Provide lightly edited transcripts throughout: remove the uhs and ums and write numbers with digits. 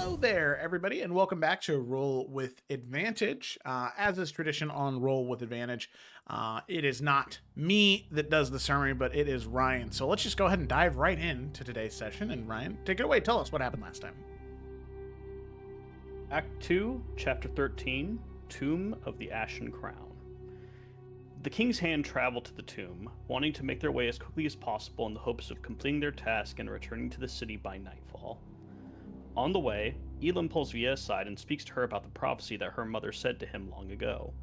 Hello there, everybody, and welcome back to Roll with Advantage. As is tradition on Roll with Advantage, it is not me that does the summary, but it is Ryan. So let's just go ahead and dive right into today's session. And Ryan, take it away. Tell us what happened last time. Act 2, Chapter 13, Tomb of the Ashen Crown. The King's Hand traveled to the tomb, wanting to make their way as quickly as possible in the hopes of completing their task and returning to the city by nightfall. On the way, Elam pulls Via aside and speaks to her about the prophecy that her mother said to him long ago.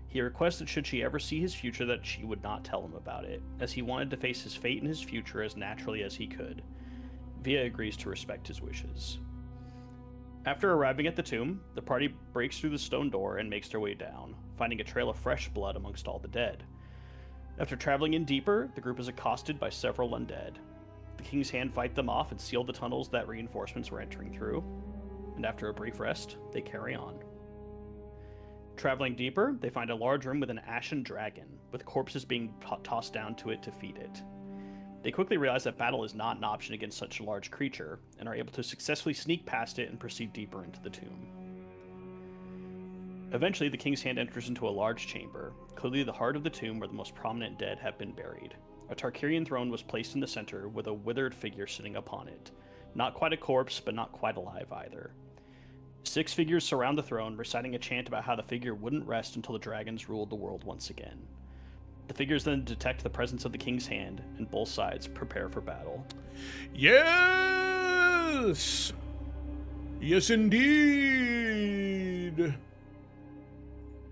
He requests that should she ever see his future that she would not tell him about it, as he wanted to face his fate and his future as naturally as he could. Via agrees to respect his wishes. After arriving at the tomb, the party breaks through the stone door and makes their way down, finding a trail of fresh blood amongst all the dead. After traveling in deeper, the group is accosted by several undead. The King's Hand fight them off and seal the tunnels that reinforcements were entering through, and after a brief rest, they carry on. Traveling deeper, they find a large room with an ashen dragon, with corpses being tossed down to it to feed it. They quickly realize that battle is not an option against such a large creature, and are able to successfully sneak past it and proceed deeper into the tomb. Eventually, the King's Hand enters into a large chamber, clearly the heart of the tomb where the most prominent dead have been buried. A Tarkarian throne was placed in the center, with a withered figure sitting upon it. Not quite a corpse, but not quite alive either. 6 figures surround the throne, reciting a chant about how the figure wouldn't rest until the dragons ruled the world once again. The figures then detect the presence of the King's Hand, and both sides prepare for battle. Yes! Yes, indeed!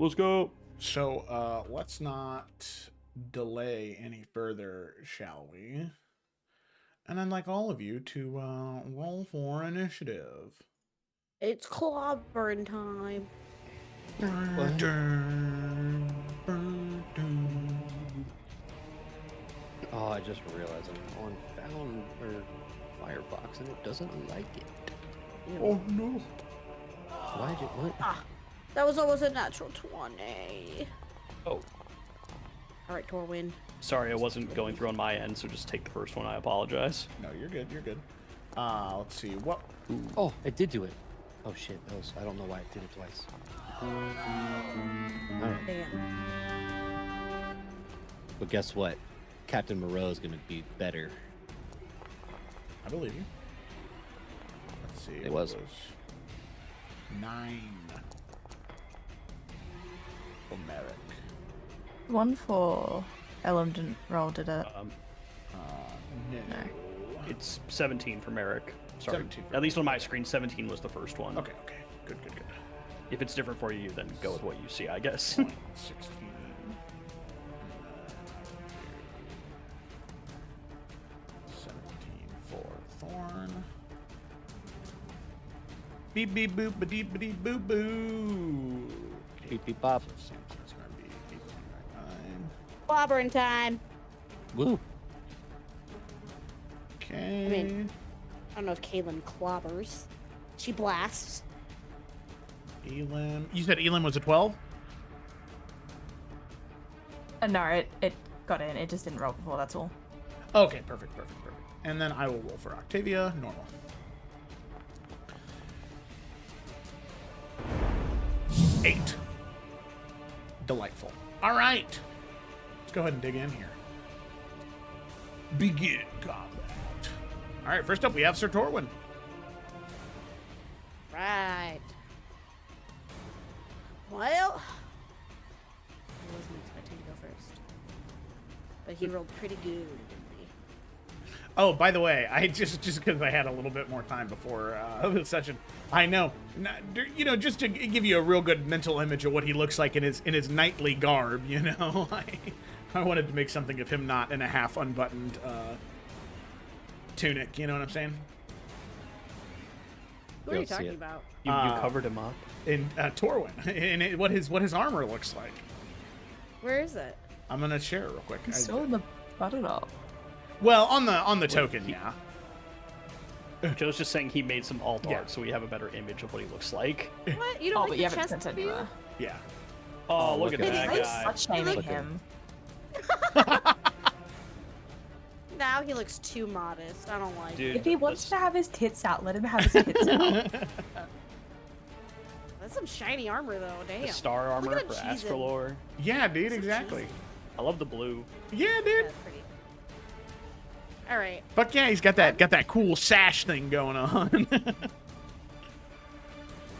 Let's go! So, let's not delay any further, shall we? And I'd like all of you to roll for initiative. It's clobbering time. Oh, I just realized I'm on Firefox and it doesn't like it. Oh no! Why'd you what? That was almost a natural 20. Oh. Alright, Torwin. Sorry, I wasn't going through on my end, so just take the first one. I apologize. No, you're good. You're good. Let's see. What? Ooh. Oh, it did do it. Oh shit, I don't know why it did it twice. Alright. Damn. But guess what? Captain Moreau is gonna be better. I believe you. Let's see. It was 9 for Merrick. 1 for Elam didn't roll, did it? No. It's 17 for Merrick. Sorry. 17 for At least on my screen, 17 was the first one. Okay. Good. If it's different for you, then go with what you see, I guess. 16. 17 for Thorn. Beep beep boop ba deep ba deep boo boo. Beep beep bop. So Samson's gonna be 1899. Clobbering time. Woo! Okay. I mean, I don't know if Kaylin clobbers. She blasts. Elam. You said Elam was a 12? No, it got in. It just didn't roll before, that's all. Okay, perfect. And then I will roll for Octavia, normal. 8. Delightful. All right. Let's go ahead and dig in here. Begin combat. All right, first up we have Sir Torwin. Right. Well, I wasn't expecting to go first. But he rolled pretty good, didn't he? Oh, by the way, I just because I had a little bit more time before the session, I know, just to give you a real good mental image of what he looks like in his knightly garb, I wanted to make something of him not in a half unbuttoned tunic. You know what I'm saying? Who are you talking about? You covered him up. In Torwin, and what his armor looks like. Where is it? I'm gonna share it real quick. He's still in the button up. Well, on the token, yeah. Joe's just saying he made some alt Yeah. art, so we have a better image of what he looks like. What? You don't Oh, like but the you haven't chest sent view? anywhere. Yeah. Oh, look at look that at guy. Slut shaming Look at him. now, he looks too modest. I don't like Dude, it. If he wants to have his tits out, let him have his tits out. That's some shiny armor, though. Damn. the star armor Look at for him cheesing. Astralore. Yeah, dude, So exactly. cheesy. I love the blue. Yeah, Yeah, dude. that's pretty. All right. But yeah, he's got that cool sash thing going on.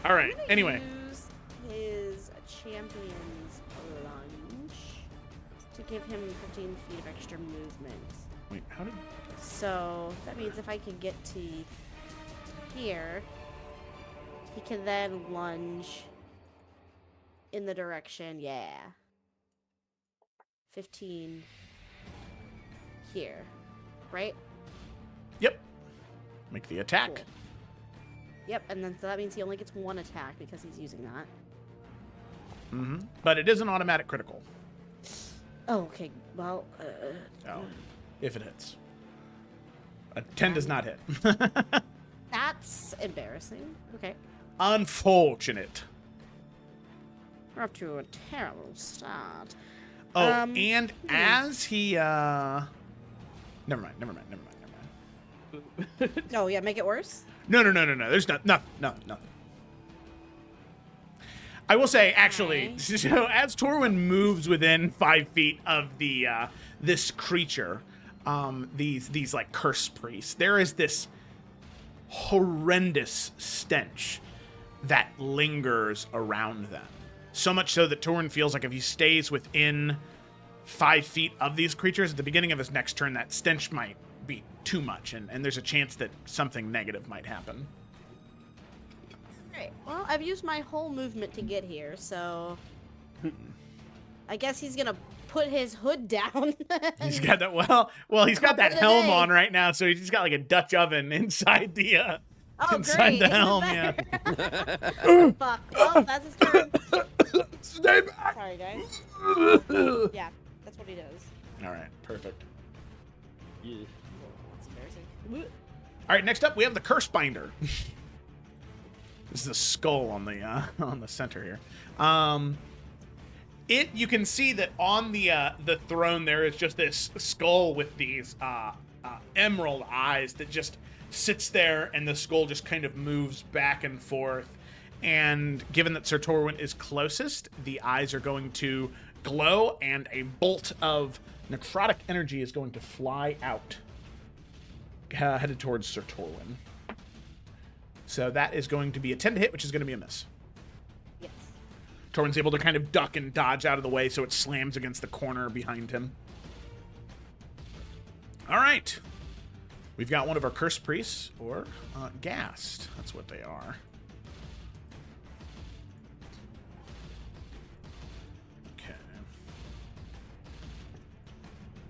All right. I'm gonna Anyway, use his champion's lunge to give him 15 feet of extra movement. wait, how did? So that means if I can get to here, he can then lunge in the direction. Yeah. 15 here, right? Yep. Make the attack. Cool. Yep, and then so that means he only gets one attack because he's using that. Mm-hmm. But it is an automatic critical. Oh, okay. Well, Oh, if it hits. A 10 does not hit. that's embarrassing. Okay. Unfortunate. We're off to a terrible start. Oh, and as he never mind. Oh, yeah, make it worse? No. There's nothing. I will say, actually, Okay. so as Torwin moves within 5 feet of the this creature, these like curse priests, there is this horrendous stench that lingers around them. So much so that Torwin feels like if he stays within 5 feet of these creatures at the beginning of his next turn, that stench might be too much, and there's a chance that something negative might happen. Great. Well, I've used my whole movement to get here, so I guess he's gonna put his hood down. He's got that he's got that Call it a helm day. on right now, so he's got like a Dutch oven inside the Oh, inside great. the even helm, better. Fuck. Well, that's his turn. Stay back. Sorry, guys. Yeah, that's what he does. All right, perfect. That's embarrassing. All right, next up we have the Curse Binder. This is the skull on the center here. You can see that on the throne there is just this skull with these emerald eyes that just sits there, and the skull just kind of moves back and forth. And given that Sir Torwin is closest, the eyes are going to glow, and a bolt of necrotic energy is going to fly out, headed towards Sir Torwin. So that is going to be a 10 to hit, which is going to be a miss. Yes. Torwin's able to kind of duck and dodge out of the way, so it slams against the corner behind him. All right. We've got one of our Cursed Priests, or Gassed. That's what they are. Okay.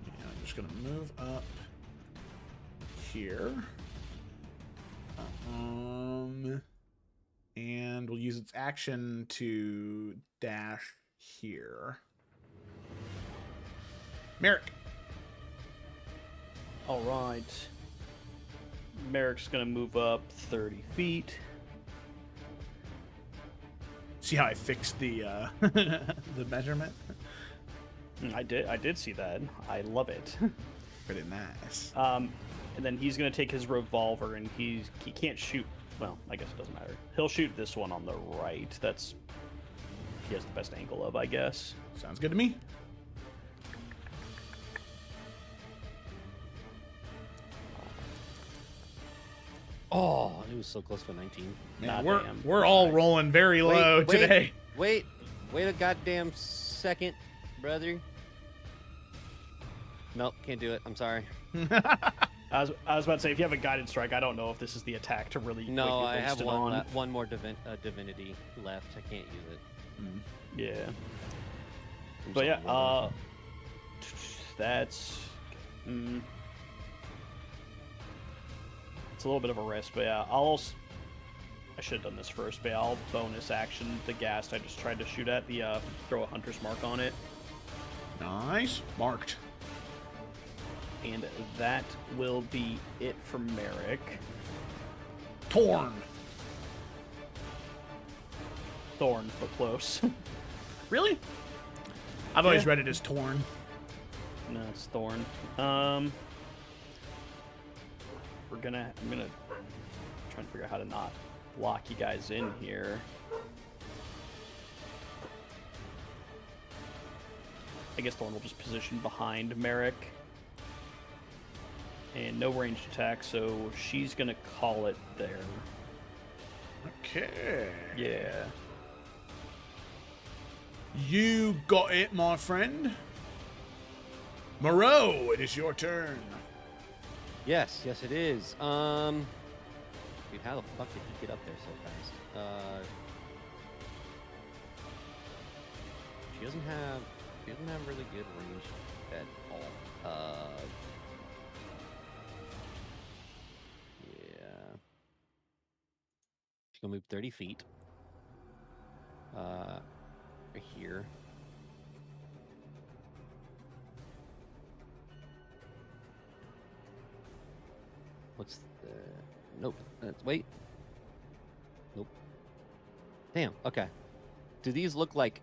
Yeah, I'm just going to move up here. And we'll use its action to dash here. Merrick. All right. Merrick's gonna move up 30 feet. See how I fixed the the measurement? I did see that. I love it. Pretty nice. And then he's gonna take his revolver, and he can't shoot. Well, I guess it doesn't matter. He'll shoot this one on the right. That's he has the best angle of, I guess. Sounds good to me. Oh, it was so close to a 19. Man, Nah, we're damn. we're all rolling very low today. Wait a goddamn second, brother. Nope, can't do it. I'm sorry. I was about to say, if you have a guided strike, I don't know if this is the attack to really. No, like, I have waste it one on. one more divinity left. I can't use it. Yeah. I'm But yeah, sorry. that's. It's a little bit of a risk, but yeah, I should have done this first, but yeah, I'll bonus action the Ghast. I just tried to shoot at the throw a hunter's mark on it, Nice. Marked. and that will be it for Merrick. Torn. Thorn, but close. Really? I've always Yeah. read it as torn. No, it's Thorn. I'm gonna try and figure out how to not lock you guys in here. I guess Thorn will just position behind Merrick. And no ranged attack, so she's gonna call it there. Okay. Yeah. You got it, my friend. Moreau, it is your turn. Yes, it is. Dude, how the fuck did he get up there so fast? She doesn't have really good range at all. Yeah. She's gonna move 30 feet. Right here. What's the... Nope. Wait. Nope. Damn. Okay. Do these look like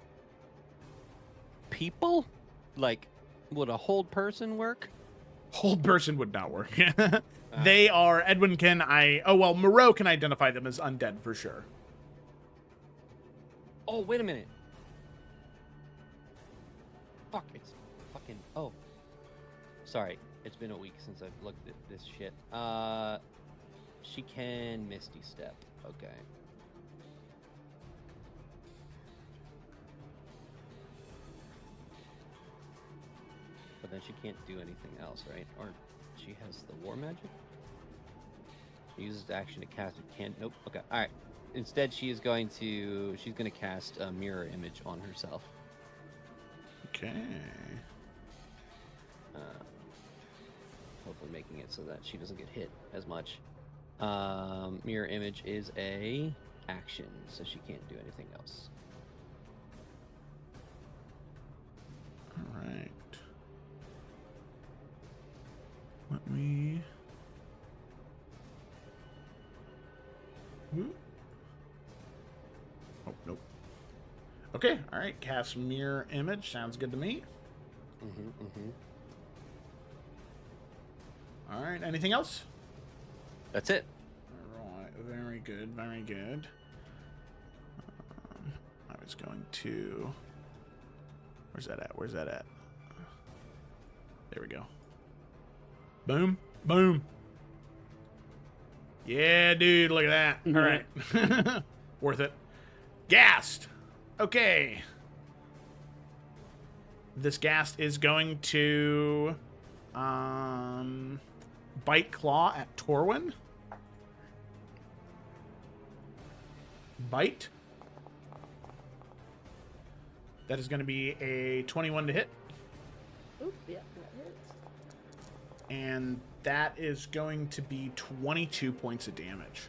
people? Like, would a hold person work? Hold person would not work. They are... Edwin can... Moreau can identify them as undead for sure. Oh, wait a minute. Fuck, it's fucking... Oh. Sorry. It's been a week since I've looked at this shit. She can Misty Step. Okay. But then she can't do anything else, right? Or she has the War Magic? She uses action to cast it. Can't... Nope. Okay. Alright. Instead, she's gonna cast a mirror image on herself. Okay. Hopefully making it so that she doesn't get hit as much. Mirror image is a action, so she can't do anything else. All right. Let me... Whoop. Oh, nope. Okay, all right. Cast mirror image. Sounds good to me. All right, anything else? That's it. All right, very good, very good. I was going to... Where's that at? There we go. Boom, boom. Yeah, dude, look at that. All right. Worth it. Ghast. Okay. This Ghast is going to... Bite Claw at Torwin. Bite. That is going to be a 21 to hit. Oop, yeah, that hits. And that is going to be 22 points of damage.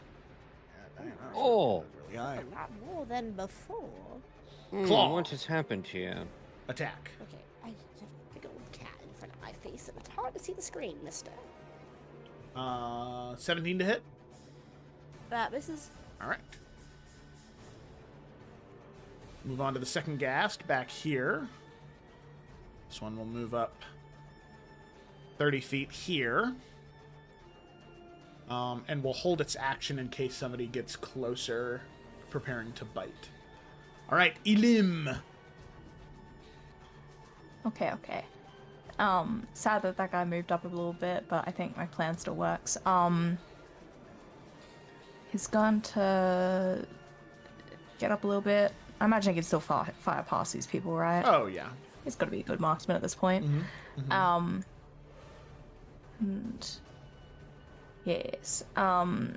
Yeah, dang, that's really high. A lot more than before. Claw. What has happened to you? Attack. Okay, I have a big old cat in front of my face, and it's hard to see the screen, mister. 17 to hit. That misses. All right. Move on to the second Ghast back here. This one will move up 30 feet here. And will hold its action in case somebody gets closer, preparing to bite. All right, Elim. Okay. Sad that guy moved up a little bit, but I think my plan still works. He's going to get up a little bit. I imagine he can still fire past these people, right? Oh, yeah. He's got to be a good marksman at this point. And yes. And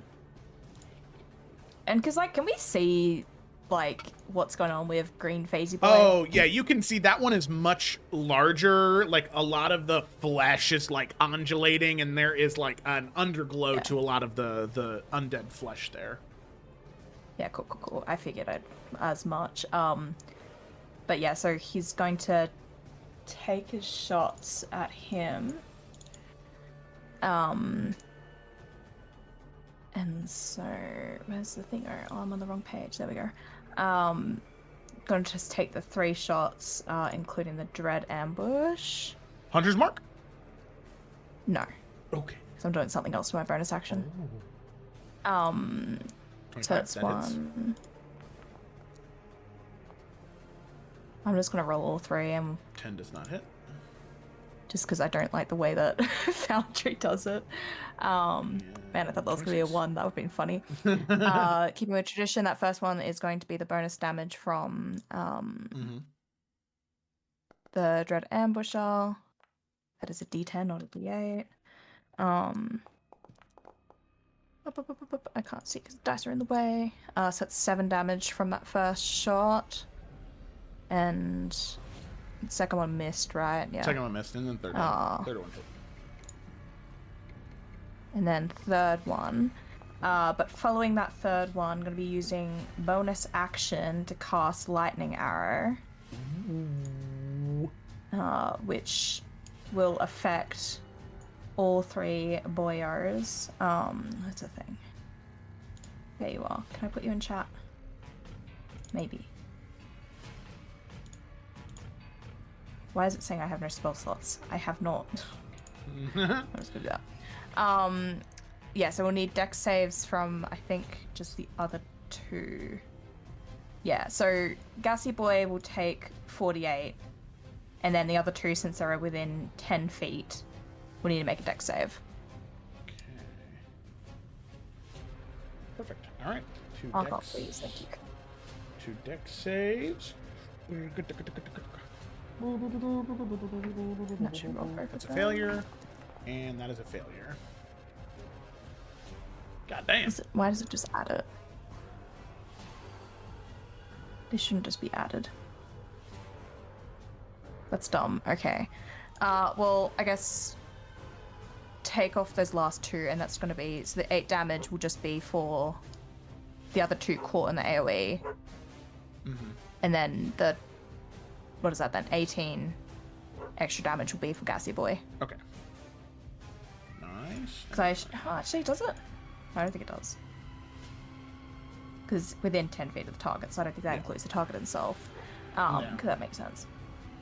because, like, can we see, like, what's going on with Green Phasey Boy? Oh, yeah, you can see that one is much larger. Like, a lot of the flesh is, like, undulating, and there is, like, an underglow to a lot of the undead flesh there. Yeah, cool. I figured as much. But yeah, so he's going to take his shots at him. And so, where's the thing? Oh, I'm on the wrong page. There we go. Gonna just take the 3 shots, including the Dread Ambush. Hunter's Mark? No. Okay. because I'm doing something else to my bonus action. So 25, that's that hits. 1. I'm just gonna roll all 3, and 10 does not hit. just because I don't like the way that Foundry does it. Man, I thought that was gonna be a 26. 1. That would have been funny. Keeping with tradition, that first one is going to be the bonus damage from the Dread Ambusher. That is a D10, not a D8. I can't see because the dice are in the way. So it's 7 damage from that first shot. And the second one missed, right? Yeah. Second one missed, and then third one hit. And then third one. But following that third one, I'm going to be using bonus action to cast Lightning Arrow. Which will affect all 3 boyars. What's the thing? There you are. Can I put you in chat? Maybe. Why is it saying I have no spell slots? I have not. I'm just gonna do that. Yeah, so we'll need dex saves from, I think, just the other 2. Yeah, so Gassy Boy will take 48, and then the other 2, since they're within 10 feet, will need to make a dex save. Okay. Perfect. All right. 2 Oh, dex. God, please, thank you. 2 dex saves. That should roll perfect. That's a failure, and that is a failure. God damn. Why does it just add it? This shouldn't just be added. That's dumb. Okay. Well, I guess take off those last 2, and that's going to be... So the 8 damage will just be for the other 2 caught in the AoE. And then the... What is that then? 18 extra damage will be for Gassy Boy. Okay. Nice. Because actually, does it? I don't think it does. Because within 10 feet of the target, so I don't think that includes the target itself. Because that makes sense.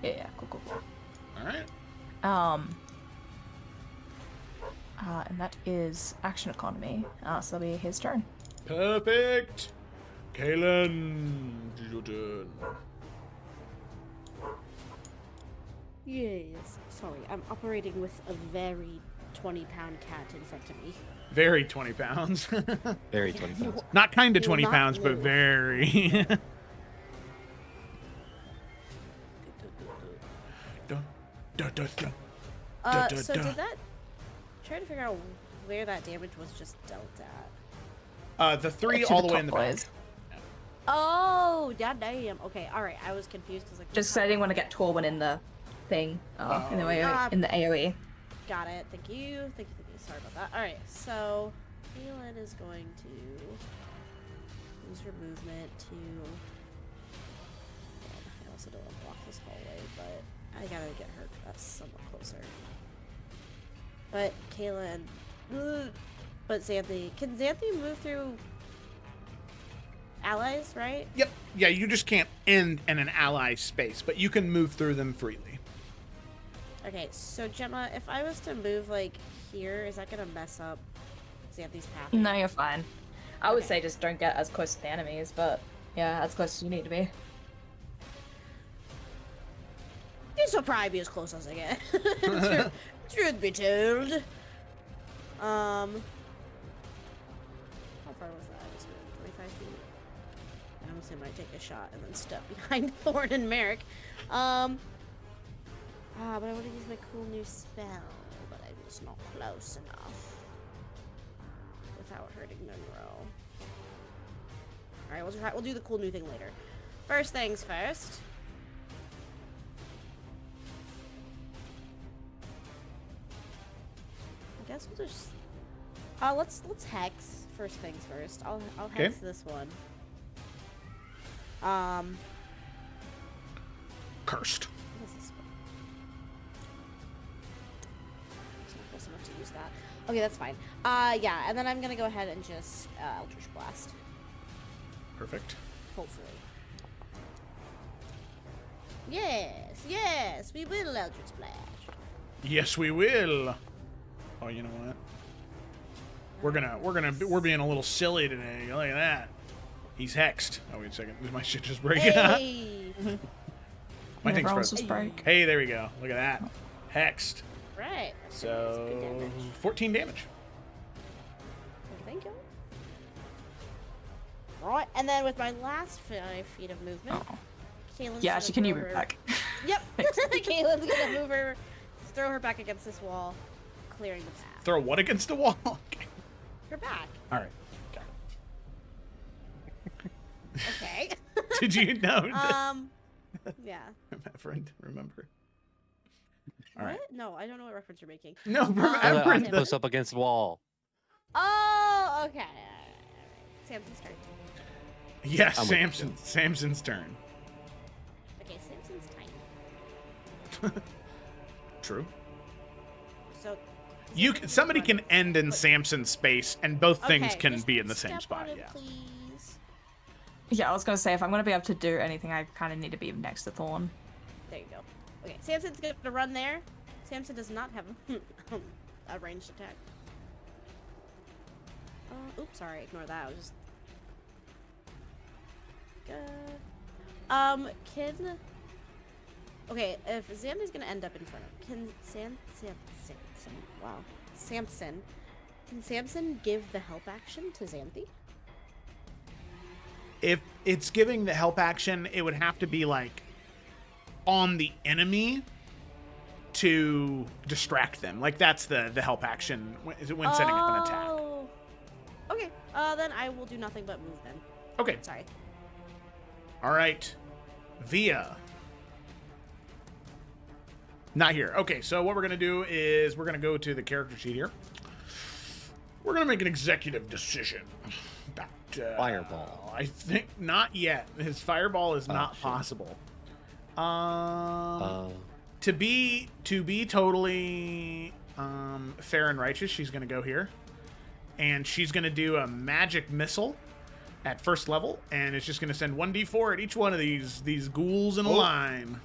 Yeah, cool. All right. And that is action economy. So it'll be his turn. Perfect. Kaylin, your turn. Yes. Sorry, I'm operating with a very 20-pound cat in front of me. Very 20 pounds. Very 20 pounds. Not kind of Will 20 not pounds, but move. very. So did that... Trying to figure out where that damage was just dealt at. The 3 To all the the way top in the boys. back. Oh, goddamn. Okay, alright. I was confused because like... Just 'cause I didn't want to get Torwin in the thing. In the AoE. Got it. Thank you. Thank you. Sorry about that. Alright, so... Kaylin is going to... use her movement to... I also don't want to block this hallway, but I gotta get her somewhat closer. But Kaylin... But Xanthi... Can Xanthi move through... allies, right? Yep. Yeah, you just can't end in an ally space, but you can move through them freely. Okay, so Gemma, if I was to move, like, here, is that gonna mess up Xanthi's path? No, you're fine. I would Okay. say just don't get as close to the enemies, but yeah, as close as you need to be. This will probably be as close as I get. Truth be told. How far was that? Just 25 feet. I almost might take a shot and then step behind Thorn and Merrick. But I want to use my cool new spell, but I was not close enough without hurting Monroe. All right, we'll do the cool new thing later. First things first. I guess we'll just let's hex first things first. I'll hex this one. Cursed. What is this one? It's not close enough to use that. Okay, that's fine. Yeah, and then I'm gonna go ahead and just Eldritch Blast. Perfect. Hopefully. Yes, we will Eldritch Blast. Yes, we will. Oh, you know what? We're being a little silly today. Look at that. He's hexed. Oh wait a second. Did my shit just break? Hey! My Yeah, thing's rolls frozen. just break. Hey, there we go. Look at that. Hexed. Right. That's good So damage. 14 damage. Thank you. Right, and then with my last 5 feet of movement, Oh. Caitlin's Yeah, gonna she can throw move her- it back. Yep. Caitlin's gonna move her, throw her back against this wall, clearing the path. Throw what against the wall? Okay. Her back. All right. Okay. Did you know? Yeah. My friend, remember? All What? right. No, I don't know what reference you're making. No, Other remember. octopus up against the wall. Oh, okay. All right. Samson's turn. Yes, I'm with you. Samson's turn. Okay, Samson's tiny. True. So. Somebody can end in Look. Samson's space, and both things Okay, can just be in the step same on spot. it, Yeah. Please. Yeah, I was gonna say if I'm gonna be able to do anything, I kind of need to be next to Thorn. There you go. Okay, Samson's gonna run there. Samson does not have a ranged attack. Oops, sorry, ignore that. I was just. Can. Okay, if Xander's gonna end up in front of, can Samson. Can Samson give the help action to Xanthi? If it's giving the help action, it would have to be like on the enemy to distract them. Like that's the help action when setting up an attack. Oh. Okay. Then I will do nothing but move then. Okay. Sorry. All right. Via. Not here. Okay, so what we're going to do is we're going to go to the character sheet here. We're going to make an executive decision. About, Fireball. I think not yet. His fireball is not shit. possible. To be totally fair and righteous, she's going to go here. And she's going to do a magic missile at first level. And it's just going to send 1d4 at each one of these ghouls in a line.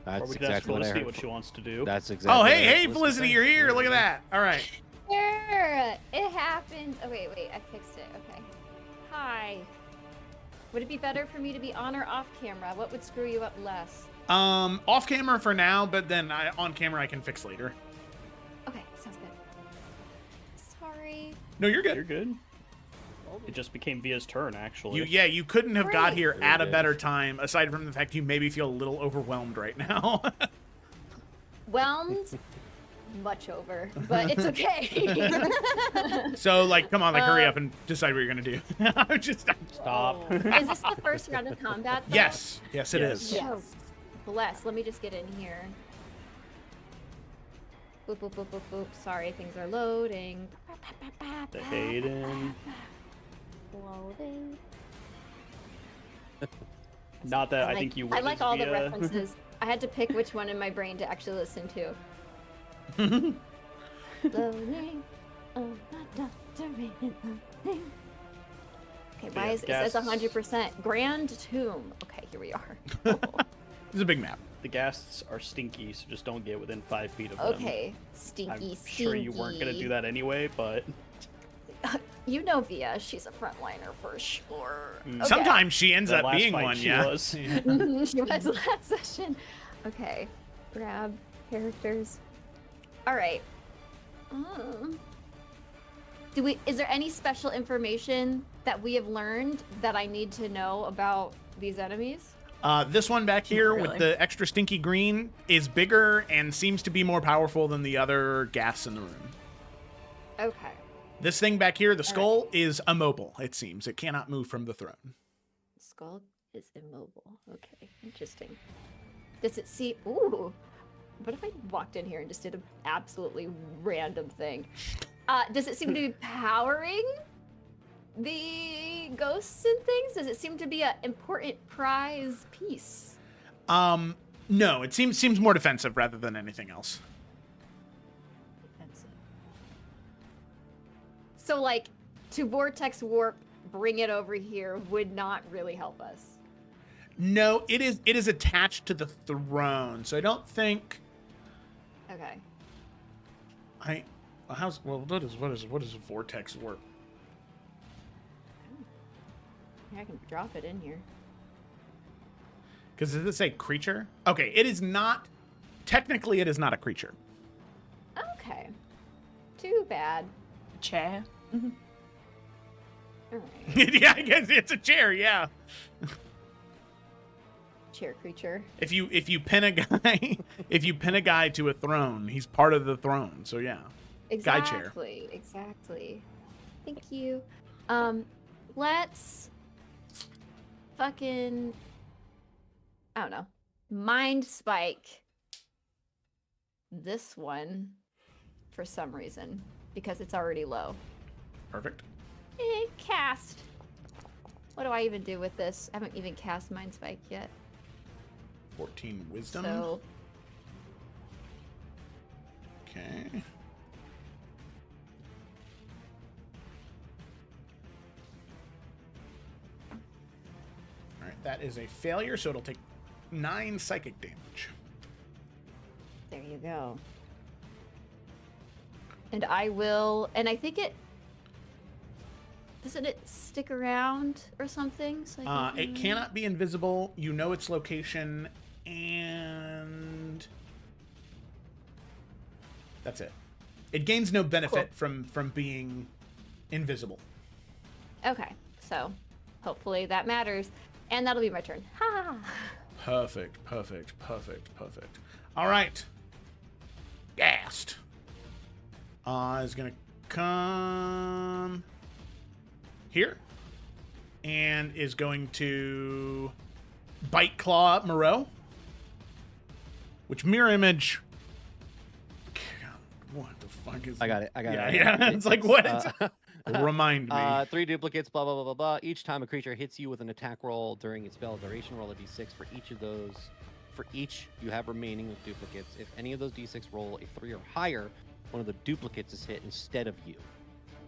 Or That's we can ask exactly what I Felicity heard. what she wants to do. That's exactly. Oh, what I hey, heard hey, Felicity, say. you're here. Look at that. All right. Sure, it happened. Oh wait, I fixed it. Okay. Hi. Would it be better for me to be on or off camera? What would screw you up less? Off camera for now, but then on camera I can fix later. Okay, sounds good. Sorry. No, you're You're good. good. It just became Via's turn, actually. You couldn't have got Great. here at a good. better time, aside from the fact you maybe feel a little overwhelmed right now. Whelmed. Much over, but it's okay. So, like, come on, like, hurry up and decide what you're gonna do. I'm just. Stop. Is this the first round of combat? Though? Yes, yes, it Yes. is. Oh, bless. Let me just get in here. Boop, boop, boop, boop, boop. Sorry, things are loading. The Hayden. Loading. Not that I think you would. I like all the Via. references. I had to pick which one in my brain to actually listen to. Loading. Oh, not loading. Okay, why is it says guests. 100%? Grand Tomb. Okay, here we are. It's a big map. The ghasts are stinky, so just don't get within 5 feet of them. Okay, stinky, I'm stinky. sure you weren't gonna do that anyway, but You know Via, she's a frontliner for sure. Okay. Sometimes she ends that up last being fight one, she yeah. was. She was last session. Okay, grab characters. All right. Is there any special information that we have learned that I need to know about these enemies? This one back here with Really? the extra stinky green is bigger and seems to be more powerful than the other gas in the room. Okay. This thing back here, the skull, is immobile, it seems. It cannot move from the throne. Skull is immobile. Okay, interesting. Does it see? Ooh. What if I walked in here and just did an absolutely random thing? Does it seem to be powering the ghosts and things? Does it seem to be an important prize piece? No, it seems more defensive rather than anything else. Defensive. So, like, to vortex warp, bring it over here would not really help us. No, it is attached to the throne, so I don't think Okay. what does vortex work? I can drop it in here. Because does it say creature? Okay, it is not. Technically, it is not a creature. Okay. Too bad. Chair. All right. Yeah, I guess it's a chair. Yeah. Chair creature. If you pin a guy, if you pin a guy to a throne, he's part of the throne. So yeah. Guy chair. Exactly. Exactly. Thank you. Let's fucking, I don't know, mind spike this one for some reason because it's already low. Perfect. Cast. What do I even do with this? I haven't even cast mind spike yet. 14 wisdom. So Okay. All right, that is a failure, so it'll take 9 psychic damage. there you go. And I will, and I think it, doesn't it stick around or something? So I It cannot be invisible. You know its location, and that's it. It gains no benefit from being invisible. Okay, so hopefully that matters. And that'll be my turn. Ha! Perfect. All right. Gassed. Is gonna come here and is going to bite claw up Moreau, which mirror image. God, what the fuck is? I got it. Yeah. It's like what? Remind me. 3 duplicates, blah, blah, blah, blah, blah. Each time a creature hits you with an attack roll during its spell duration, roll a d6 for each of those. For each you have remaining with duplicates. If any of those d6 roll a 3 or higher, one of the duplicates is hit instead of you.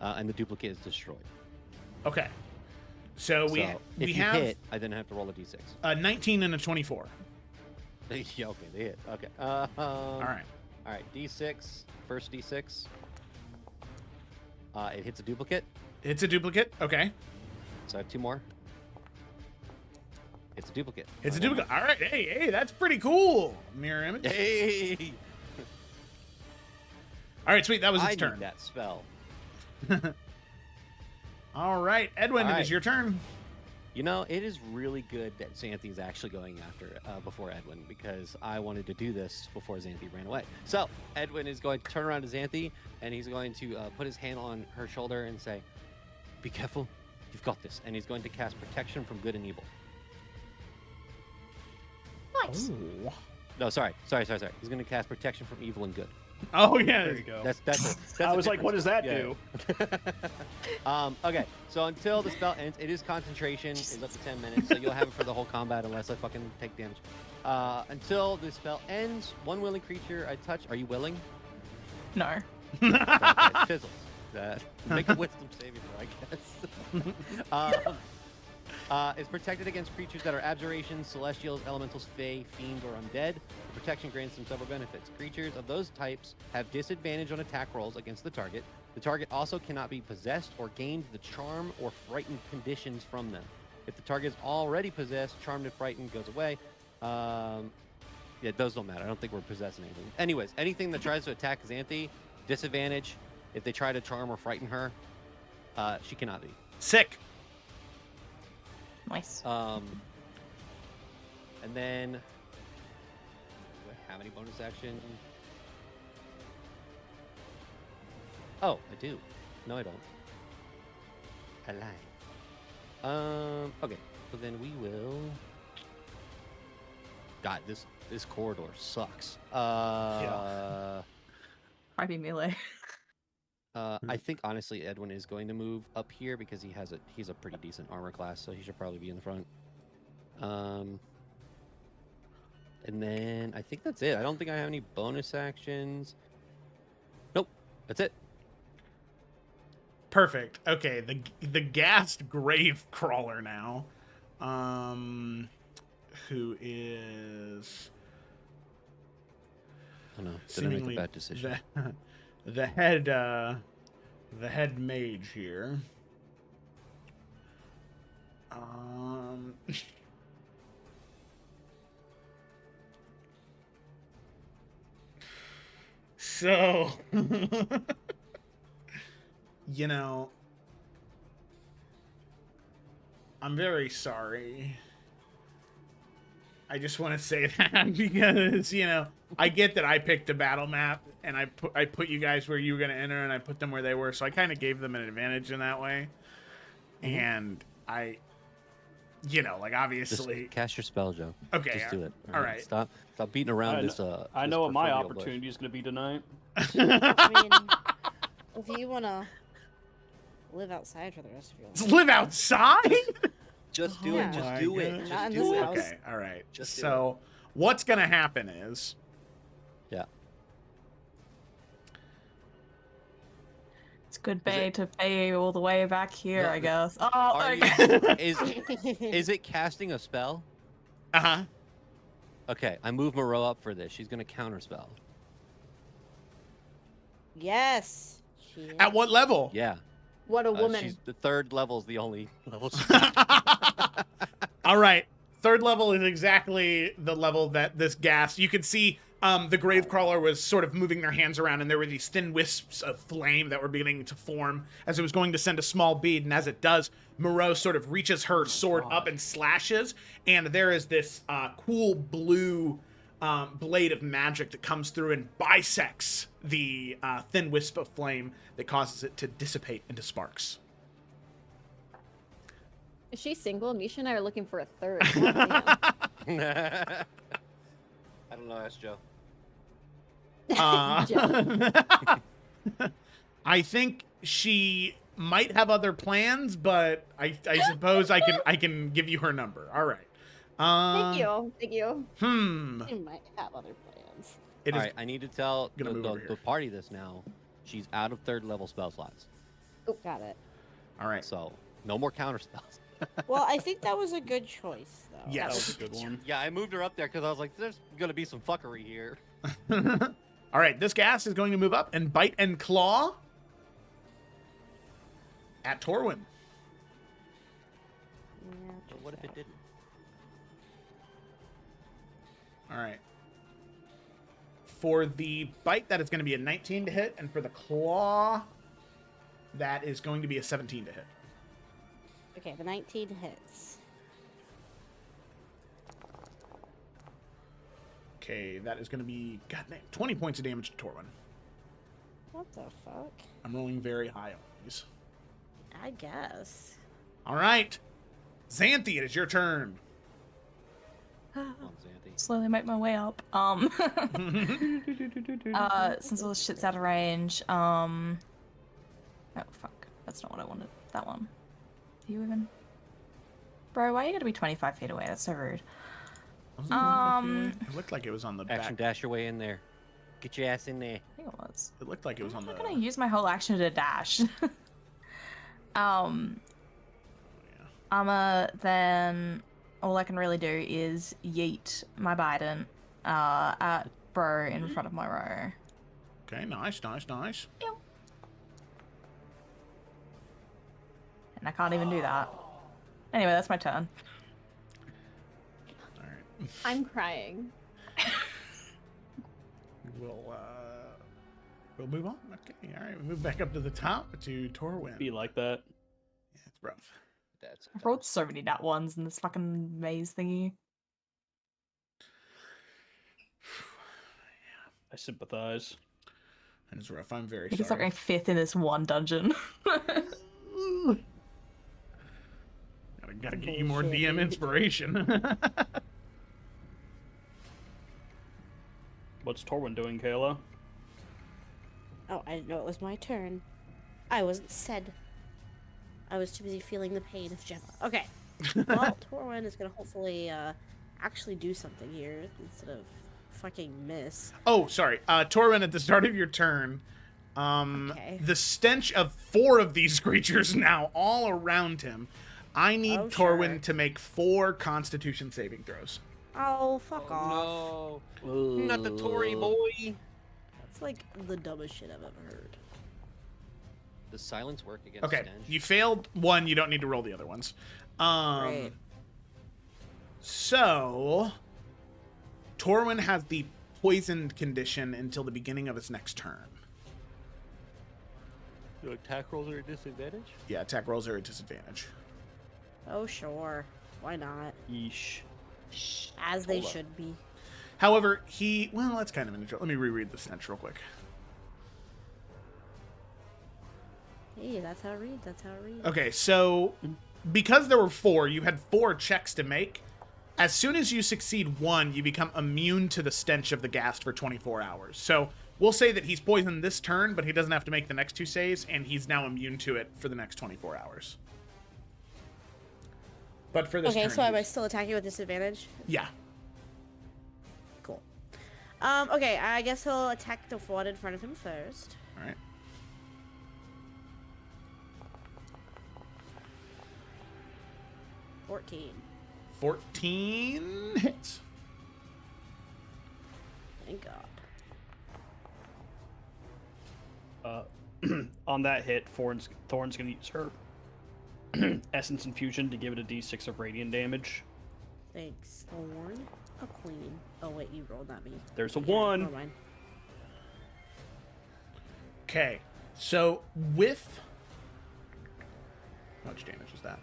And the duplicate is destroyed. Okay. So we if you have hit, I then have to roll a d6. a 19 and a 24. Yeah, okay, they hit. Okay. All right. All right, d6. First d6. It hits a duplicate. It's a duplicate. Okay. So I have 2 more. It's a duplicate. It's a duplicate. All right. Hey, that's pretty cool. Mirror image. Hey! All right, sweet. That was its I turn. need that spell. All right, Edwin, All it right. is your turn. You know, it is really good that Xanthi's actually going after before Edwin, because I wanted to do this before Xanthi ran away. So Edwin is going to turn around to Xanthi, and he's going to put his hand on her shoulder and say, "Be careful, you've got this." And he's going to cast protection from good and evil. Nice. Oh. No, sorry. He's going to cast protection from evil and good. Oh yeah. There you go. That's I a was like, what does that difference. do? Yeah. Okay, so until the spell ends, it is concentration. It's up to 10 minutes, so you'll have it for the whole combat unless I fucking take damage. Until the spell ends, one willing creature I touch. Are you willing? No. It fizzles. Make a wisdom saving throw, I guess. Is protected against creatures that are abjurations, celestials, elementals, fae, fiend, or undead. The protection grants them several benefits. Creatures of those types have disadvantage on attack rolls against the target. The target also cannot be possessed or gained the charm or frightened conditions from them. If the target is already possessed, charmed and frightened goes away. Yeah, those don't matter. I don't think we're possessing anything. Anyways, anything that tries to attack Xanthi, disadvantage. If they try to charm or frighten her, she cannot be. Sick. Nice. And then, do I have any bonus action? Oh, I do. No, I don't. I lied. Okay. So then we will. God, this corridor sucks. Might be melee. I think honestly Edwin is going to move up here because he's a pretty decent armor class, so he should probably be in the front. And then I think that's it. I don't think I have any bonus actions. Nope, that's it. Perfect. Okay, the gassed grave crawler now, who is Oh no, did I make a bad decision? the head mage here. So, you know, I'm very sorry. I just want to say that because, you know, I get that I picked a battle map and I put you guys where you were going to enter and I put them where they were. So I kind of gave them an advantage in that way. Mm-hmm. And I, you know, like obviously. Just cast your spell, Joe. Okay. Just do it. All right. Stop beating around I know what my proverbial opportunity is going to be tonight. I mean, if you want to live outside for the rest of your life. Live outside? Just do Yeah. it. Just My do it. goodness. Not Just in do this it. house. Okay. All right. Just do So what's going to happen is. Yeah. It's good pay to pay all the way back here, No, I the- guess. Oh, Are okay. you, is it casting a spell? Uh-huh. Okay, I move Moreau up for this. She's gonna counterspell. Yes. She is. At what level? Yeah. What a woman. She's the third level's the only level. All right. Third level is exactly the level that this gas. You can see the Gravecrawler was sort of moving their hands around, and there were these thin wisps of flame that were beginning to form as it was going to send a small bead. And as it does, Moreau sort of reaches her sword up and slashes, and there is this cool blue blade of magic that comes through and bisects the thin wisp of flame that causes it to dissipate into sparks. Is she single? Misha and I are looking for a third. God I don't know. Ask Joe. I think she might have other plans, but I suppose I can give you her number. All right. Thank you. Thank you. She might have other plans. It All is right, I need to tell gonna move over the here. party this now. She's out of third level spell slots, Got it. all right. so no more counter spells. Well, I think that was a good choice, though. Yes. That was a good one. Yeah, I moved her up there because I was like, "There's gonna be some fuckery here." All right. This gas is going to move up and bite and claw at Torwin. Yeah, But what if it didn't? All right. For the bite, that is going to be a 19 to hit, and for the claw, that is going to be a 17 to hit. Okay, the 19 hits. Okay, that is going to be, goddamn, 20 points of damage to Torwin. What the fuck? I'm rolling very high on these. I guess. All right. Xanthi, it is your turn. Come on, Xanthi. Slowly make my way up. Since all this shit's out of range, oh fuck, that's not what I wanted. That one. Are you even? Bro, why are you gonna be 25 feet away? That's so rude. It looked like it was on the Action back. dash your way in there. Get your ass in there. I think it was. It looked like it was on I'm the. not gonna use my whole action to dash. Then all I can really do is yeet my Biden at bro in front of my row. Okay, nice. And I can't even do that. Anyway, that's my turn. All right. I'm crying. We'll move on. Okay, all right. We move back up to the top to Torwin. Be like that. Yeah, it's rough. That's I've rolled so many nat ones in this fucking maze thingy. I sympathize. And it's rough. I'm very I think it's like sorry. my fifth in this one dungeon. Gotta get you more Bullshit, DM dude. inspiration. What's Torwin doing, Kayla? Oh, I didn't know it was my turn. I wasn't said. I was too busy feeling the pain of Gemma. Okay. Well, Torwin is gonna hopefully actually do something here instead of fucking miss. Oh, sorry. Torwin, at the start of your turn, Okay. the stench of 4 of these creatures now all around him. I need Oh, Torwin sure. to make 4 Constitution saving throws. Oh, fuck off. no, not the Tory boy. It's like the dumbest shit I've ever heard. Does silence work against Okay, stench? you failed one. You don't need to roll the other ones. Right. So, Torwin has the poisoned condition until the beginning of his next turn. Do attack rolls are a disadvantage? Yeah, attack rolls are a disadvantage. Oh, sure. Why not? Yeesh. As they Hold up. should be. However, well, that's kind of an intro. Let me reread the stench real quick. Hey, that's how it reads. That's how it reads. Okay, so because there were 4, you had 4 checks to make. As soon as you succeed one, you become immune to the stench of the ghast for 24 hours. So we'll say that he's poisoned this turn, but he doesn't have to make the next 2 saves, and he's now immune to it for the next 24 hours. But for this Okay, turn, so am I he's- still attacking with disadvantage? Yeah. Cool. Okay, I guess he'll attack the one in front of him first. All right. $14. 14 hits. Thank God. On that hit, Thorn's gonna use her essence infusion to give it a d6 of radiant damage. Thanks, Thorn. A queen. Oh wait, you rolled, not me. There's a Yeah, 1. never mind. Okay, so with... How much damage is that?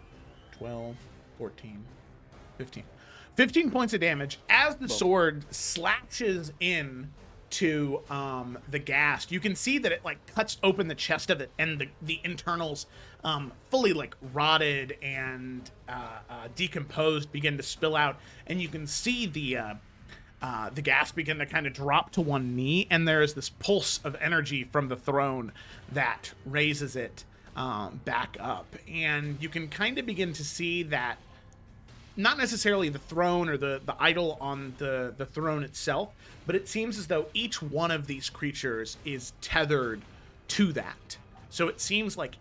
12, 14, 15. 15 points of damage as the sword slashes in to the ghast. You can see that it like cuts open the chest of it, and the internals fully like rotted and decomposed begin to spill out, and you can see the ghast begin to kind of drop to one knee, and there is this pulse of energy from the throne that raises it back up, and you can kind of begin to see that not necessarily the throne or the idol on the throne itself, but it seems as though each one of these creatures is tethered to that. So it seems like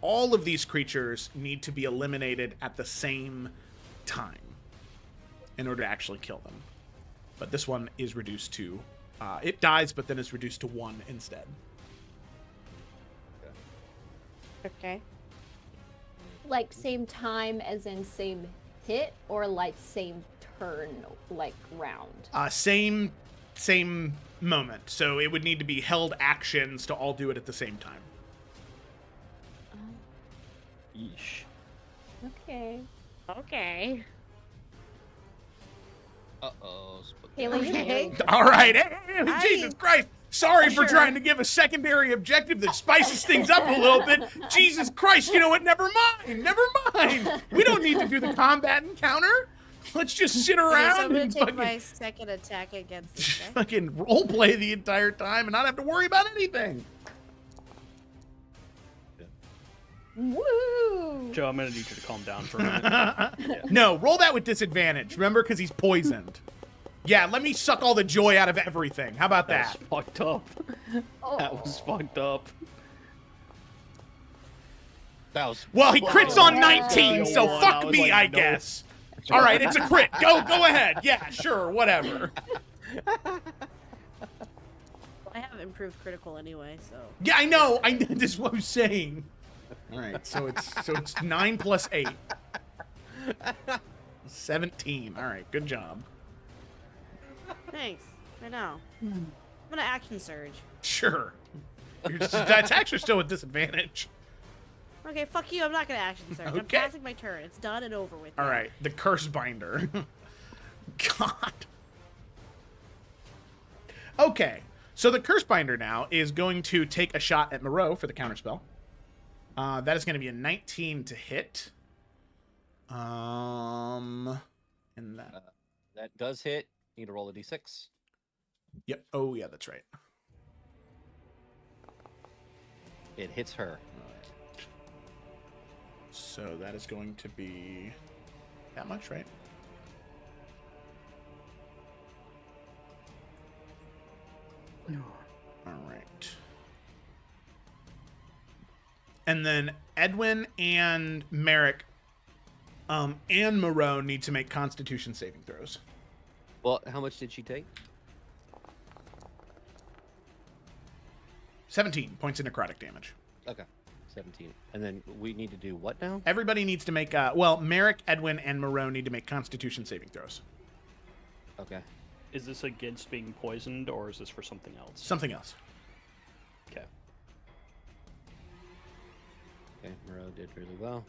all of these creatures need to be eliminated at the same time in order to actually kill them. But this one is reduced to... it dies, but then is reduced to 1 instead. Okay. Like same time as in same hit, or like same turn, like round? Same moment. So it would need to be held actions to all do it at the same time. Yeesh. Okay. Okay. Uh-oh. Haley, Okay. All right. Hey, I- Jesus Christ. Sorry for Sure. trying to give a secondary objective that spices things up a little bit. Jesus Christ. You know what? Never mind. Never mind. We don't need to do the combat encounter. Let's just sit Okay, around so I'm gonna and take my second attack against this guy. fucking roleplay the entire time and not have to worry about anything. woo! Joe, I'm gonna need you to calm down for a minute. No, roll that with disadvantage. Remember, because he's poisoned. Yeah, let me suck all the joy out of everything. How about That that? was fucked up. Oh. That was fucked up. That was... Well, he crits on Yeah. 19, so I fuck was me, like, I nope. guess. All right, it's a crit. Go ahead. Yeah, sure, whatever. I have improved critical anyway, so. Yeah, I know. This is what I'm saying. All right, so it's 9 plus 8. 17. All right, good job. Thanks. I know. I'm gonna action surge. Sure. That's actually still a disadvantage. Okay, fuck you. I'm not gonna action surge. I'm Okay. passing my turn. It's done and over with. All now. right, the curse binder. God. Okay, so the curse binder now is going to take a shot at Moreau for the counterspell. That is going to be a 19 to hit. And that. That does hit. You need to roll a d6. Yep. Oh yeah, that's right. It hits her. So that is going to be that much, right? All right. And then Edwin and Merrick and Moreau need to make Constitution saving throws. Well, how much did she take? 17 points of necrotic damage. Okay. 17. And then we need to do what now? Everybody needs to make, well, Merrick, Edwin, and Moreau need to make Constitution saving throws. Okay. Is this against being poisoned, or is this for something else? Something else. Okay. Okay, Moreau did really well.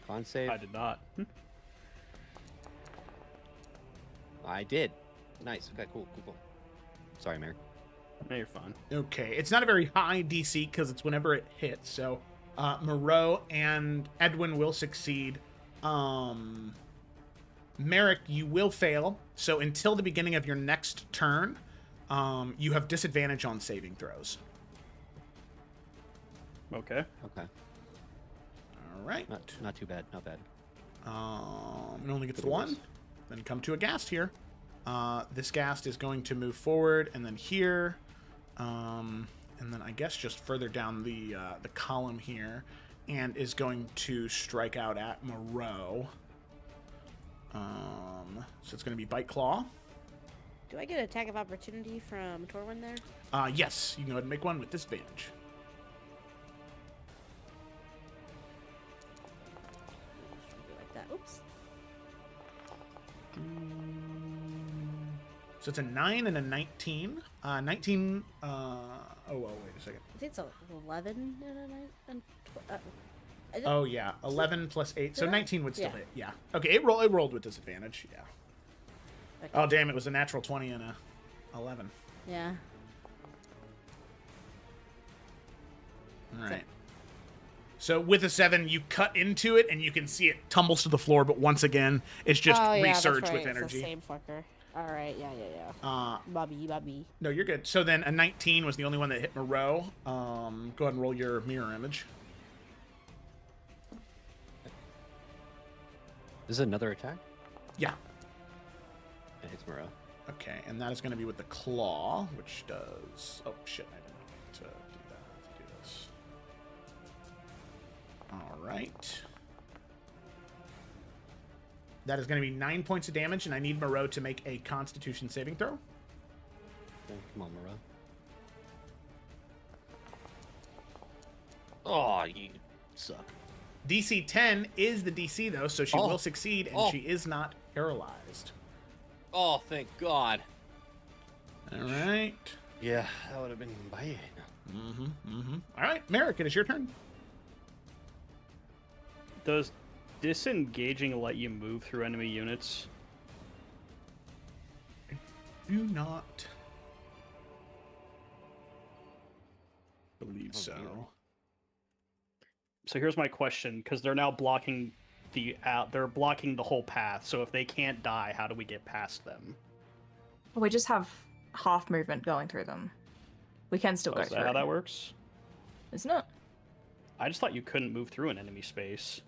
Con save. I did not. I did. Nice. Okay, cool. Sorry, Mary. No, you're fine. Okay, it's not a very high DC because it's whenever it hits. So Moreau and Edwin will succeed. Merrick, you will fail. So until the beginning of your next turn, you have disadvantage on saving throws. Okay. Okay. All right. Not too bad. Not bad. It only gets the one. Then come to a ghast here. This ghast is going to move forward and then here. And then I guess just further down the column here, and is going to strike out at Moreau. So it's going to be Bite Claw. Do I get an attack of opportunity from Torwin there? Yes, you can go ahead and make one with disadvantage. Like that. Oops. So it's a 9 and a 19. 19. Oh, well, wait a second. I think it's 11 and Oh, yeah. 11 plus 8. So Did I? 19 would still Yeah. hit. Yeah. Okay, it rolled with disadvantage. Yeah. Okay. Oh, damn, it was a natural 20 and a 11. Yeah. All right. So with a 7, you cut into it, and you can see it tumbles to the floor, but once again, it's just resurged with It's energy. the same fucker. All right, yeah. Bobby. No, you're good. So then a 19 was the only one that hit Moreau. Go ahead and roll your mirror image. This is another attack? Yeah. It hits Moreau. Okay, and that is going to be with the claw, which does... Oh, shit, I didn't want to do that. To do this. All right. That is going to be 9 points of damage, and I need Moreau to make a Constitution saving throw. Okay, come on, Moreau. Oh, you suck. DC 10 is the DC, though, so she will succeed, and she is not paralyzed. Oh, thank God. All right. Yeah, that would have been bad. All right, Merrick, it is your turn. Does disengaging let you move through enemy units? Do not believe so. So here's my question, because they're now blocking they're blocking the whole path. So if they can't die, how do we get past them? Well, we just have half movement going through them. We can still go Is through. that how that works? Isn't it? I just thought you couldn't move through an enemy space.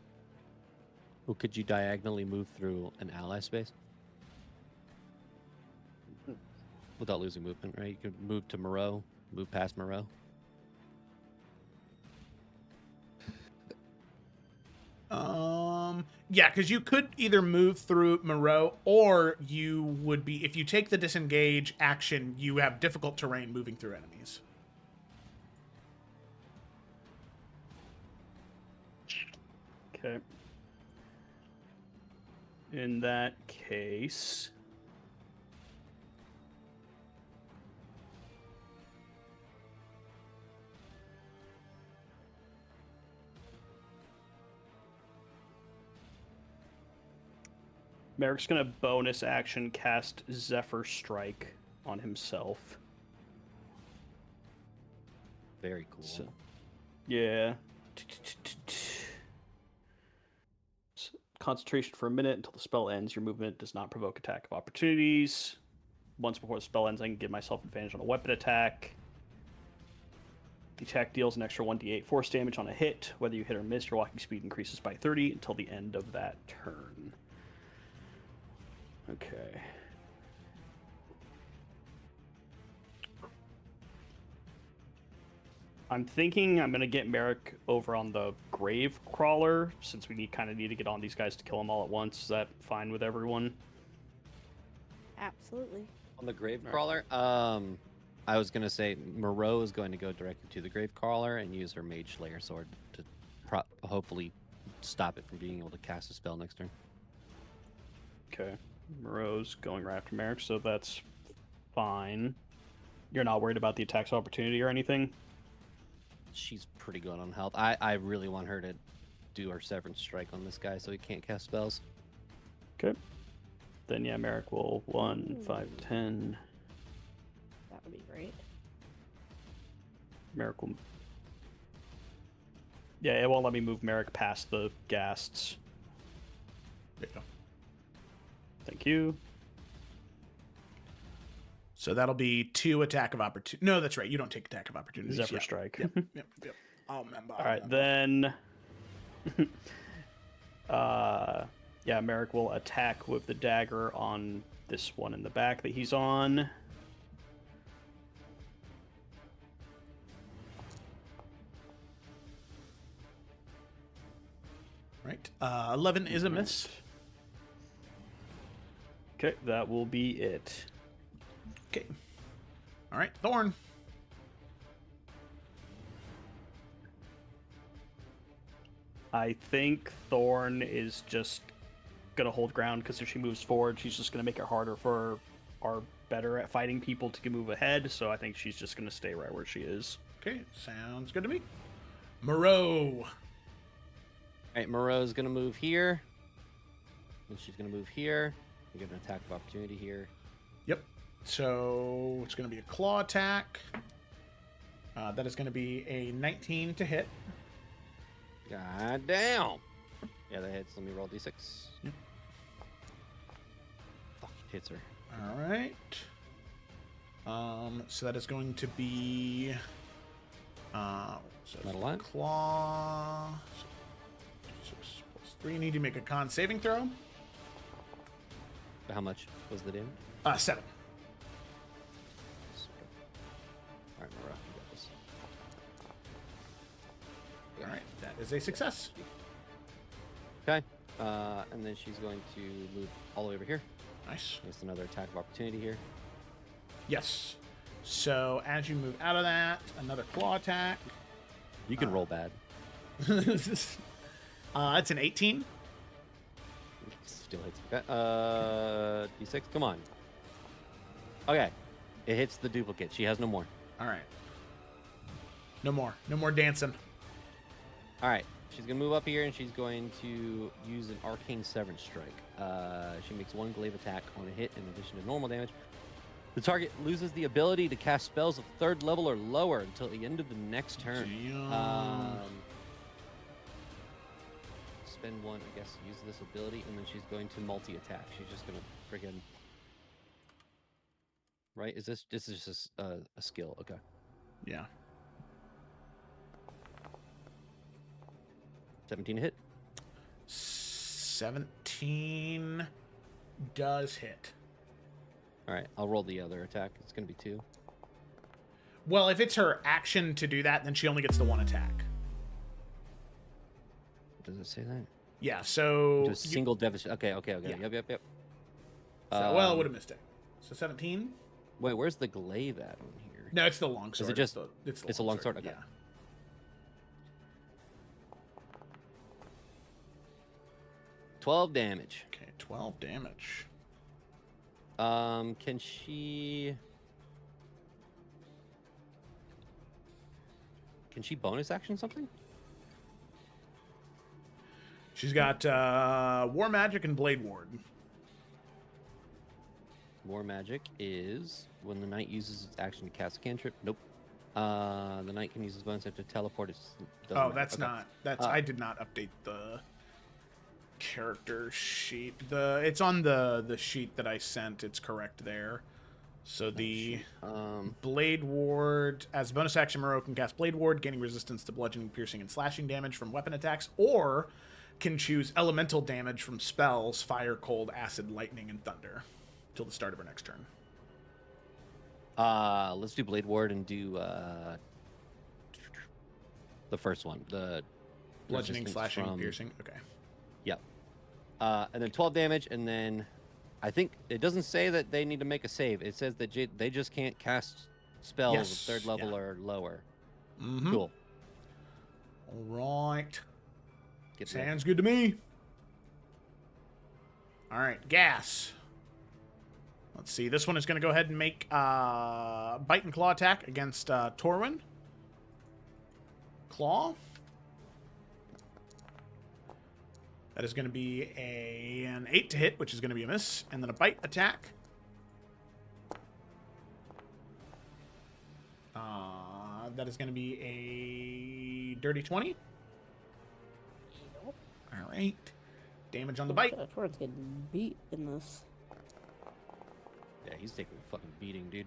Well, could you diagonally move through an ally space? Without losing movement, right? You could move to Moreau, move past Moreau. Yeah, because you could either move through Moreau, or you would be, if you take the disengage action, you have difficult terrain moving through enemies. Okay. In that case... Merrick's gonna bonus action cast Zephyr Strike on himself. Very cool. So, yeah. Concentration for a minute until the spell ends. Your movement does not provoke attack of opportunities. Once before the spell ends, I can give myself advantage on a weapon attack. The attack deals an extra 1d8 force damage on a hit. Whether you hit or miss, your walking speed increases by 30 until the end of that turn. Okay. I'm thinking I'm gonna get Merrick over on the grave crawler, since we kind of need to get on these guys to kill them all at once. Is that fine with everyone? Absolutely. On the grave Right. crawler, I was gonna say Moreau is going to go directly to the Gravecaller and use her Mage Slayer sword to hopefully stop it from being able to cast a spell next turn. Okay. Moreau's going right after Merrick, so that's fine. You're not worried about the attacks of opportunity or anything? She's pretty good on health. I really want her to do her Severance Strike on this guy so he can't cast spells. Okay. Then yeah, Merrick will 1, 5, 10. That would be great. Merrick will... Yeah, it won't let me move Merrick past the ghasts. There you go. Thank you. So that'll be 2 attack of opportunity. No, that's right. You don't take attack of opportunity. Zephyr Strike. Yep. I'll remember. All right, then... yeah, Merrick will attack with the dagger on this one in the back that he's on. Right. 11 is a miss. Okay, that will be it. Okay. All right, Thorn. I think Thorn is just gonna hold ground because if she moves forward, she's just gonna make it harder for our better at fighting people to move ahead. So I think she's just gonna stay right where she is. Okay, sounds good to me. Moreau. All right, Moreau's gonna move here. And she's gonna move here. We get an attack of opportunity here. Yep. So it's going to be a claw attack. That is going to be a 19 to hit. God damn. Yeah, that hits. Let me roll d6. Yep. Fuck, hits her. All right. So that is going to be so Metal line? claw. So 6 plus 3. You need to make a con saving throw. How much was the damage? 7. All right, Moreau, you got this. All right, that is a success. Okay. And then she's going to move all the way over here. Nice. That's another attack of opportunity here. Yes. So as you move out of that, another claw attack. You can roll bad. It's an 18. Still hits. Okay. D6. Come on. Okay. It hits the duplicate. She has no more. All right. No more dancing. All right. She's going to move up here and she's going to use an Arcane Severance Strike. She makes 1 glaive attack on a hit in addition to normal damage. The target loses the ability to cast spells of 3rd level or lower until the end of the next turn. Spend 1, I guess, use this ability, and then she's going to multi-attack. She's just going to friggin'... Right? This is just a skill. Okay. Yeah. 17 to hit. 17 does hit. All right, I'll roll the other attack. It's going to be 2. Well, if it's her action to do that, then she only gets the 1 attack. Does it say that? Yeah, so... Do a single devastation. Okay. Yeah. Yep. So, well, it would have missed it. So 17? Wait, where's the glaive at on here? No, it's the longsword. Is it just... It's a longsword? Okay. Yeah. – 12 damage. Okay, 12 damage. Can she bonus action something? She's got War Magic and Blade Ward. War Magic is when the knight uses its action to cast a cantrip. Nope. The knight can use his bonus action to teleport. That's not. I did not update the character sheet. It's on the sheet that I sent. It's correct there. So the Blade Ward, as a bonus action, Moreau can cast Blade Ward, gaining resistance to bludgeoning, piercing, and slashing damage from weapon attacks, or can choose elemental damage from spells, fire, cold, acid, lightning, and thunder, till the start of her next turn. Let's do Blade Ward and do the first one. The Bludgeoning, slashing, piercing. Okay. Yep. And then 12 damage, and then I think it doesn't say that they need to make a save. It says that they just can't cast spells Yes, of third level yeah. or lower. Mm-hmm. Cool. All right. Get ready. Sounds good to me. All right, gas. Let's see. This one is going to go ahead and make bite and claw attack against Torwin. Claw. That is going to be an 8 to hit, which is going to be a miss, and then a bite attack. That is going to be a dirty 20. All right. Damage on the bite. Torrent's getting beat in this. Yeah, he's taking a fucking beating, dude.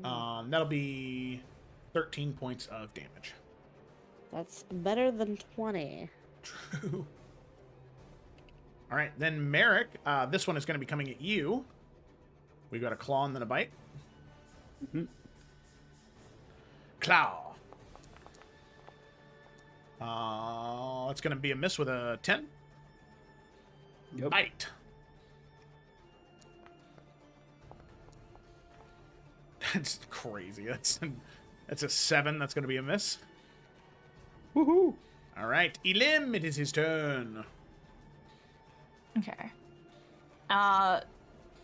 That'll be 13 points of damage. That's better than 20. True. All right, then Merrick. This one is going to be coming at you. We got a claw and then a bite. Mm-hmm. Claw. It's going to be a miss with a 10. Yep. Bite. That's crazy. That's a 7. That's going to be a miss. Woohoo! All right, Elim, it is his turn. Okay.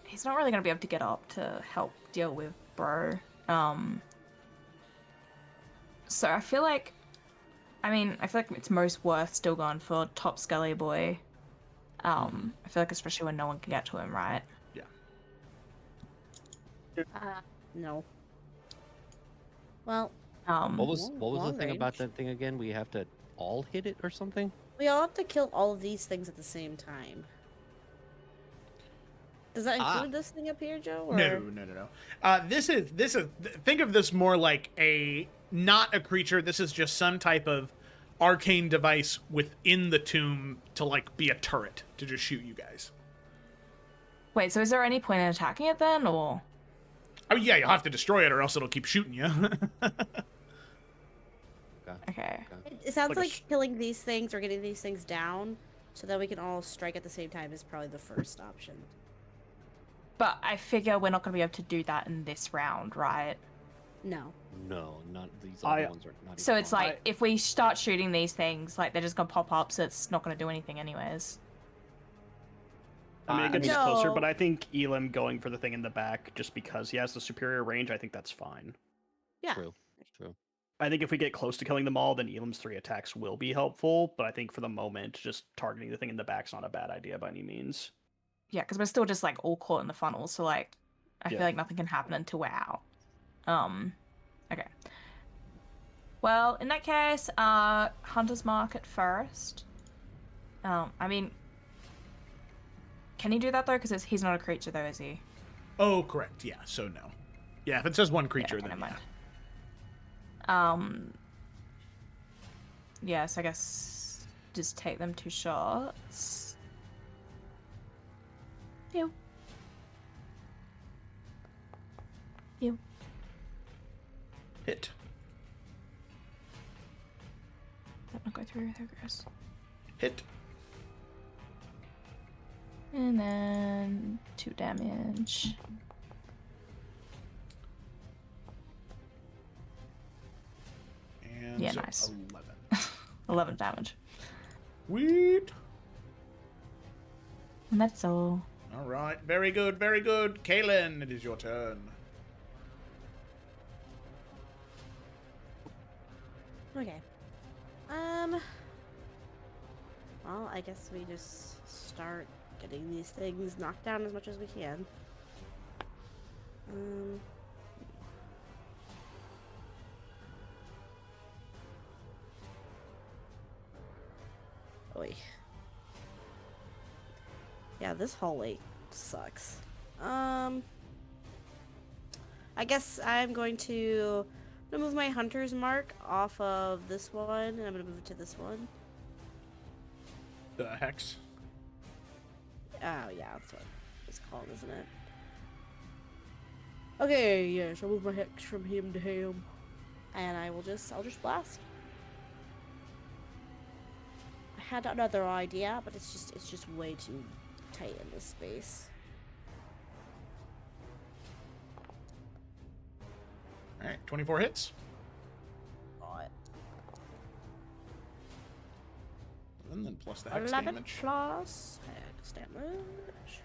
He's not really gonna be able to get up to help deal with Bro. So I feel like, it's most worth still going for top Skelly Boy. I feel like especially when no one can get to him, right? Yeah. No. Well, What was the long thing about range. that thing again? We have to all hit it or something? we all have to kill all of these things at the same time. Does that include this thing up here, Joe? Or... No. This is. Think of this more like not a creature. This is just some type of arcane device within the tomb to like be a turret to just shoot you guys. Wait, so is there any point in attacking it then, or? Oh yeah, you'll have to destroy it or else it'll keep shooting you. Okay. It sounds Like a like killing these things or getting these things down so that we can all strike at the same time is probably the first option. But I figure we're not gonna be able to do that in this round, right? No. No, not these other ones are not. So even it's fun. like, if we start shooting these things, like, they're just gonna pop up, so it's not gonna do anything anyways. I mean, it gets closer, No. but I think Elam going for the thing in the back, just because he has the superior range, I think that's fine. Yeah. True. I think if we get close to killing them all, then Elam's 3 attacks will be helpful, but I think for the moment, just targeting the thing in the back's not a bad idea by any means. Yeah, because we're still just, like, all caught in the funnel, so, like, I feel Yeah. like nothing can happen until we're out. Okay. Well, in that case, Hunter's Mark at first. I mean, can he do that, though? Because he's not a creature, though, is he? Oh, correct. Yeah. So no. Yeah, if it says one creature, okay, then never yeah. mind. Yes, I guess just take them 2 shots. Pew. Pew. Hit. That not go through. There goes. Hit. And then 2 damage. And Yeah, nice. 11. 11 damage. Sweet. And that's all. All right. Very good. Very good. Kaylin, it is your turn. Okay. Well, I guess we just start getting these things knocked down as much as we can. Oy. Yeah, this hallway sucks. I guess I'm going to move my hunter's mark off of this one, and I'm gonna move it to this one. The hex. Oh yeah, that's what it's called, isn't it? Okay, yes, I'll move my hex from him to him, and I'll just blast. I had another idea, but it's just way too tight in this space. All right, 24 hits. Right. And then plus the hex 11 damage. plus hex damage.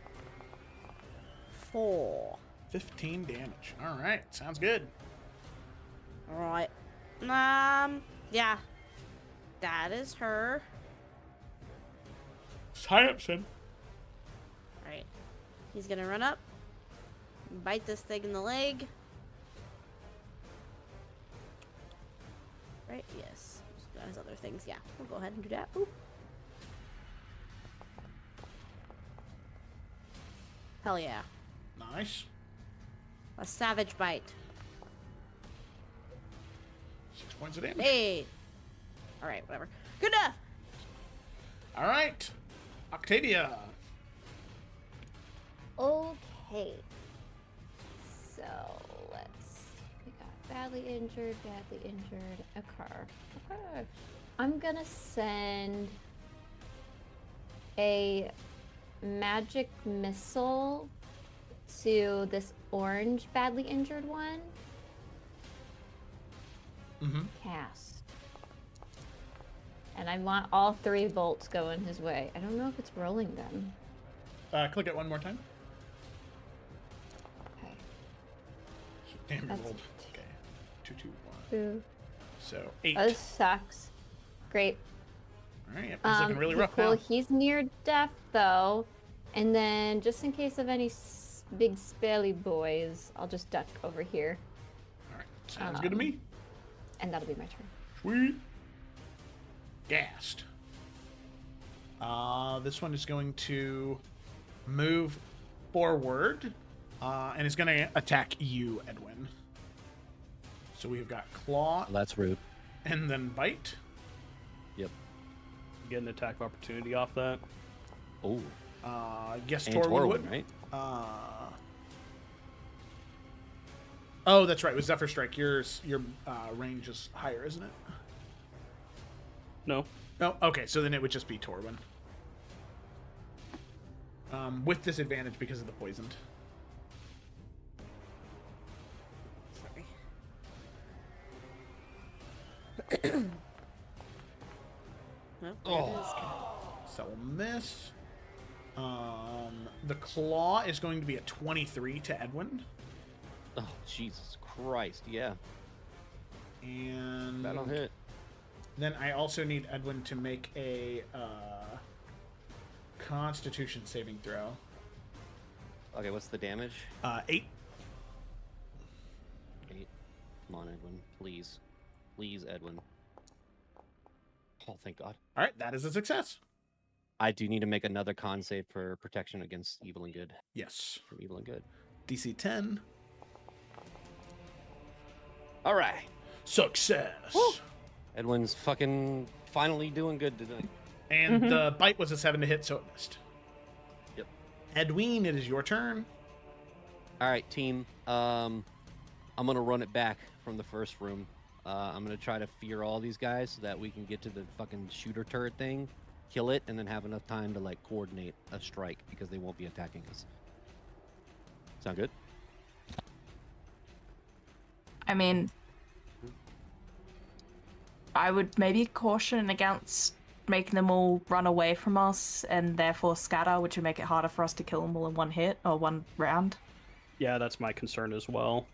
4. 15 damage. All right, sounds good. All right. Yeah. That is her. Sanctum. Right. He's gonna run up, bite this thing in the leg. Right? Yes. He's got his other things. Yeah. We'll go ahead and do that. Oop. Hell yeah. Nice. A savage bite. 6 points of damage. Hey. All right. Whatever. Good enough. All right, Octavia. Okay. So we got badly injured, a car. Okay. I'm gonna send a magic missile to this orange badly injured one. Mm-hmm. Cast. And I want all 3 bolts going his way. I don't know if it's rolling them. Click it one more time. Okay. Damn, you That's rolled. Okay. 2, 2, 1. 2. So 8. Oh, this sucks. Great. All right, yep, he's looking really rough cool. now. He's near death though, and then just in case of any big spelly boys, I'll just duck over here, All right, sounds good to me. and that'll be my turn. Sweet. Gassed. This one is going to move forward, and is going to attack you, Edwin. So we've got claw That's rude. and then bite. Yep. Get an attack of opportunity off that. Oh. Yes, And Torwin Torwin, would. right? Oh, that's right. With Zephyr Strike, your range is higher, isn't it? No. No. Okay, so then it would just be Torwin. With disadvantage because of the poisoned. Sorry. Well, there it is. So we'll miss. The claw is going to be a 23 to Edwin. Oh, Jesus Christ. Yeah. And That'll hit. then I also need Edwin to make a Constitution saving throw. Okay, what's the damage? 8. 8. Come on, Edwin. Please. Please, Edwin. Oh, thank God. All right, that is a success. I do need to make another con save for protection against evil and good. Yes. From evil and good. DC 10. All right. Success. Woo! Edwin's fucking finally doing good today. And the bite was a 7 to hit, so it missed. Yep. Edwin, it is your turn. All right, team. I'm gonna run it back from the first room. I'm gonna try to fear all these guys so that we can get to the fucking shooter turret thing, kill it, and then have enough time to like coordinate a strike because they won't be attacking us. Sound good? I mean, I would maybe caution against making them all run away from us and therefore scatter, which would make it harder for us to kill them all in one hit or one round. Yeah, that's my concern as well.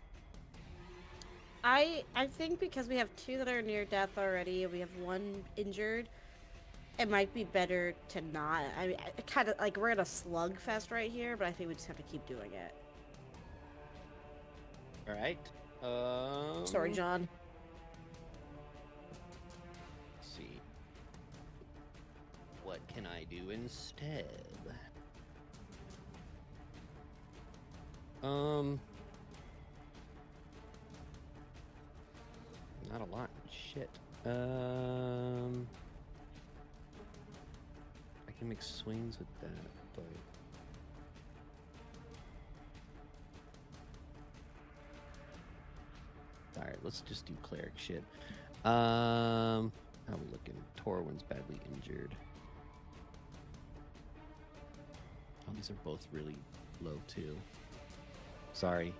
I think because we have 2 that are near death already and we have 1 injured, it might be better to not. I mean, kind of like we're in a slugfest right here, but I think we just have to keep doing it. All right. Sorry, John. Let's see. What can I do instead? Not a lot. Shit. I can make swings with that, but all right, let's just do cleric shit. How we looking? Torwin's badly injured. Oh, these are both really low too. Sorry.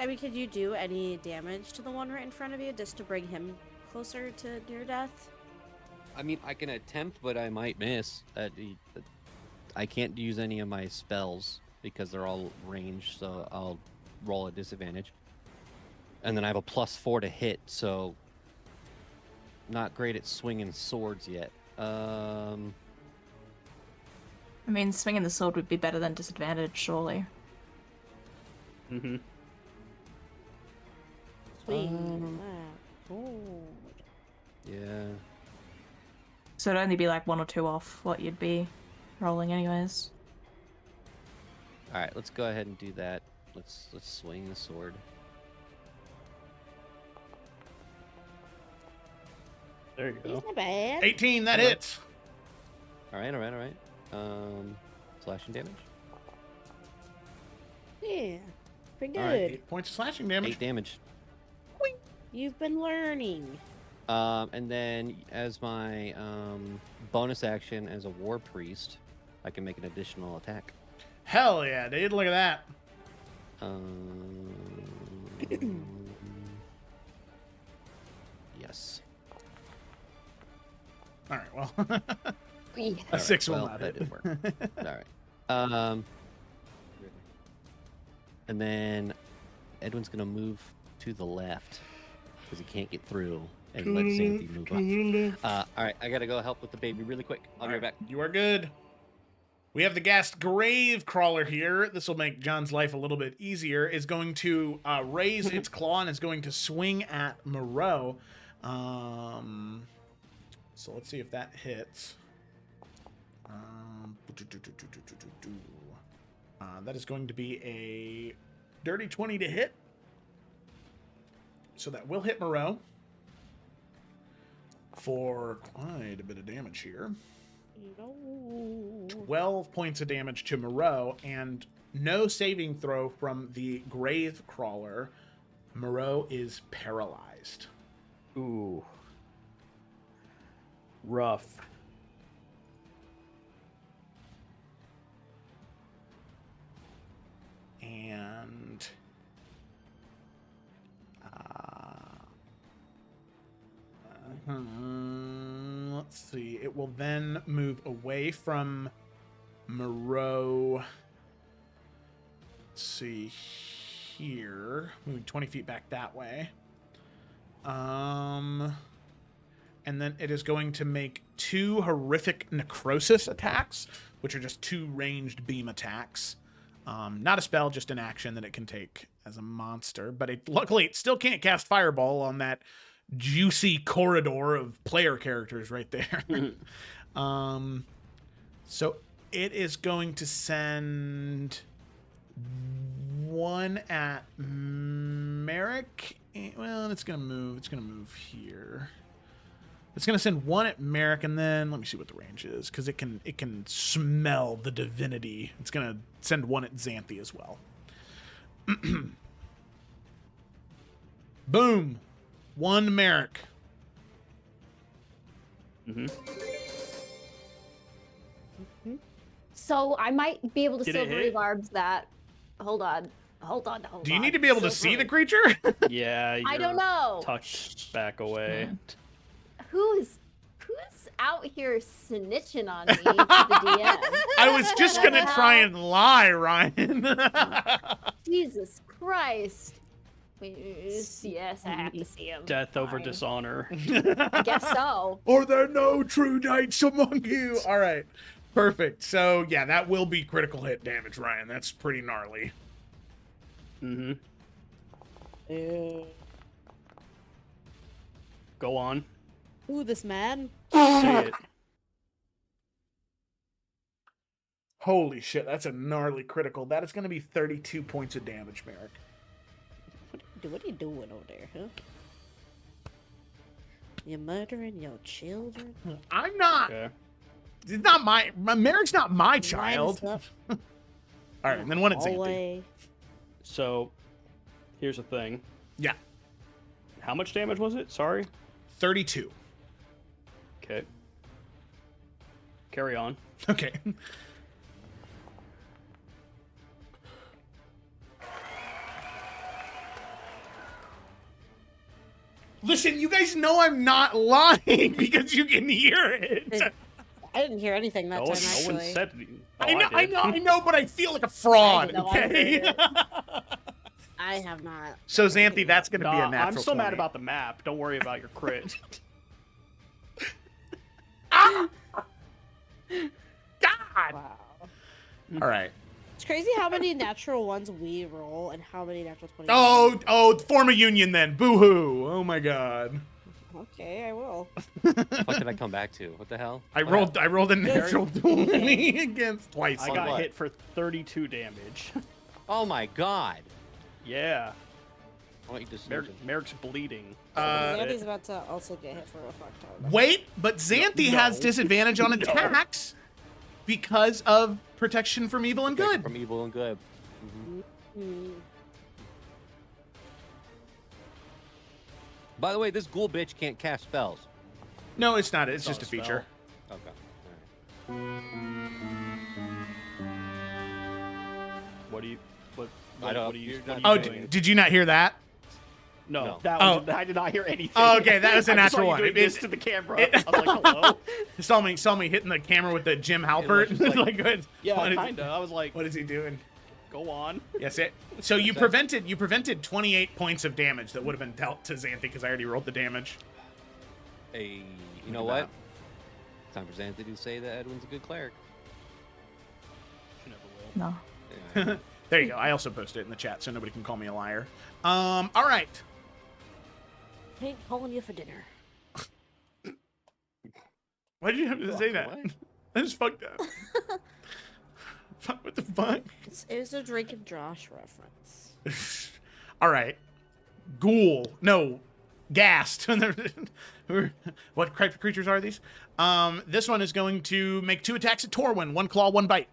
I mean, could you do any damage to the one right in front of you just to bring him closer to near death? I mean, I can attempt, but I might miss. I can't use any of my spells because they're all ranged, so I'll roll a disadvantage. And then I have a +4 to hit, so not great at swinging swords yet. I mean, swinging the sword would be better than disadvantage, surely. Mm-hmm. Swing. Oh. Yeah. So it'd only be like 1 or 2 off what you'd be rolling anyways. All right, let's go ahead and do that. Let's swing the sword. There you go. He's not bad. 18, that hits. All right. Slashing damage. Yeah. Pretty good. All right, 8 points of slashing damage. 8 damage. You've been learning. And then as my bonus action as a war priest, I can make an additional attack. Hell yeah, dude. Look at that. Yes. All right, well. Yeah. A 6 will well, not that hit. did work. All right. And then Edwin's gonna move to the left because he can't get through, and let Xanthi move up. All right, I gotta go help with the baby really quick. I'll be right back. You are good. We have the gassed grave crawler here. This will make John's life a little bit easier. Is going to raise its claw and is going to swing at Moreau. So let's see if that hits. That is going to be a dirty 20 to hit. So that will hit Moreau for quite a bit of damage here. No. 12 points of damage to Moreau, and no saving throw from the grave crawler. Moreau is paralyzed. Ooh. Rough. And let's see. It will then move away from Moreau. Let's see here. Moving 20 feet back that way. And then it is going to make 2 horrific necrosis attacks, which are just 2 ranged beam attacks. Not a spell, just an action that it can take as a monster. But luckily, it still can't cast Fireball on that juicy corridor of player characters right there. So it is going to send 1 at Merrick. Well, it's going to move. It's going to move here. It's going to send 1 at Merrick, and then let me see what the range is, because it can smell the divinity. It's going to send 1 at Xanthi as well. Boom. 1 Merrick. Mm-hmm. So I might be able to Did it silvery hit? barbs that. Hold on. Do you need to be able to see the creature? Yeah, I you're don't know. tucked back away. Who's out here snitching on me to the DM? I was just going to try and lie, Ryan. Jesus Christ. Yes, I have to see him. Death over Fine. dishonor. I guess so. Are there no true knights among you? All right. Perfect. So, yeah, that will be critical hit damage, Ryan. That's pretty gnarly. Mm-hmm. Ew. Go on. Ooh, this man. Say it. Holy shit, that's a gnarly critical. That is going to be 32 points of damage, Merrick. What are you doing over there, huh? You're murdering your children? I'm not. Okay. It's not my Merrick's not my child. Lighting All up right, and then 1 at Xanthi. hallway. So, here's the thing. Yeah, How much damage was it? Sorry. 32. Okay. Carry on. Okay. Listen, you guys know I'm not lying because you can hear it. I didn't hear anything that No time, one actually. said. Oh, I know, but I feel like a fraud. I know, I Okay. heard I have not. So Xanthi, that's going to be a Nah, natural. I'm still mad 20. about the map. Don't worry about your crit. God. Wow. All right. It's crazy how many natural ones we roll and how many natural 20s. Oh, form a union then. Boo hoo. Oh my God. Okay, I will. What did I come back to? What the hell? I What rolled a natural 20 against twice. I On got what? hit for 32 damage. Oh my god. Yeah. I want you to Merrick's bleeding. Xanthi's about to also get hit for a fuck ton. Wait, but Xanthi has No. disadvantage on attacks because of protection from evil and good. From evil and good. Hmm. By the way, this ghoul bitch can't cast spells. No, it's not. It's It's just not a a feature. Okay. What do you? What? I don't- What are you? you're What not are Oh, you doing? did you not hear that? No, No. that Oh. one. I did not hear anything. Oh, okay, that was a I just saw natural you one. doing It- this it- to the camera. it- I was like, hello. Saw me hitting the camera with the Jim Halpert. was just like, what Yeah, is- kinda. I was like, What is he doing? go on. Yes, it. So you What's prevented 28 points of damage that would have been dealt to Xanthi because I already rolled the damage. Hey, you know at what? Time for Xanthi to say that Edwin's a good cleric. She never will. No. Yeah. There you go. I also posted it in the chat so nobody can call me a liar. All right. I ain't calling you for dinner. Why did you have to say that? What? That's fucked up. Fuck, what the fuck? It was a Drake and Josh reference. All right. Ghoul. No. Ghast. What type of creatures are these? This one is going to make 2 attacks at Torwin. 1 claw, 1 bite.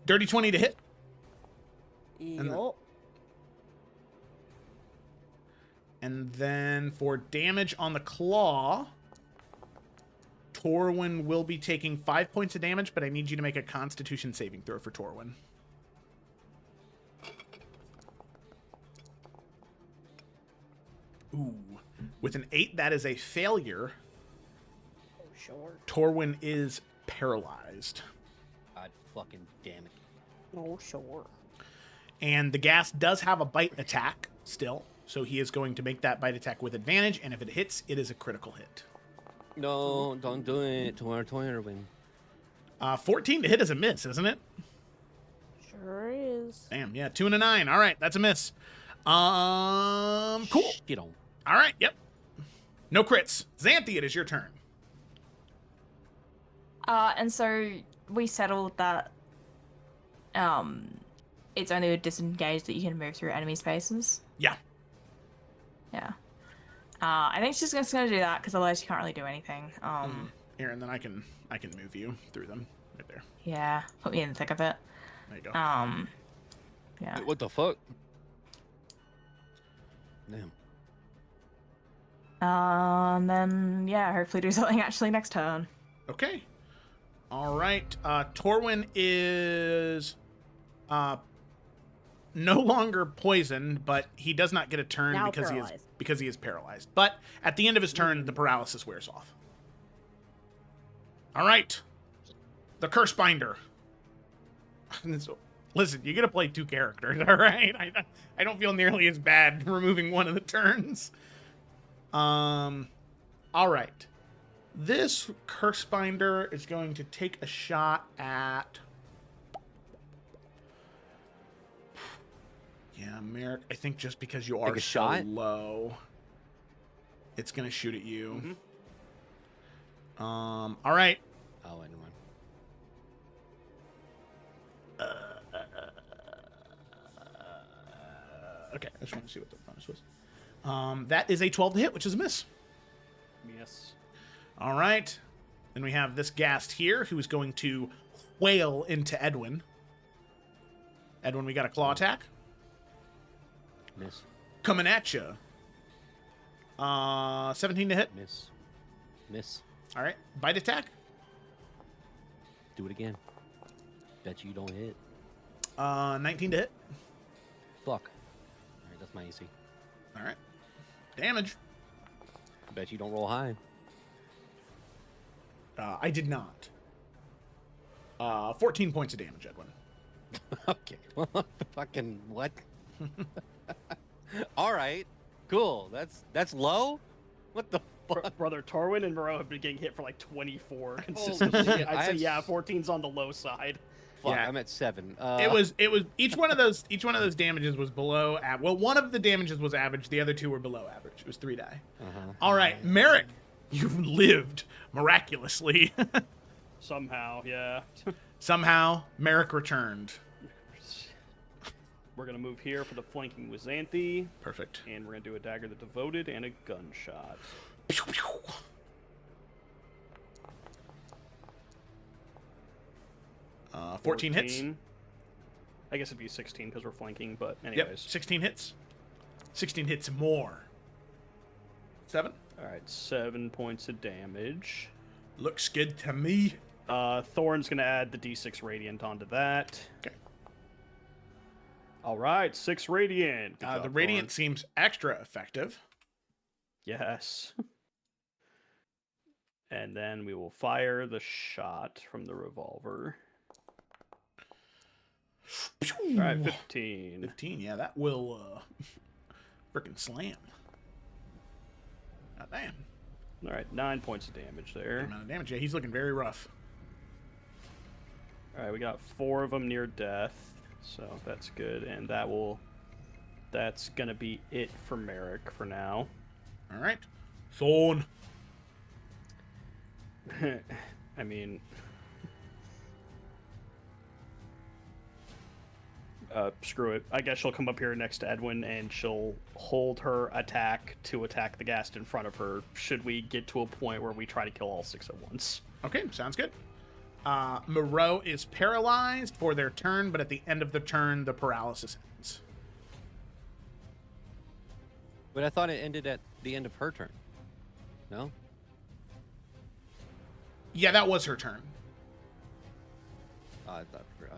Dirty 20 to hit. Yup. And then for damage on the claw, Torwin will be taking 5 points of damage, but I need you to make a Constitution saving throw for Torwin. Ooh. With an 8, that is a failure. Oh, sure. Torwin is paralyzed. God fucking damn it. Oh, sure. And the gas does have a bite attack still, so he is going to make that bite attack with advantage, and if it hits, it is a critical hit. No, don't do it. 200 win. 14 to hit is a miss, isn't it? Sure is. Damn, yeah, 2 and a 9. All right, that's a miss. Cool. Get on. All right, yep. No crits. Xanthi, it is your turn. And so we settled that it's only with disengage that you can move through enemy spaces. Yeah. Yeah. I think she's just gonna do that because otherwise she can't really do anything. Here, and then I can move you through them right there. Yeah, put me in the thick of it. There you go. Yeah. Wait, what the fuck? Damn. Then yeah, hopefully do something actually next turn. Okay. All right. Torwin is no longer poisoned, but he does not get a turn Now because paralyzed. he is paralyzed. But at the end of his turn, the paralysis wears off. All right. The Curse Binder. Listen, you get to play 2 characters, all right? I don't feel nearly as bad removing one of the turns. All right. This Curse Binder is going to take a shot at... Yeah, Merrick, I think just because you are a so shot? low, it's going to shoot at you. All right. Oh, never mind. Okay, I just want to see what the bonus was. That is a 12 to hit, which is a miss. Yes. All right. Then we have this Ghast here, who is going to whale into Edwin. Edwin, we got a claw attack. Miss. Coming at you. 17 to hit. Miss. Miss. All right. Bite attack. Do it again. Bet you don't hit. 19 to hit. Fuck. Alright, that's my AC. All right. Damage. I bet you don't roll high. I did not. 14 points of damage, Edwin. Okay. Fucking what? All right. Cool. That's low. What the fuck? Brother Torwin and Moreau have been getting hit for like 24 Holy consistently. shit, I'd I say have yeah, 14's on the low side. Fuck, Yeah. I'm at 7. It was each one of those damages was below well, one of the damages was average, the other two were below average. It was 3 die. All right, Merrick, you lived miraculously. Somehow, yeah. Somehow Merrick returned. We're gonna move here for the flanking with Xanthi, Perfect. and we're gonna do a dagger the devoted and a gunshot. 14 hits. I guess it'd be 16 because we're flanking, but Yep, anyways. 16 hits. 16 hits more. 7. All right, 7 points of damage. Looks good to me. Thorn's gonna add the D6 radiant onto that. Okay. All right, 6 radiant. Good job, The radiant Thorn. seems extra effective. Yes. And then we will fire the shot from the revolver. All right, 15. 15, yeah, that will freaking slam. God damn. All right, 9 points of damage there. Amount of damage. Yeah, he's looking very rough. All right, we got 4 of them near death, so that's good. And that's gonna be it for Merrick for now. All right. Thorn. I mean, screw it. I guess she'll come up here next to Edwin and she'll hold her attack to attack the ghast in front of her. Should we get to a point where we try to kill all 6 at once? Okay, sounds good. Moreau is paralyzed for their turn, but at the end of the turn, the paralysis ends. But I thought it ended at the end of her turn. No? Yeah, that was her turn. Oh, I thought. Okay.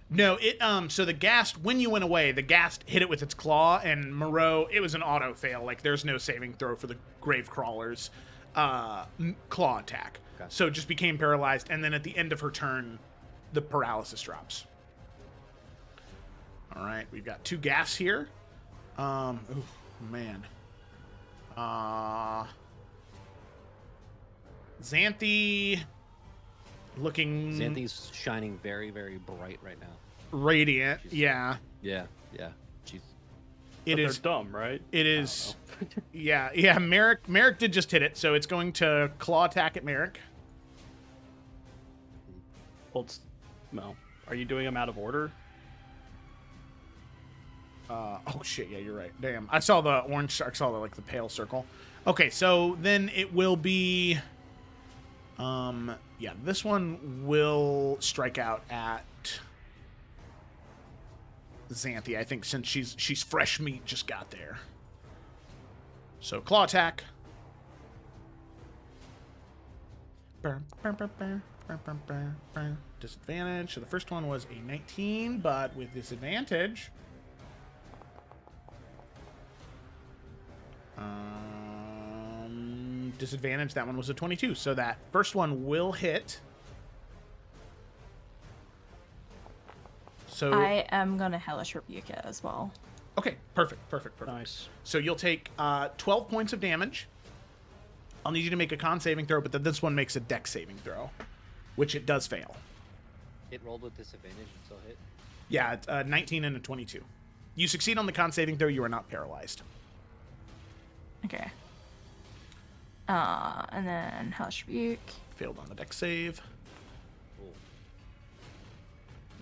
No, so the ghast, when you went away, the ghast hit it with its claw, and Moreau, it was an auto fail. Like, there's no saving throw for the grave crawler's claw attack. Gotcha. So it just became paralyzed, and then at the end of her turn, the paralysis drops. All right, we've got 2 ghasts here. Oh, man. Xanthi looking Xanthi's shining very, very bright right now. radiant. Yeah. Yeah. She's. It But is they're dumb, right? It is. Yeah. Merrick did just hit it, so it's going to claw attack at Merrick. Well, no. Are you doing them out of order? Oh shit, yeah, you're right. Damn, I saw the orange. I saw the pale circle. Okay, so then it will be. Yeah, this one will strike out at Xanthi, I think, since she's fresh meat, just got there. So claw attack. Disadvantage. So the first one was a 19, but with disadvantage. Disadvantage. That one was a 22. So that first one will hit. So I am gonna hellish rebuke it as well. okay, perfect. Nice. So you'll take 12 points of damage. I'll need you to make a con saving throw, but then this one makes a dex saving throw, which it does fail. It rolled with disadvantage and still hit. Yeah, it's 19 and a 22. You succeed on the con saving throw. You are not paralyzed. Okay. And then hellish rebuke. Failed on the dex save. Cool.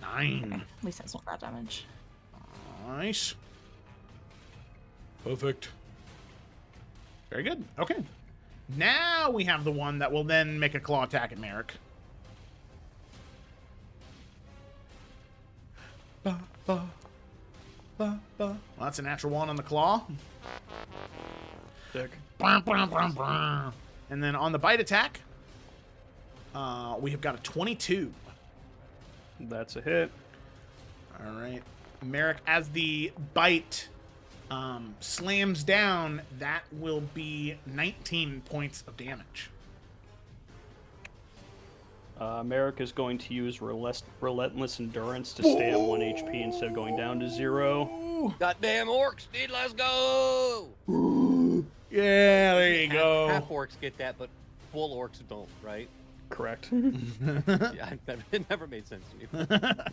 9. At least that's not bad damage. Nice. Perfect. Very good. Okay. Now we have the one that will then make a claw attack at Merrick. Well, that's a natural 1 on the claw. Sick. And then on the bite attack, we have got a 22. That's a hit. All right. Merrick, as the bite slams down, that will be 19 points of damage. Merrick is going to use relentless endurance to stay at 1 HP instead of going down to 0. Goddamn orcs, dude, let's go! Yeah, there you go. Half orcs get that, but full orcs don't, right? Correct. Yeah, it never made sense to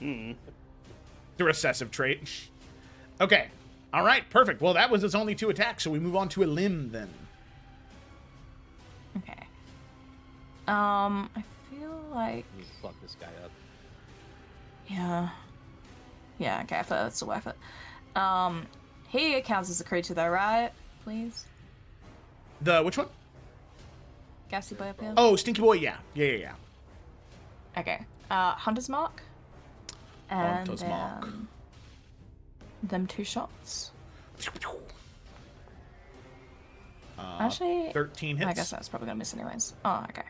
me. The recessive trait. Okay. All right, perfect. Well, that was his only 2 attacks, so we move on to a limb then. Okay. I feel like... Fuck this guy up. Yeah. Yeah, okay, I feel that's still worth it. He counts as a creature though, right? Please? The which one? Gassy boy up here? Oh, Stinky Boy, yeah. Yeah. Okay. Hunter's Mark. And Hunter's Mark. Them 2 shots. Actually, 13 hits. I guess that's probably gonna miss anyways. Oh, okay.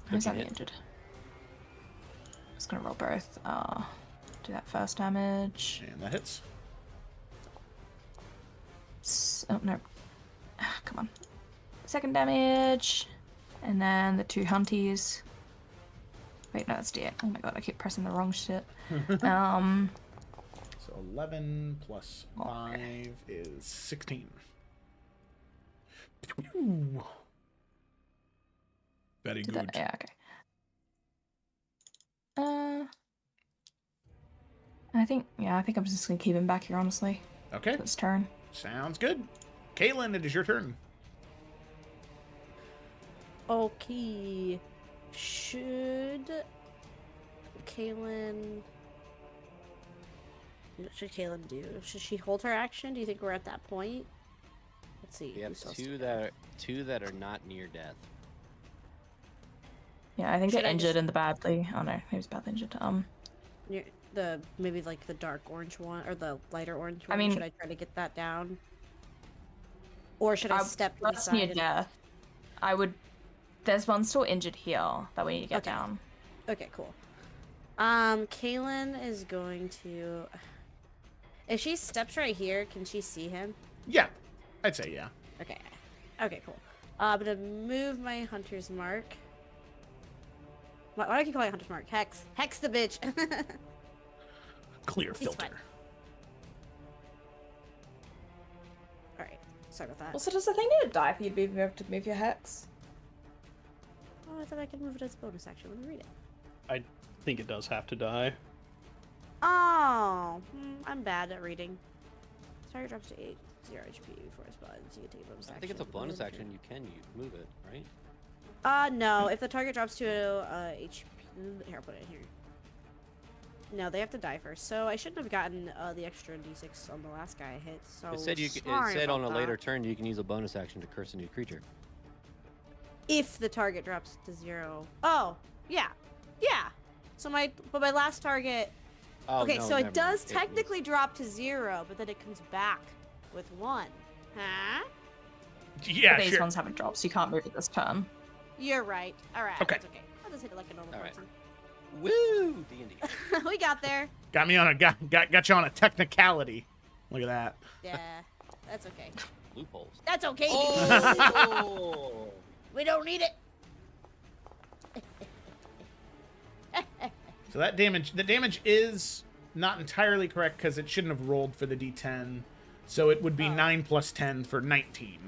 Who's only injured? Just gonna roll both. Do that first damage. And that hits. Oh no. Come on. Second damage. And then the 2 hunties. Wait, no, that's D8. Oh my god, I keep pressing the wrong shit. So 11 plus 5 is 16. Very Did good. that? Yeah, okay. I think I'm just gonna keep him back here, honestly. Okay. It's turn. Sounds good. Kaylin, it is your turn. Okay. Should Kaylin do? Should she hold her action? Do you think we're at that point? Let's see. We have who's else two to go? that are not near death. Yeah, I think Should they're I injured just- in the badly. Oh no, he was badly injured. Near maybe like the dark orange one or the lighter orange one. I mean- should I try to get that down? Or should I step That's inside? near death. I would. There's one still injured here that we need to get Okay. down. Okay, cool. Kaylin is going to. If she steps right here, can she see him? Yeah, I'd say yeah. Okay. Okay, cool. I'm gonna move my hunter's mark. Why do I keep calling it hunter's mark? Hex. Hex the bitch. Clear He's filter. fine. Alright. Sorry about that. Also, does the thing need to die for you to be able to move your hex? Oh, I thought I could move it as a bonus action. Let me read it. I think it does have to die. Oh, I'm bad at reading. Target drops to 8, 0 HP before it spawns. You can take a bonus action. I think it's a bonus action. You can move it, right? No. If the target drops to HP, here, I'll put it in here. No, they have to die first. So I shouldn't have gotten the extra D6 on the last guy I hit. So It said sorry it said on a about later that. turn you can use a bonus action to curse a new creature. If the target drops to 0. Oh, yeah, So my last target. Oh, Okay, no, so it never does mind. technically drop to 0, but then it comes back with 1. Huh? Yeah, These sure. ones haven't dropped, so you can't move it this turn. You're right. All right. Okay. That's okay. I'll just hit it like a normal All right. person. Woo! D&D. We got there. Got me on a got you on a technicality. Look at that. Yeah, that's okay. Loopholes. That's okay. Oh! We don't need it. So that damage is not entirely correct because it shouldn't have rolled for the D10. So it would be 9 plus 10 for 19.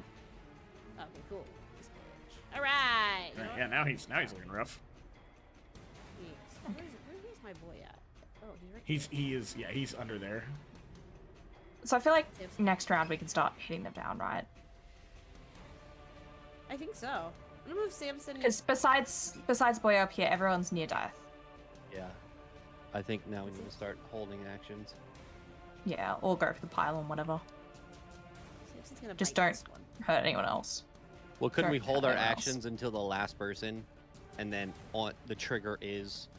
Okay, cool. All right. Right, yeah, now he's looking rough. Where's my boy at? Oh, he's right He's under there. So I feel like Yes. next round we can start hitting them down, right? I think so. I'm gonna move Samson. Because besides boy up here, everyone's near death. Yeah. I think now we need to start holding actions. Yeah, or go for the pylon, whatever. Samson's gonna Just bite don't this one. hurt anyone else. Well, couldn't we Sure, hold our everyone else. actions until the last person, and then on the trigger is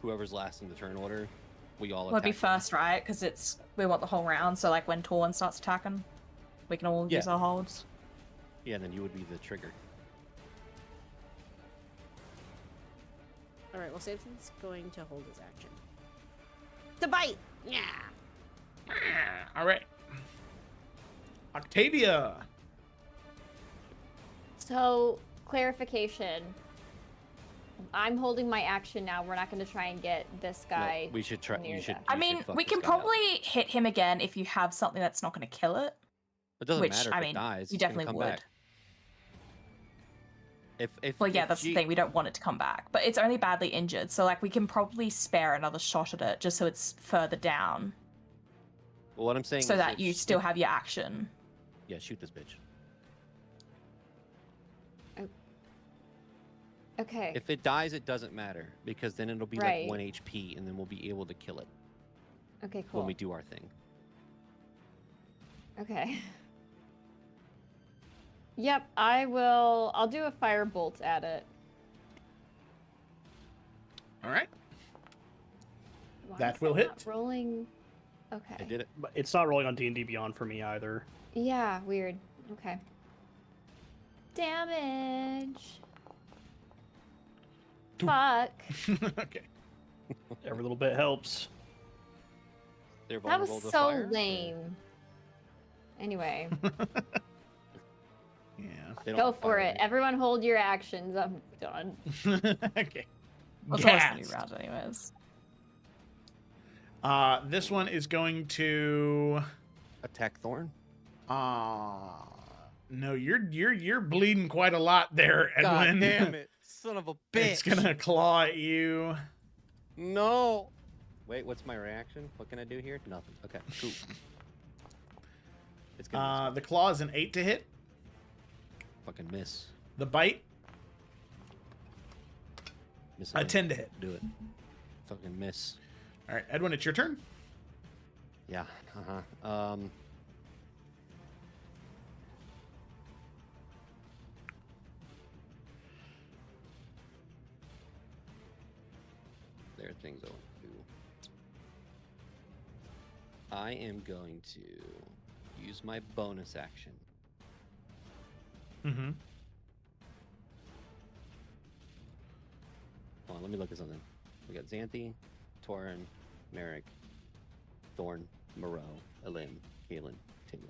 whoever's last in the turn order? We all Well, it'd be attack them. first, right? Because we want the whole round. So like when Torn starts attacking, we can all Yeah. use our holds. Yeah, then you would be the trigger. All right. Well, Samson's going to hold his action. To bite. Yeah. All right. Octavia. So, clarification. I'm holding my action now. We're not going to try and get this guy. No, we should try. near You should. that. I you should mean, fuck we this can guy up. probably hit him again if you have something that's not going to kill it. It doesn't which, matter if I it mean, dies. you it's gonna definitely come would. back. If Well, yeah, if that's she- the thing. We don't want it to come back, but it's only badly injured, so like we can probably spare another shot at it just so it's further down, Well, what I'm saying so is that if you she- still have your action. Yeah, shoot this bitch. Okay. If it dies, it doesn't matter because then it'll be Right. like 1 HP, and then we'll be able to kill it Okay, cool. when we do our thing. Okay. Yep, I'll do a firebolt at it. All right. Why That is will it hit. not rolling. Okay. I did it. But it's not rolling on D&D Beyond for me either. Yeah, weird. Okay. Damage. Fuck. Okay. Every little bit helps. They're That was vulnerable to so fire, or- lame. Anyway, Yeah. They don't go have for fire it. rate. Everyone hold your actions. I'm done. Okay. Well, it's always the new Gassed. round, anyways. This one is going to. Attack Thorn. No, you're bleeding quite a lot there, Edwin. God damn it, son of a bitch! It's gonna claw at you. No. Wait, what's my reaction? What can I do here? Nothing. Okay, cool. It's gonna The claw is an 8 to hit. fucking miss. The bite, Miss a again. 10 to hit. Do it. Fucking miss. All right, Edwin, it's your turn. Yeah. Uh-huh. There are things I want to do. I am going to use my bonus action. Mm-hmm. Hold on, let me look at something. We got Xanthi, Torin, Merrick, Thorn, Moreau, Elim, Kaelin, Taylor.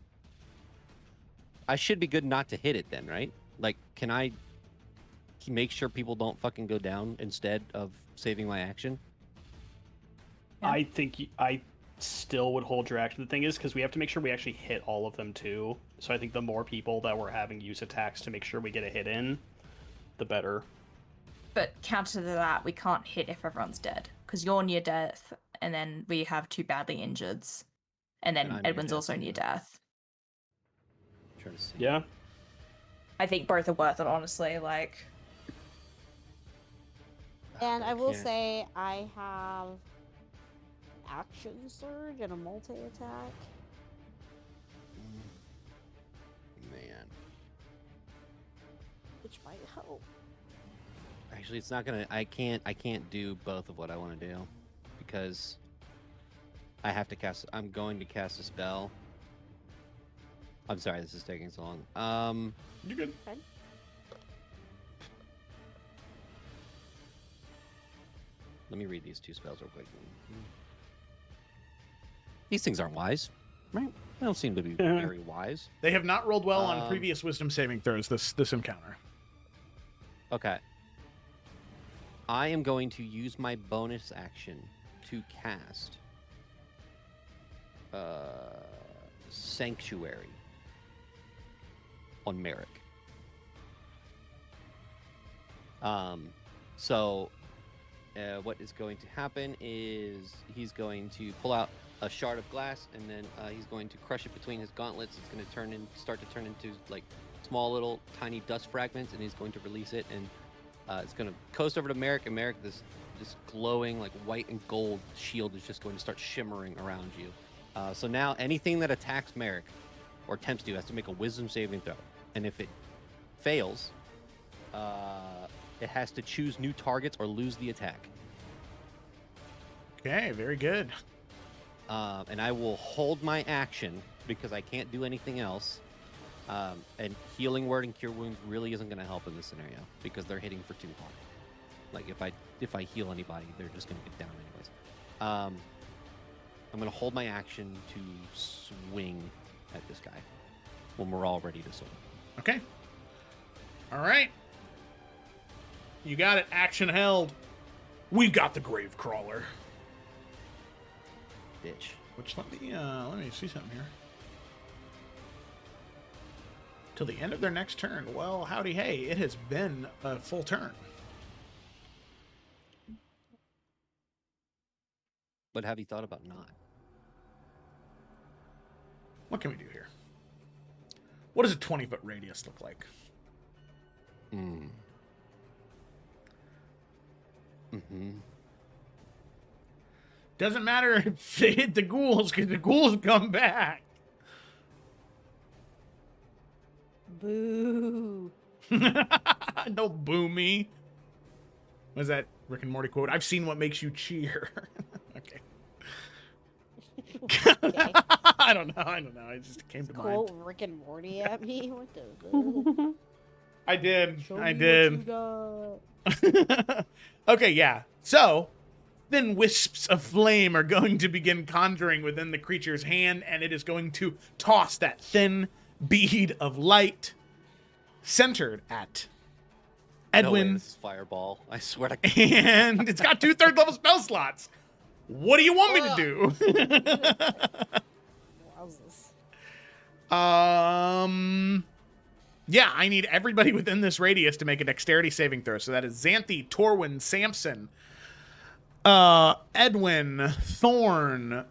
I should be good not to hit it then, right? Like, can I make sure people don't fucking go down instead of saving my action? Yeah. I think I still would hold your action. The thing is, because we have to make sure we actually hit all of them too. So I think the more people that we're having use attacks to make sure we get a hit in, the better. But counter to that, we can't hit if everyone's dead because you're near death, and then we have 2 badly injureds, and then And I'm near Edwin's death, also so near no. death. I'm trying to see. Yeah. I think both are worth it, honestly. Like, And I will can't. say I have action surge and a multi-attack. Man. Which might help. Actually, it's not gonna. I can't do both of what I want to do because I have to cast. I'm going to cast a spell. I'm sorry, this is taking so long. You're good. Okay. Let me read these 2 spells real quick. These things aren't wise, right? They don't seem to be very wise. They have not rolled well on Um, previous wisdom saving throws this encounter. Okay. I am going to use my bonus action to cast Sanctuary on Merrick. So what is going to happen is he's going to pull out a shard of glass, and then he's going to crush it between his gauntlets. It's going to start to turn into like small little tiny dust fragments, and he's going to release it, and it's going to coast over to Merrick, and Merrick, this glowing like white and gold shield is just going to start shimmering around you. So now anything that attacks Merrick or attempts to has to make a wisdom saving throw, and if it fails, it has to choose new targets or lose the attack. Okay, very good. And I will hold my action because I can't do anything else. And Healing Word and Cure Wounds really isn't going to help in this scenario because they're hitting for too hard. Like if I heal anybody, they're just going to get down anyways. I'm gonna hold my action to swing at this guy when we're all ready to swing. Okay. All right. You got it. Action held. We've got the grave crawler. Bitch. Which let me see something here. Till the end of their next turn. Well, howdy hey, it has been a full turn. But have you thought about not? What can we do here? What does a 20-foot radius look like? Doesn't matter if they hit the ghouls, because the ghouls come back. Boo. Don't boo me. Was that Rick and Morty quote? I've seen what makes you cheer. Okay. Okay. I don't know. It just came to Quote mind. Rick and Morty at me. What the? I did. Show I me did. what you got. Okay, yeah. So, then wisps of flame are going to begin conjuring within the creature's hand, and it is going to toss that thin bead of light centered at No way, Edwin. this is fireball. I swear to God. And it's got 2 third-level spell slots. What do you want me to do? Wowzers. Yeah, I need everybody within this radius to make a dexterity saving throw. So that is Xanthi, Torwin, Samson, Edwin, Thorn,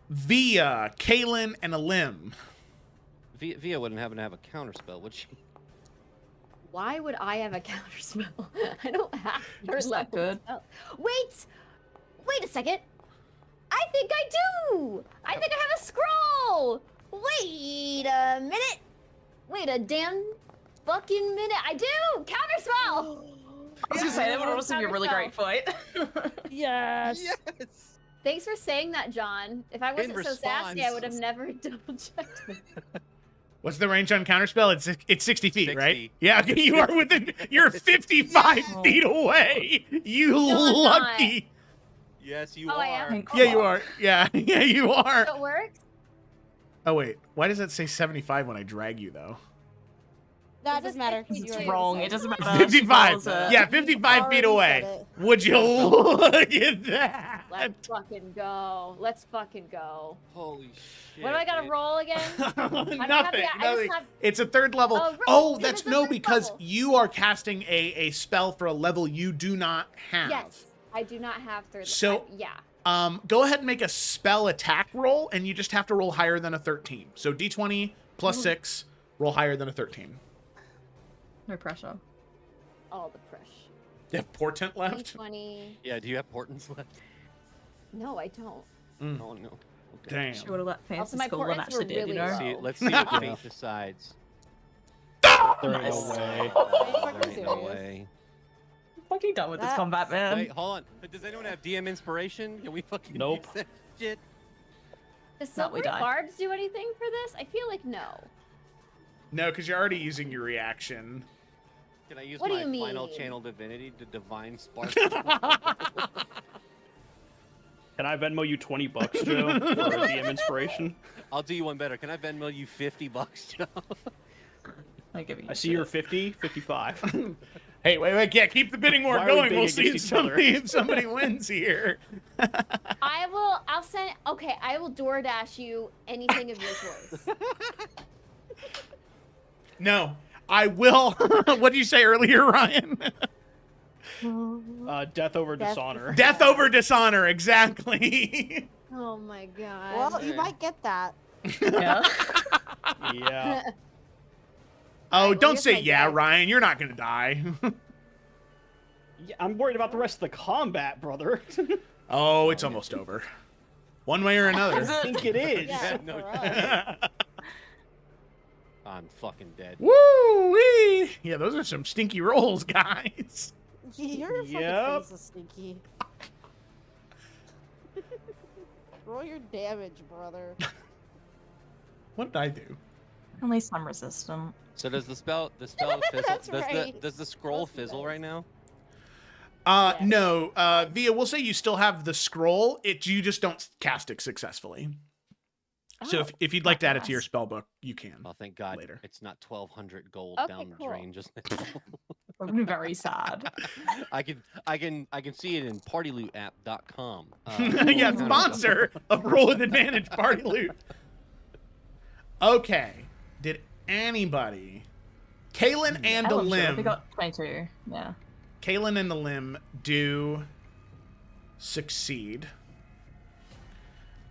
Via, Kaylin, and Alim. Via wouldn't happen to have a counter spell, would she? Why would I have a counter spell? I don't have You're just that level good. spell. Wait a second. I think I do. I think I have a scroll. Wait a minute. Wait a damn fucking minute. I do. Counter spell. I was gonna say that would also be a really great fight. Yes. Yes. Thanks for saying that, John. If I wasn't so sassy, I response. would have never double checked it. What's the range on counterspell? It's 60 feet, 60. right? Yeah, okay, you are within. You're 55 feet away. You No, I'm not. lucky. Yes, you Oh, are. I am. Thank Yeah, you fuck. are. Yeah, yeah, you are. So it works? Oh wait, why does that say 75 when I drag you though? That Is doesn't it matter. 52? You already Wrong. said It doesn't matter. 55. Yeah, You 55 feet already away. said it. Would you look at that? Let's fucking go. Let's fucking go. Holy shit. What do I gotta dude. roll again? Nothing. I just nothing. have- It's a third level. Oh, right. Oh, It that's is a no, third because level. you are casting a spell for a level you do not have. Yes, I do not have third. So- yeah. Go ahead and make a spell attack roll, and you just have to roll higher than a 13. So D20 plus 6, roll higher than a 13. No pressure. All the pressure. You have portent left? 20. Yeah, do you have portents left? No, I don't. Mm. Oh, no. Okay. Damn. She would have let Also, fancy my school and portents were actually did, you really know? low. See, let's see what fate decides. There ain't Nice. no way. There ain't no serious? way. I'm fucking done with this That- combat, man. Wait, hold on. Does anyone have DM inspiration? Can we fucking Nope. use that shit? Does No, we silvery die. cards do anything for this? I feel like no. No, because you're already using your reaction. Can I use What do my you final mean? channel divinity to divine spark? Can I Venmo you $20, Joe, for a DM inspiration? I'll do you one better. Can I Venmo you $50, Joe? I give you I see you're 50, 55. Hey, wait, yeah, keep the bidding war Why are we going. bidding We'll see if against each other? somebody wins here. I'll send. Okay, I will DoorDash you anything of your choice. No, I will. What did you say earlier, Ryan? Death over Death- dishonor. Death over dishonor, exactly. Oh my god. Well, you might get that. Yeah. Yeah. Oh, Alright, well, don't here's say my yeah, deck. Ryan. You're not gonna die. Yeah, I'm worried about the rest of the combat, brother. Oh, it's almost over. One way or Is another. it? I think it is. Yeah, no for us. I'm fucking dead. Woo wee! Yeah, those are some stinky rolls, guys. Your fucking Yep. face is stinky. Roll your damage, brother. What did I do? At least I'm resistant. So does the spell fizzle? That's does right. the scroll That's fizzle nice. right now? Yes. No. Via, we'll say you still have the scroll. You just don't cast it successfully. So Oh, if you'd like to add it to your nice. spell book, you can. Oh, thank God. Later. It's not 1,200 gold Okay, down the cool. drain just I'm very sad. I can see it in partylootapp.com. Yeah, sponsor of Roll with Advantage Party Loot. Okay. Did anybody... Kaylin and Oh, I'm sure. Alim. We got 22. Yeah. Kaylin and Alim do succeed.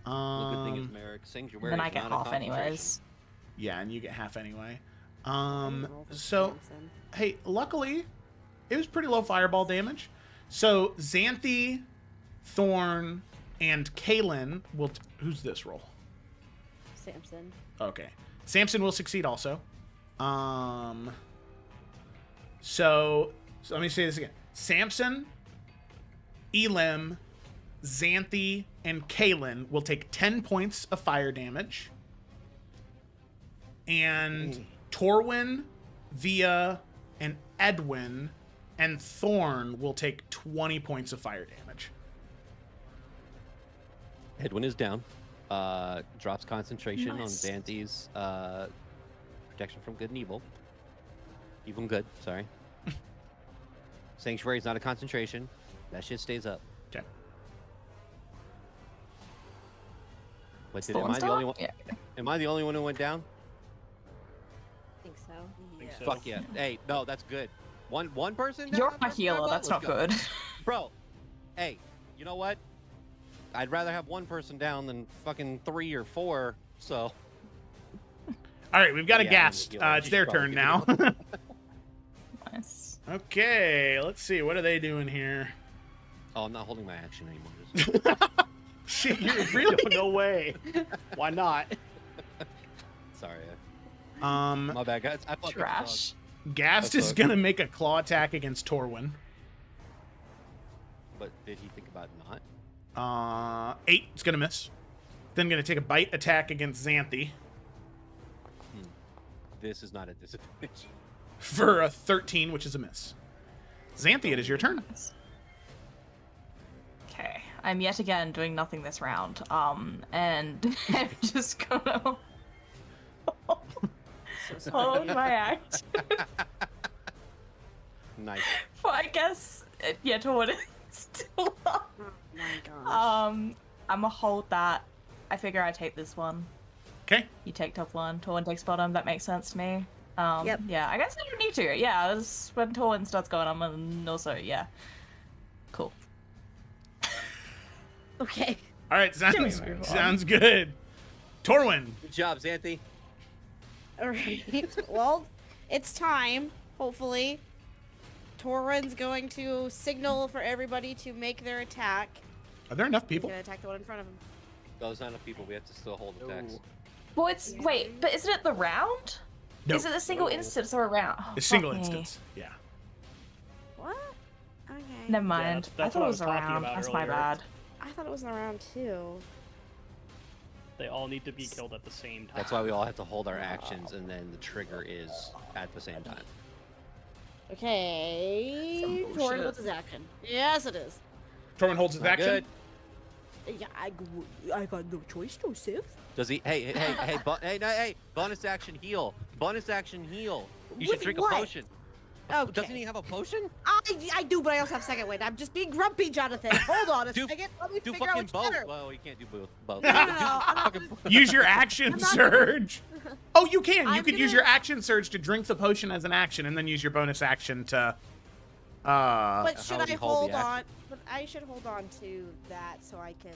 The good thing is, Merrick, Sanctuary Then I is get not a half concentration. anyways. Yeah, and you get half anyway. Roll for So, Samson. hey, luckily, it was pretty low fireball damage. So, Xanthi, Thorn, and Kaylin will... who's this roll? Samson. Okay. Samson will succeed also. So let me say this again. Samson, Elim, Xanthi, and Kaylin will take 10 points of fire damage. And Torwin, Via, and Edwin, and Thorn will take 20 points of fire damage. Edwin is down. Drops concentration Nice. on Xanthi's protection from good and evil. Evil and good, sorry. Sanctuary is not a concentration. That shit stays up. Okay. But Still am on I the stop? only one? Yeah. Am I the only one who went down? I think so. Think Yes. so. Fuck yeah. Hey, no, that's good. One person. You're down? my healer. That's not Let's go. good. Bro. Hey, you know what? I'd rather have one person down than fucking 3 or 4. So. All right, we've got a Yeah, guest. yeah, It's you their should turn probably now. Nice. Okay, let's see. What are they doing here? Oh, I'm not holding my action anymore. Shit, you're really... No way. Why not? Sorry. Um, My bad, guys. I fucked up the dog. Trash. Gast That's is okay. gonna make a claw attack against Torwin. But did he think about not? 8 is gonna miss. Then gonna take a bite attack against Xanthi This is not a disadvantage. for a 13, which is a miss. Xanthi, it is your turn. Okay. I'm yet again doing nothing this round. And I'm just gonna hold my act. Nice. For I guess yeah, toward it still up. Oh my gosh. I'm gonna hold that. I figure I take this one. Okay. You take top one. Torwin takes bottom. That makes sense to me. Yep. Yeah, I guess I don't need to. Yeah, that's when Torwin starts going. I'm gonna also yeah. Cool. Okay. All right, Can we sounds move on? sounds good. Torwin. Good job, Xanthi. All right. Well, it's time. Hopefully, Torwin's going to signal for everybody to make their attack. Are there enough He's people? gonna attack the one in front of him. Those not enough people. We have to still hold attacks. Well, it's wait, but isn't it the round? No. Is it a single instance or a round? Oh, A single fuck me. instance. Yeah. What? Okay. Never mind. that's I thought what I it was was a talking round. about That's my earlier. bad. I thought it was in the round too. They all need to be killed at the same time. That's why we all have to hold our actions, and then the trigger is at the same time. Okay. Some Torwin, bullshit. what's his action? Yes, it is. Torwin holds his Not action. good. Yeah, I got no choice, Joseph. Does he? Hey! Bonus action heal. Bonus action heal. You should With drink what? a potion. Okay. Doesn't he have a potion? I do, but I also have second wind. I'm just being grumpy, Jonathan. Hold on a Do- second. Let me Do figure out fucking which both. better. Well, you can't do both. No, I'm not gonna- Use your action I'm not- surge. Oh, you can. You I'm could use gonna- your action surge to drink the potion as an action, and then use your bonus action to. But how should would I you hold hold the on? action? But I should hold on to that so I can.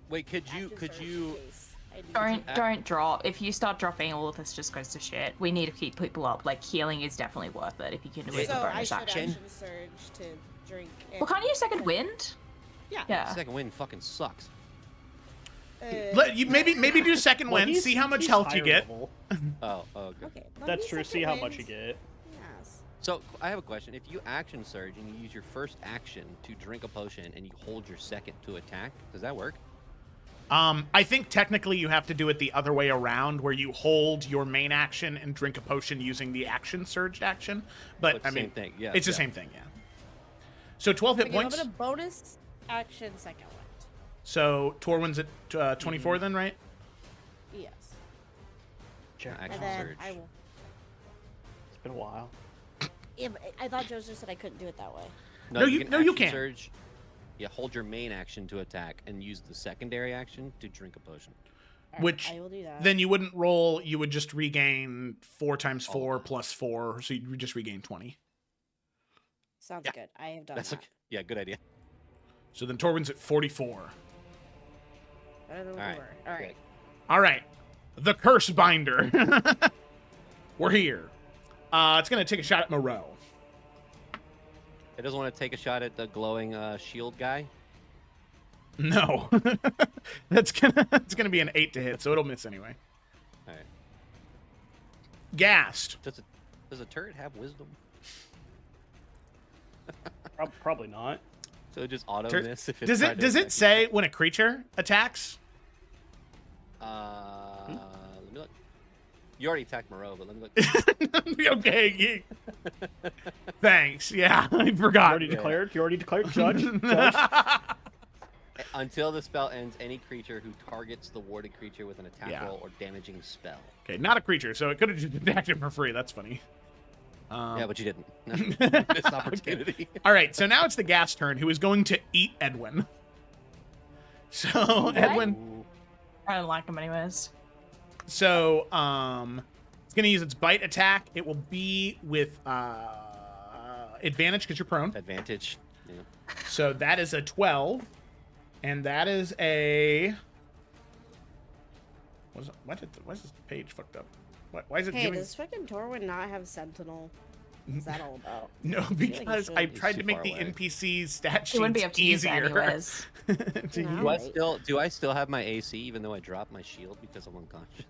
Wait, could action surge in you? case I need to. Don't drop. If you start dropping, all of this just goes to shit. We need to keep people up. Like healing is definitely worth it if you can do it as So a I bonus should action. action surge to drink. Well, can't you use second wind? Yeah. Yeah. Second wind fucking sucks. Let you maybe do second Well, wind. he's- See how much he's health you higher get. level. Oh, good. Okay. let That's me true. second See how much you wind. get. Yes. So I have a question. If you action surge and you use your first action to drink a potion and you hold your second to attack, does that work? I think technically you have to do it the other way around, where you hold your main action and drink a potion using the action surged action. But It's I the mean, same thing. Yeah. it's the yeah. same thing, yeah. So 12 hit Okay, I'm points. gonna bonus action second one. So Torwin's at 24 then, right? Yes. Action And then surge. I will. It's been a while. Yeah, but I thought Joe just said I couldn't do it that way. No, you action can. Surge. Yeah, hold your main action to attack and use the secondary action to drink a potion. Alright, Which I will do that. then you wouldn't roll. You would just regain 4 times 4 Oh. plus 4, so you just regain 20. Sounds Yeah. good. I have done That's that. okay. Yeah, good idea. So then Torwin's at 44. All right, right. All right, the Curse Binder. We're here. It's gonna take a shot at Moreau. It doesn't want to take a shot at the glowing shield guy. No, it's gonna be an 8 to hit, so it'll miss anyway. All right. Gassed. Does a turret have wisdom? Probably not. So it just auto Tur- miss if it Does tried it to does it attack say when a creature attacks? you? Let me look. You already attacked Moreau, but let me look. Okay. Thanks. Yeah, I You forgot. already declared. You already declared. Judge. Judge. Until the spell ends, any creature who targets the warded creature with an attack Yeah. roll or damaging spell. Okay, not a creature, so it could have just attacked it for free. That's funny. Yeah, but you didn't. Missed opportunity. All right, so now it's the gas turn, who is going to eat Edwin. So Edwin, Ooh. I don't like them anyways. so it's gonna use its bite attack. It will be with advantage because you're prone. Advantage. Yeah. So that is a 12, and that is a. Why is this page fucked up? Why is it Hey, giving? does fucking Torwin not have Sentinel? What's that all about? No, like it because should. I It's tried too to make far the away. NPCs stat It wouldn't be sheets up to use it easier. anyways. to No. use. Do I still have my AC even though I dropped my shield because I'm unconscious?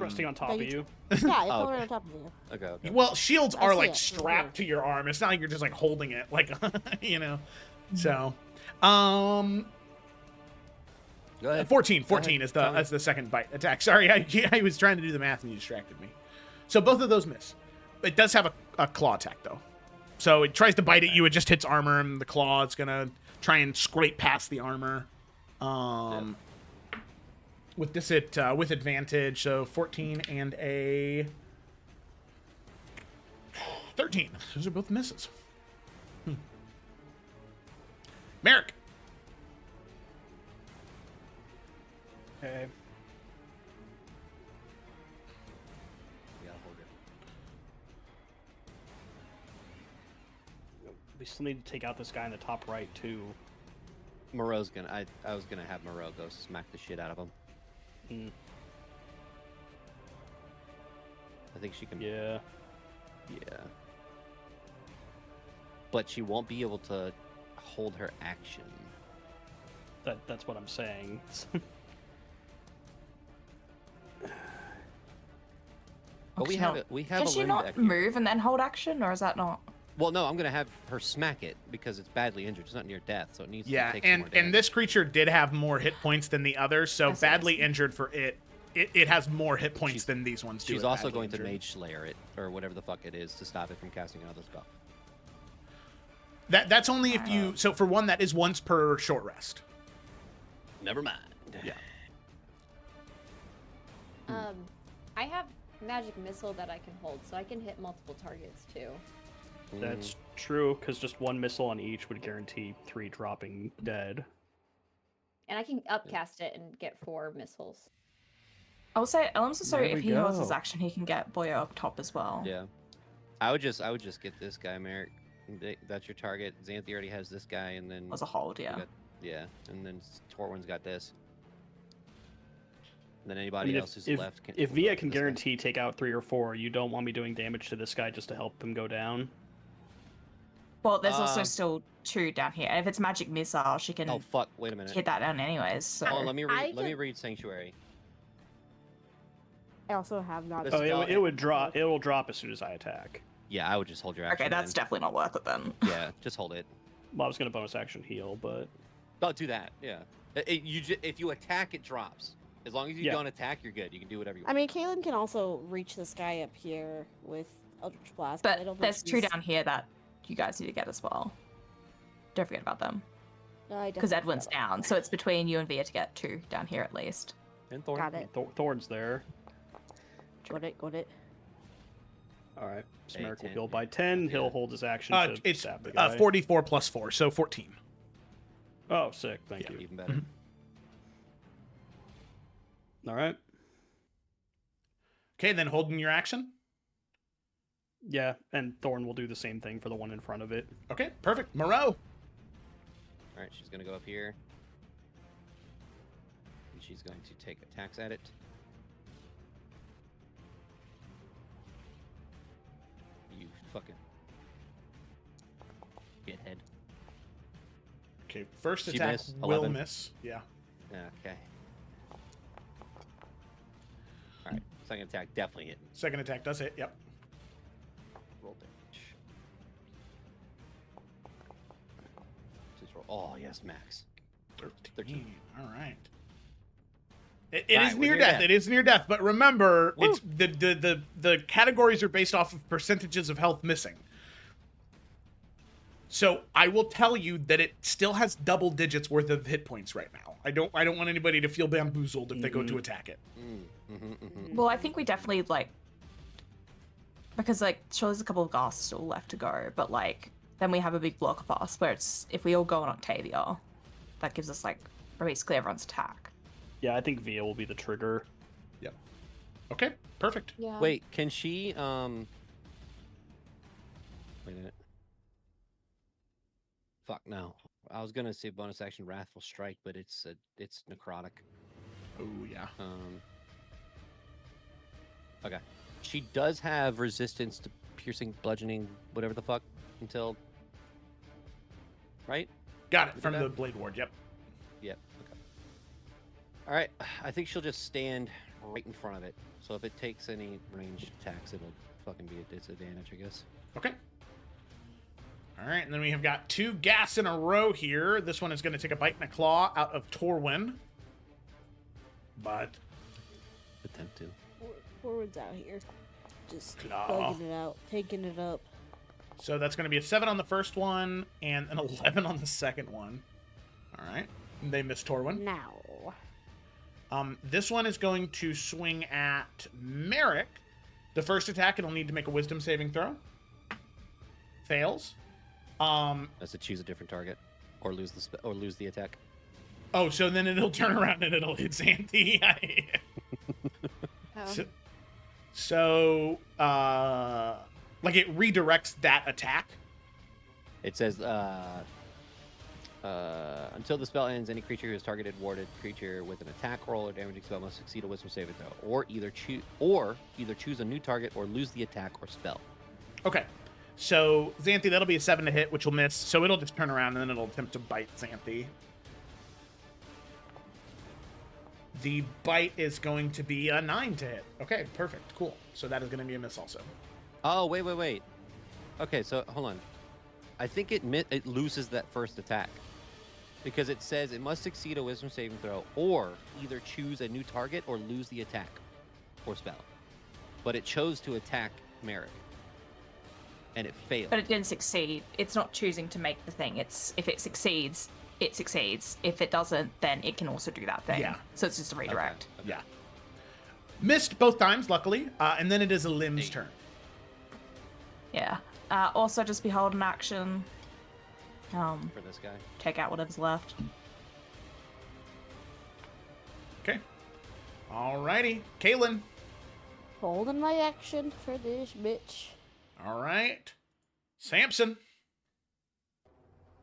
Resting on top Yeah, of you- you. Yeah, it's Oh, all okay. right on top of you. Okay, okay. Well, shields I are see like it. strapped to your arm. It's not like you're just like holding it, like you know. So, Go ahead. 14 Go ahead. is Tell me. that's the second bite attack. Sorry, I was trying to do the math and you distracted me. So both of those miss. It does have a claw attack though. So it tries to bite at you. It just hits armor, and the claw it's gonna try and scrape past the armor. With this with advantage, so 14 and a 13. Those are both misses. Merrick. Okay. Yeah, hold it. We still need to take out this guy in the top right too. Moreau's gonna. I was gonna have Moreau go smack the shit out of him. Hmm. I think she can. Yeah. Yeah. But she won't be able to hold her action. That's what I'm saying. But we Actually, have no. it. We have Can a she Lynn not deck here. move and then hold action, or is that not? Well, no, I'm gonna have her smack it because it's badly injured. It's not near death, so it needs Yeah, to take some more damage. and this creature did have more hit points than the others, so I see, I badly see. injured for it has more hit points She's- than these ones do. She's at also badly going to injured. Mage Slayer it, or whatever the fuck it is, to stop it from casting another spell. That's only if you. So for one, that is once per short rest. Never mind. Yeah. I have magic missile that I can hold, so I can hit multiple targets too. That's true, because just one missile on each would guarantee 3 dropping dead. And I can upcast it and get 4 missiles. I will say, also, There if we he holds his go. action, he can get Boyo up top as well. Yeah. I would just get this guy, Merrick. That's your target. Xanthi already has this guy, and then As a hold, we yeah. got- yeah, and then Torwin's got this. And then I anybody mean, else who's if left can. if will Via go can this guy. guarantee take out 3 or 4, you don't want me doing damage to this guy just to help him go down. Well, there's also Um, still 2 down here. And if it's magic missile, she can Oh fuck! Wait a minute. hit that down anyways. So. Oh, let me I read. Let me can- read Sanctuary. I also have not. This Oh, spell- it would drop. It will drop as soon as I attack. Yeah, I would just hold your action. Okay, that's then. definitely not worth it then. Yeah, just hold it. Well, I was gonna bonus action heal, but Don't do that. Yeah. If you attack, it drops. As long as you Yeah. don't attack, you're good. You can do whatever you I want. mean, Kaylin can also reach this guy up here with Eldritch Blast. I But don't think there's 2 he's- down here that you guys need to get as well. Don't forget about them. No, I Because definitely Edwin's forgot down, so it's between you and Via to get 2 down here at least. And Thorn. Got it. Thorn's there. Got it. Got it. All right. Smerk will 10. heal by 10. He'll hold his action to It's stab the guy. 44 plus 4, so 14. Oh, sick. Thank you. Even better. All right. Okay, then holding your action. Yeah, and Thorn will do the same thing for the one in front of it. Okay, perfect. Moreau. All right, she's gonna go up here, and she's going to take attacks at it. You fucking shithead. Okay, first She attack missed. will 11. miss. Yeah. Okay. All right, second attack definitely hit. Second attack does hit. Yep. Roll damage. Just roll. Oh yes, max. 13. All right. It All right, is we're near near death. death. It is near death. But remember, Woo. it's the categories are based off of percentages of health missing. So I will tell you that it still has double digits worth of hit points right now. I don't want anybody to feel bamboozled if they go to attack it. Well, I think we definitely, like... Because, like, sure, there's a couple of ghasts still left to go, but, like, then we have a big block of us, where it's... If we all go on Octavia, that gives us, like, basically everyone's attack. Yeah, I think Via will be the trigger. Yep. Okay, perfect. Yeah. Wait, can she? Wait a minute. Fuck no. I was gonna say bonus action Wrathful Strike, but it's necrotic. Oh yeah. Okay. She does have resistance to piercing, bludgeoning, whatever the fuck, until. Right? Got it We from did the that? blade ward. Yep. Yep. Okay. All right. I think she'll just stand right in front of it. So if it takes any ranged attacks, it'll fucking be a disadvantage, I guess. Okay. All right, and then we have got 2 gas in a row here. This one is going to take a bite and a claw out of Torwin. But Attempt to. Forward's out here. Just Claw. plugging it out, taking it up. so that's going to be a 7 on the first one and an 11 on the second one. All right. They missed Torwin. Now. This one is going to swing at Merrick. The first attack, it'll need to make a wisdom saving throw. Fails. Has to choose a different target, or lose the attack. Oh, so then it'll turn around and it'll hit Xanthi. Oh. So, like it redirects that attack. It says, until the spell ends, any creature who is targeted warded creature with an attack roll or damaging spell must succeed a wisdom saving throw, or either choose a new target or lose the attack or spell. Okay. So, Xanthi, that'll be a 7 to hit, which will miss. So it'll just turn around and then it'll attempt to bite Xanthi. The bite is going to be a 9 to hit. Okay, perfect. Cool. So that is going to be a miss also. Oh, wait. Okay, so hold on. I think it loses that first attack. Because it says it must succeed a wisdom saving throw, or either choose a new target or lose the attack or spell. But it chose to attack Merrick. And it failed. But it didn't succeed. It's not choosing to make the thing. It's if it succeeds, it succeeds. If it doesn't, then it can also do that thing. Yeah. So it's just a redirect. Okay. Yeah. Missed both times, luckily. And then it is a limb's turn. Yeah. Also, just be holding action. For this guy. Take out whatever's left. Okay. Alrighty. Kaylin. Holding my action for this bitch. All right. Samson.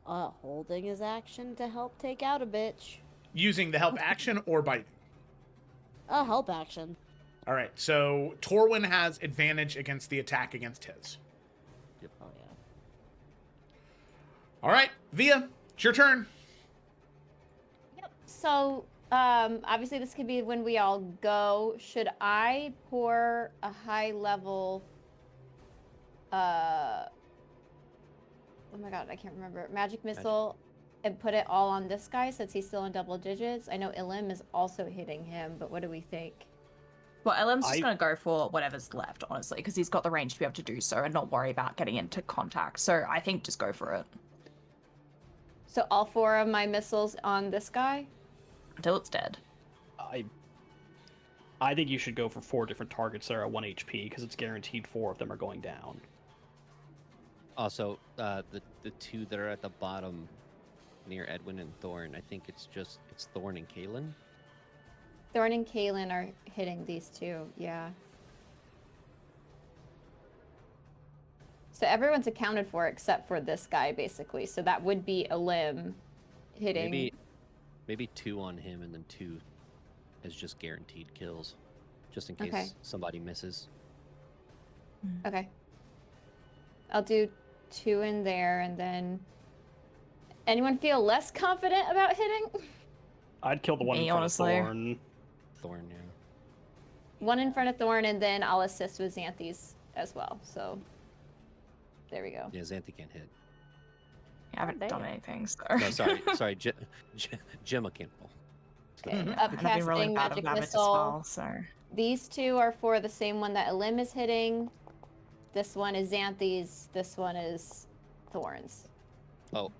Holding his action to help take out a bitch. Using the help action or biting. Help action. All right. So Torwin has advantage against the attack against his. Oh yeah. All right. Via, it's your turn. Yep. So, obviously this could be when we all go. Should I pour a high level, oh my god, I can't remember, magic missile and put it all on this guy since he's still in double digits? I know Ilim is also hitting him, but what do we think? Well, Elam's just I- going to go for whatever's left, honestly, because he's got the range to be able to do so and not worry about getting into contact. So I think just go for it. So all 4 of my missiles on this guy? Until it's dead. I think you should go for 4 different targets that are at 1 HP because it's guaranteed 4 of them are going down. Also, the 2 that are at the bottom near Edwin and Thorn, I think it's Thorn and Kalen. Thorn and Kalen are hitting these 2, yeah. So everyone's accounted for except for this guy, basically. So that would be a limb hitting. Maybe 2 on him and then 2 as just guaranteed kills, just in case Okay. somebody misses. Okay. I'll do 2 in there, and then... Anyone feel less confident about hitting? I'd kill the one Me, in front honestly. of Thorn. Thorn, yeah. 1 in front of Thorn, and then I'll assist with Xanthes as well. So there we go. Yeah, Xanthe can't hit. I haven't done Damn. anything, so. No, sorry, Gemma can't roll. Okay. And I've been rolling Upcasting bad magic with damage missile. as well, so. These 2 are for the same one that Elim is hitting. This one is Xanthes. This one is Thorn's. Oh,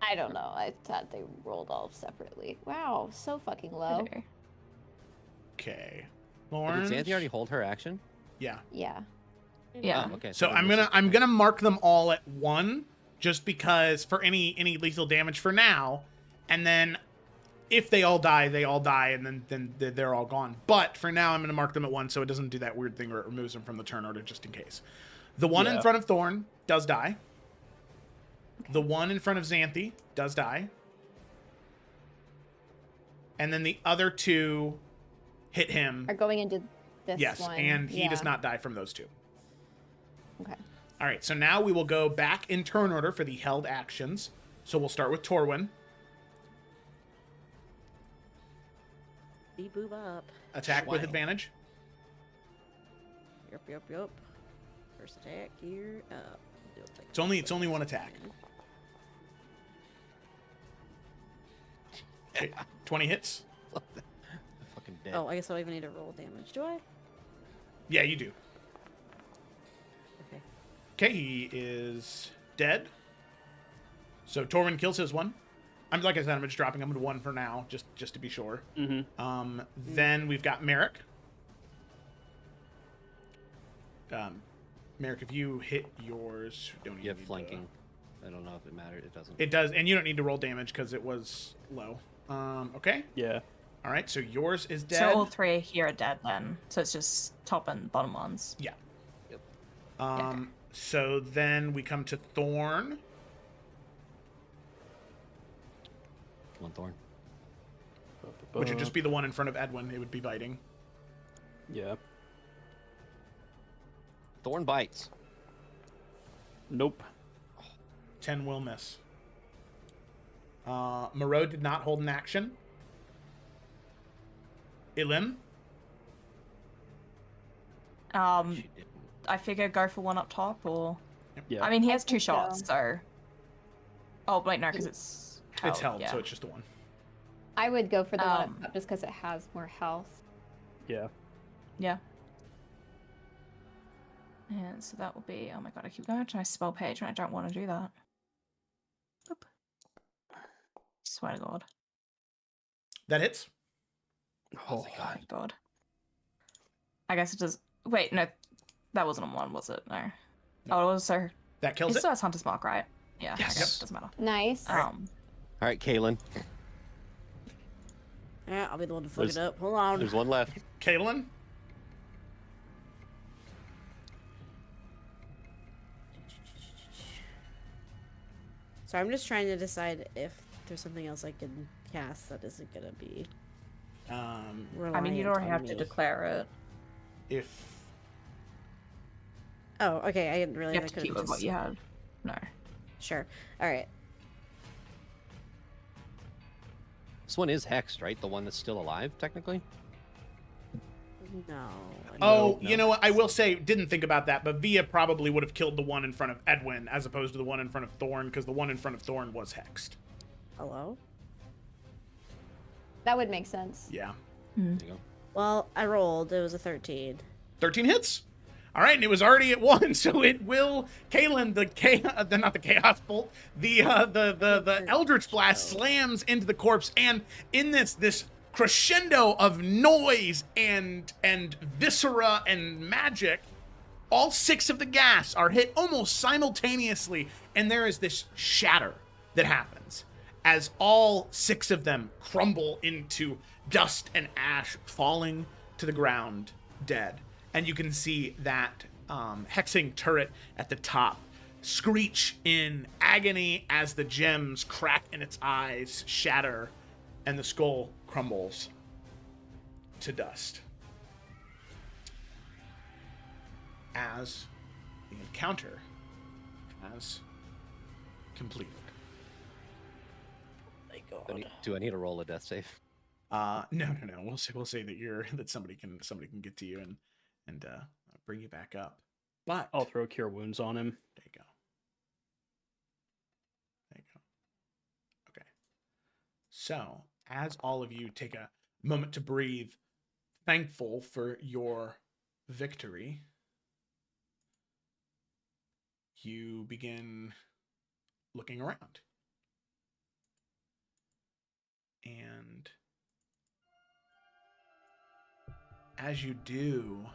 I don't know. I thought they rolled all separately. Wow, so fucking low. Okay. Okay. but Lawrence. did Xanthe already hold her action? Yeah. Yeah. Yeah. Oh, okay. So then I'm this gonna is- I'm gonna mark them all at 1, just because for any lethal damage for now, and then if they all die, and then they're all gone. But for now, I'm gonna mark them at 1, so it doesn't do that weird thing where it removes them from the turn order, just in case. The one in Yeah. front of Thorn does die. The one in front of Xanthe does die. And then the other 2 hit him. Are going into this Yes, one. and he does Yeah. not die from those 2. Okay. All right, so now we will go back in turn order for the held actions. So we'll start with Torwin. Beep boop up. Attack with Wow. advantage. Yup. First attack here. It's only 1 attack. Okay, 20 hits. Fucking dead. Oh, I guess I don't even need to roll damage, do I? Yeah, you do. Okay. Okay, he is dead. So Torwin kills his one. I'm like I said, I'm just dropping him to 1 for now, just to be sure. Mm-hmm. Then we've got Merrick. Merrick, if you hit yours, don't You have need to- flanking. I don't know if it matters. It doesn't. It does, and you don't need to roll damage because it was low. Okay. Yeah. All right, so yours is dead. So all 3 here are dead then. So it's just top and bottom ones. Yeah. Yep. So then we come to Thorn. Come on, Thorn. Which would just be the one in front of Edwin. It would be biting. Yeah. Thorn bites. Nope. 10 will miss. Moreau did not hold an action. Ilim? She didn't. I figure go for 1 up top, or. Yeah. I mean, he has 2 think so. shots, so. Oh, wait, no, because it's. It's held, yeah. so it's just the 1. I would go for the one Um, up top just because it has more health. Yeah. Yeah. And so that will be. Oh my god, I keep going to my spell page and I don't want to do that. Boop. Swear to god. That hits. Oh my god. I guess it does. Wait, no. That wasn't on 1, was it? No. Oh, it was so. That kills It it. still has Hunter's Mark, right? Yeah. Yes. Okay, Yep. doesn't matter. Nice. Um. All right, Kaylin. Yeah, I'll be the one to fuck There's- it up. Hold on. There's one left. Kaylin? So I'm just trying to decide if there's something else I can cast that isn't gonna be. I mean, you'd reliant already on have to me. declare it. If Oh, okay. I didn't You realize I have to could keep have with what just. you had. No. Sure. All right. This one is hexed, right? The one that's still alive, technically. No. Oh, No. you know what? I will say, didn't think about that, but Via probably would have killed the one in front of Edwin as opposed to the one in front of Thorn, because the one in front of Thorn was hexed. Hello. That would make sense. Yeah. There you go. Well, I rolled. It was a 13. 13 hits. All right, and it was already at 1, so it will. Kalen, not the chaos bolt, the Eldritch Blast slams into the corpse, and in this crescendo of noise and viscera and magic, all 6 of the gas are hit almost simultaneously, and there is this shatter that happens as all 6 of them crumble into dust and ash, falling to the ground dead. And you can see that hexing turret at the top screech in agony as the gems crack in its eyes, shatter, and the skull crumbles to dust. As the encounter has completed. My God. Do I need to roll a death save? No. We'll say that somebody can get to you and bring you back up. But I'll throw Cure Wounds on him. There you go. Okay. So, as all of you take a moment to breathe, thankful for your victory, you begin looking around. And as you do,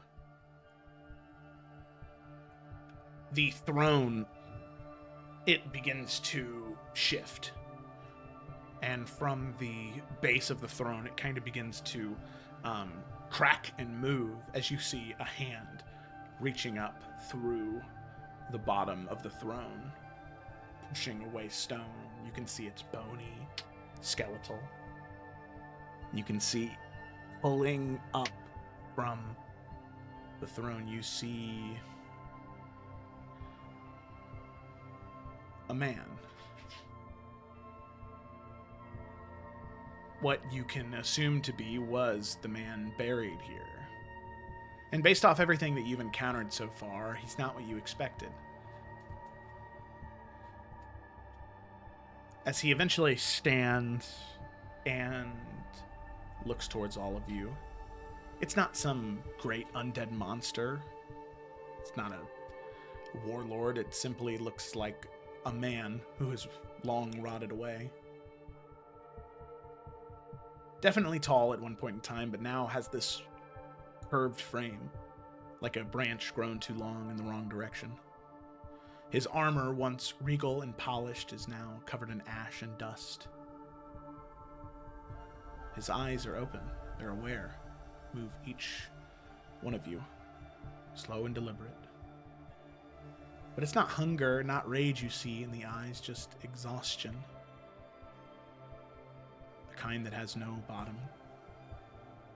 the throne, it begins to shift. And from the base of the throne, it kind of begins to crack and move as you see a hand reaching up through the bottom of the throne, pushing away stone. You can see it's bony, skeletal. You can see pulling up from the throne, you see a man. What you can assume to be was the man buried here. And based off everything that you've encountered so far, he's not what you expected. As he eventually stands and looks towards all of you, it's not some great undead monster. It's not a warlord. It simply looks like a man who has long rotted away. Definitely tall at one point in time, but now has this curved frame, like a branch grown too long in the wrong direction. His armor, once regal and polished, is now covered in ash and dust. His eyes are open. They're aware. Move each one of you, slow and deliberate. But it's not hunger, not rage you see in the eyes, just exhaustion. The kind that has no bottom.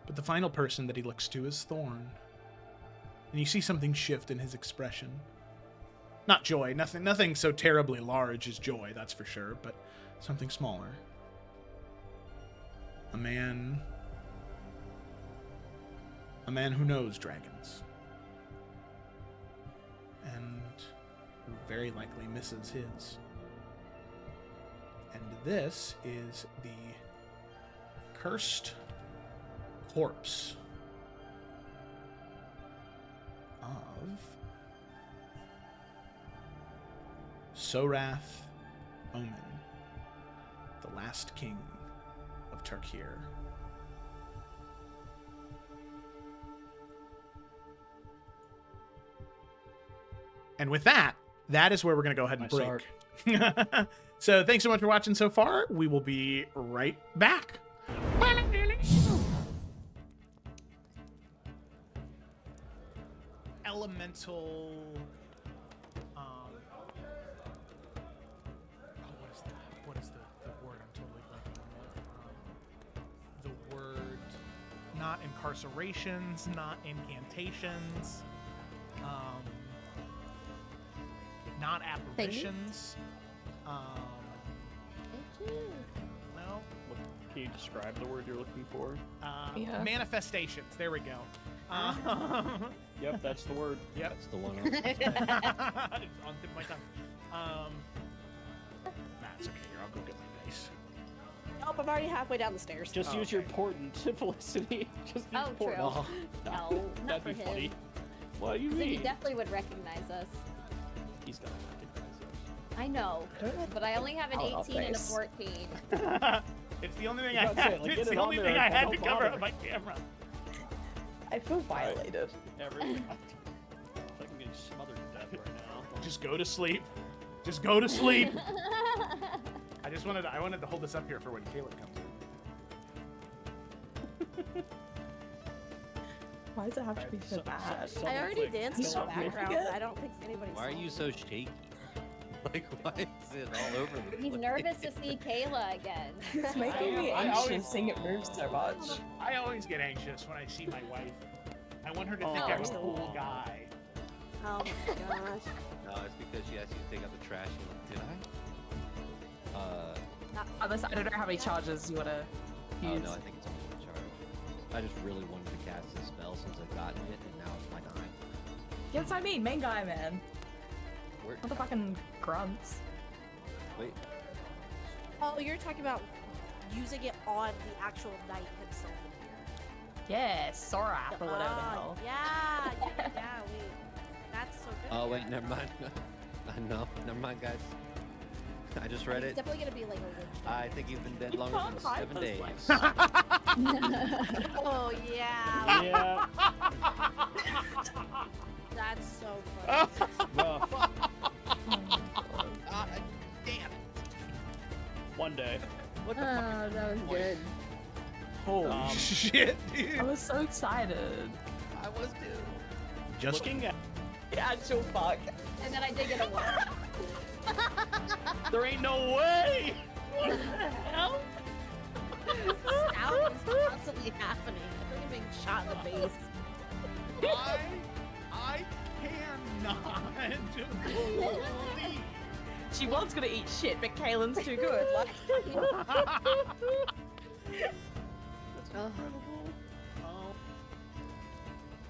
But the final person that he looks to is Thorn. And you see something shift in his expression. Not joy, nothing so terribly large as joy, that's for sure, but something smaller. A man who knows dragons. And who very likely misses his. And this is the cursed corpse of Sorath Omen, the last king of Tarkir. And with that is where we're going to go ahead and Nice break. art. So thanks so much for watching so far. We will be right back. Elemental. What is the word? I'm totally blanking on the word. Not incarcerations, not incantations, not apparitions. No. Can you describe the word you're looking for? Yeah. Manifestations. There we go. Yep, that's the word. Yep. That's the one. On the tip of my tongue. Nah, it's okay. Here, I'll go get my dice. Nope, I'm already halfway down the stairs. Just use your portent, Felicity. Just use Oh, true. portent. Oh, No, not That'd for be him. funny. What do you Then he mean? definitely would recognize us. He's gonna recognize us. I know, but I only have an Oh, 18 and a face. 14. It's the only thing I I was about to say, had. like, It's get the it only on thing there, I had don't to cover bother. up my camera. I feel violated. Everything. It's like I'm getting smothered to death right now. Just go to sleep. Just go to sleep. I wanted to hold this up here for when Caleb comes in. Why does it have to be so bad? I already danced in the Stop making background. it. I don't think anybody why are saw you me. so shaky? Like, why is it all over the He's place? nervous to see Kayla again. It's making me I always- anxious seeing it move so much. I always get anxious when I see my wife. I want her to think Oh. I'm a cool guy. Oh my gosh. No, it's because she asked you to take out the trash. You're like, did I? Unless I don't know how many charges you want to Oh use. no, I think it's only one charge. I just really wanted to cast this spell since I've gotten it, and now it's my time. Yeah, that's what I mean. Main guy, man. Where? Not the fucking grunts. Wait. Oh, you're talking about using it on the actual knight himself in here. Yeah, Sorath or whatever the hell. Yeah, wait. That's so good. Oh wait, never mind. No, never mind, guys. I just read It's it. definitely gonna be like a witch. I think you've been dead You longer can't than hide 7 those days. lights. Oh yeah. Yeah. That's so funny. Rough. Damn it! One day. What the fuck? that was good. Holy shit, I dude. was so excited. I was too. Just Looking at. The actual fuck. And then I did get a 1. There ain't no way. What the hell? This sound is constantly happening. I feel like I'm being shot in the face. I cannot believe. She was gonna eat shit, but Kaylin's too good. Like,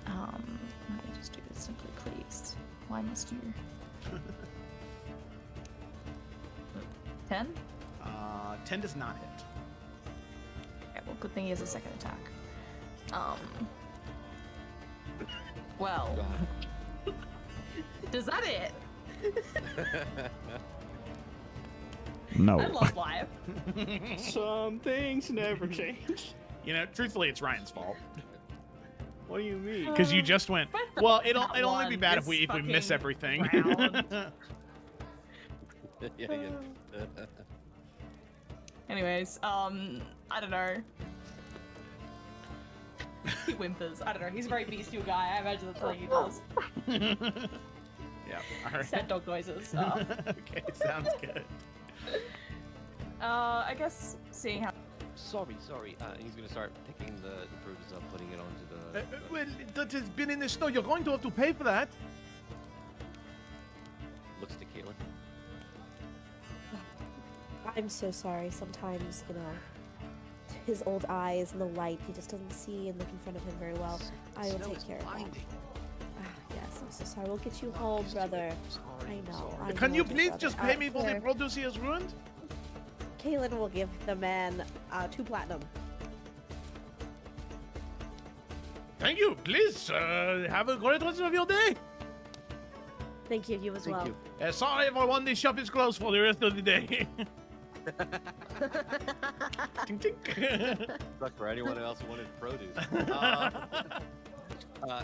Oh. let me just do this simply, please. Why must you? 10? 10 does not hit. Okay, well, good thing he has a second attack. Well, does that it? No. I love life. Some things never change. You know, truthfully, it's Ryan's fault. What do you mean? Because you just went, well, it'll only be one bad if this we miss fucking everything. round. Yeah. Anyways, I don't know. He whimpers. I don't know. He's a very bestial guy. I imagine that's what he does. Yeah, all right. Sad dog noises. Okay, sounds good. I guess seeing how. Sorry. He's gonna start picking the produce up, putting it onto the. Well, that has been in the snow. You're going to have to pay for that. Looks to Caitlin. I'm so sorry. Sometimes, you know, his old eyes and the light, he just doesn't see and look in front of him very well. I will take care of that. Yes, I'm so sorry. We'll get you home, brother. I know. I Can know, you dear please brother. just pay me for the Here, produce he has ruined? Kaylin will give the man 2 platinum. Thank you. Please have a great rest of your day. Thank you, you as well. Sorry, everyone. The shop is closed for the rest of the day. Tink, tink. Suck for anyone else who wanted produce.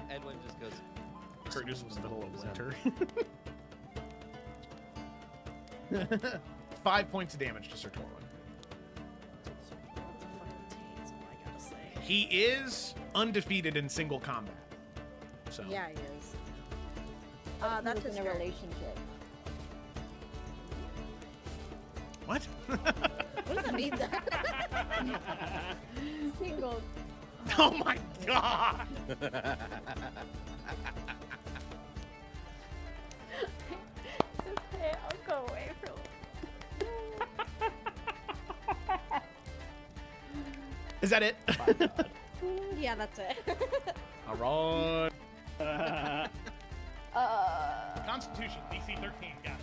Edwin just goes. Produce was middle of winter. 5 points of damage to Sir Torwin. That's all I gotta say. He is undefeated in single combat. So Yeah, he is. He That's was his in a turn. relationship. what? What does that mean? Single. Oh my god! It's okay. I'll go away for a Is that it? Yeah, that's it. All right. little. Constitution, DC 13, got it.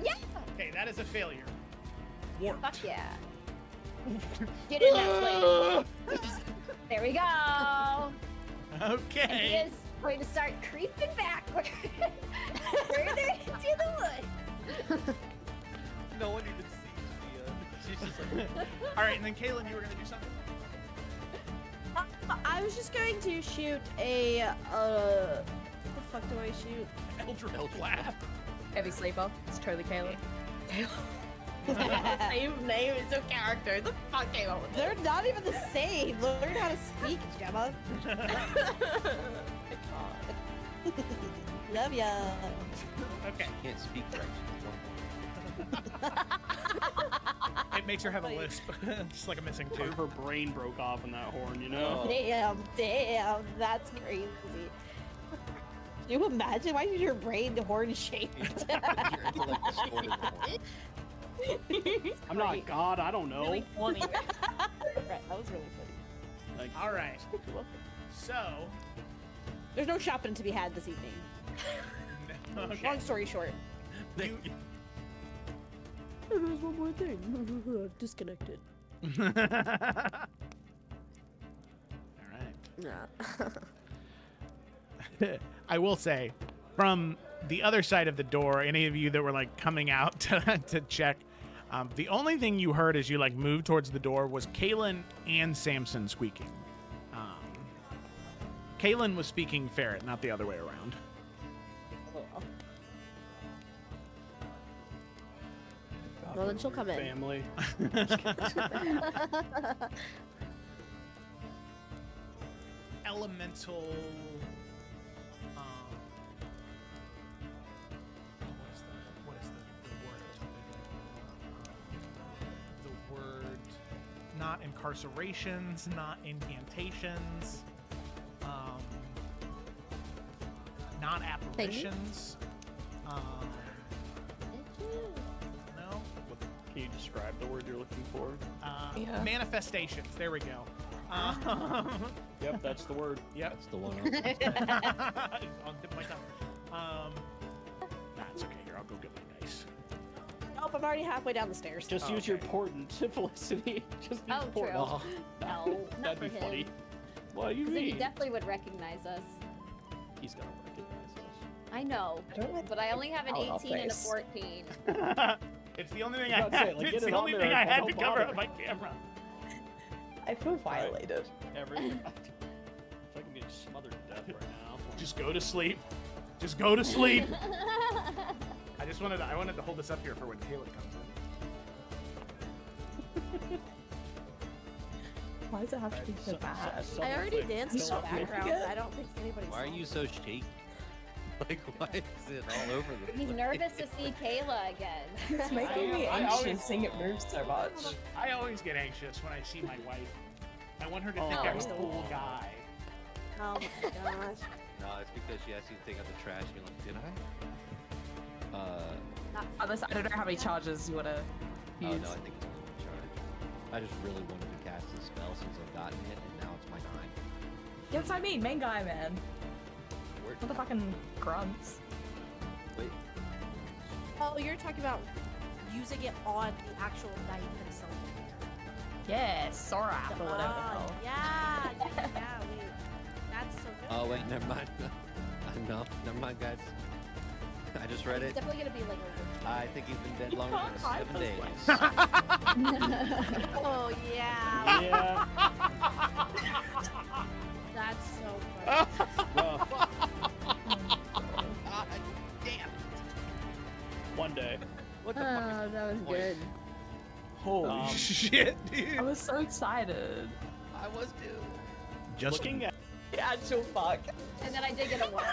Yeah. Okay, that is a failure. Warped. Fuck yeah. Get in there, lady. There we go. And he Okay. is going to start creeping backward further into the woods. No one even sees me. She's just like, All right, and then Kaylin, you were gonna do something. I was just going to shoot a. What the fuck do I shoot? Eldritch Blast. Heavy sleeper. It's totally Caleb. Same name as your character. The fuck came up with They're not even the same. Learn how to speak, Gemma. Love ya. Okay. can't speak right. It makes her have a lisp, just like a missing Part of tooth. her brain broke off in that horn, you know? Damn, that's crazy. Can you imagine? Why is your brain horn shaped? Your intellect distorted the horn. I'm not God, I don't know. Really funny. Right, that was really funny. Like, All right. So. There's no shopping to be had this evening. Okay. Long story short. You, There's one more thing. Disconnected. All right. Nah. I will say, from the other side of the door, any of you that were like coming out to check, the only thing you heard as you like moved towards the door was Kaylin and Samson squeaking. Kaylin was speaking ferret, not the other way around. Well, then she'll come in. Family. Elemental. What is the word? The word. Not incarcerations, not incantations, not apparitions. No. Can you describe the word you're looking for? Yeah. Manifestations. There we go. Yep, that's the word. Yep. That's the one. On the tip of my tongue. That's okay. Here, I'll go get my dice. Nope, I'm already halfway down the stairs. Just Oh, use your okay. portent, Felicity. Just use Oh, portent. true. Oh, No, not That'd for be him. funny. What do you Because then he mean? definitely would recognize us. He's gonna recognize us. I know, but I only have an Oh, 18 and a face. 14. It's the only thing I I was about to say, had. like, It's get it the on only there thing I and had don't to cover bother. up my camera. I feel violated. I feel like I'm getting smothered to death right now. Just go to sleep. Just go to sleep. I wanted to hold this up here for when Caleb comes in. Why does it have to be so bad? I already danced in the Stop making background. it. I don't think anybody's. why are you so shaky? Like, why is it all over the He's place? nervous to see Kayla again. It's making me I anxious always- seeing it move so much. I always get anxious when I see my wife. I want her to think Oh. I'm a cool guy. Oh my gosh. No, it's because she asked you to take out the trash. You're like, did I? Not Unless I don't know how many charges you want to Oh use. no, I think it's in charge. I just really wanted to cast the spell since I've gotten it, and now it's my time. Yeah, that's what I mean, main guy, man. Where- Not the fucking grunts. Wait, Oh, you're talking about using it on the actual knight himself. Yeah, Sora or whatever the hell. Yeah, wait. That's so good. oh wait, never mind. No, never mind, guys. I just read It's it. definitely gonna be like a I think he's been dead longer than can't 7 hide days. this Oh yeah, Yeah, that's so funny. rough. Damn. One day. What the fuck Oh, is that was point? good. Holy Um, shit, I dude. was so excited. I was too. Just Looking at, The actual fuck. And then I did get a 1.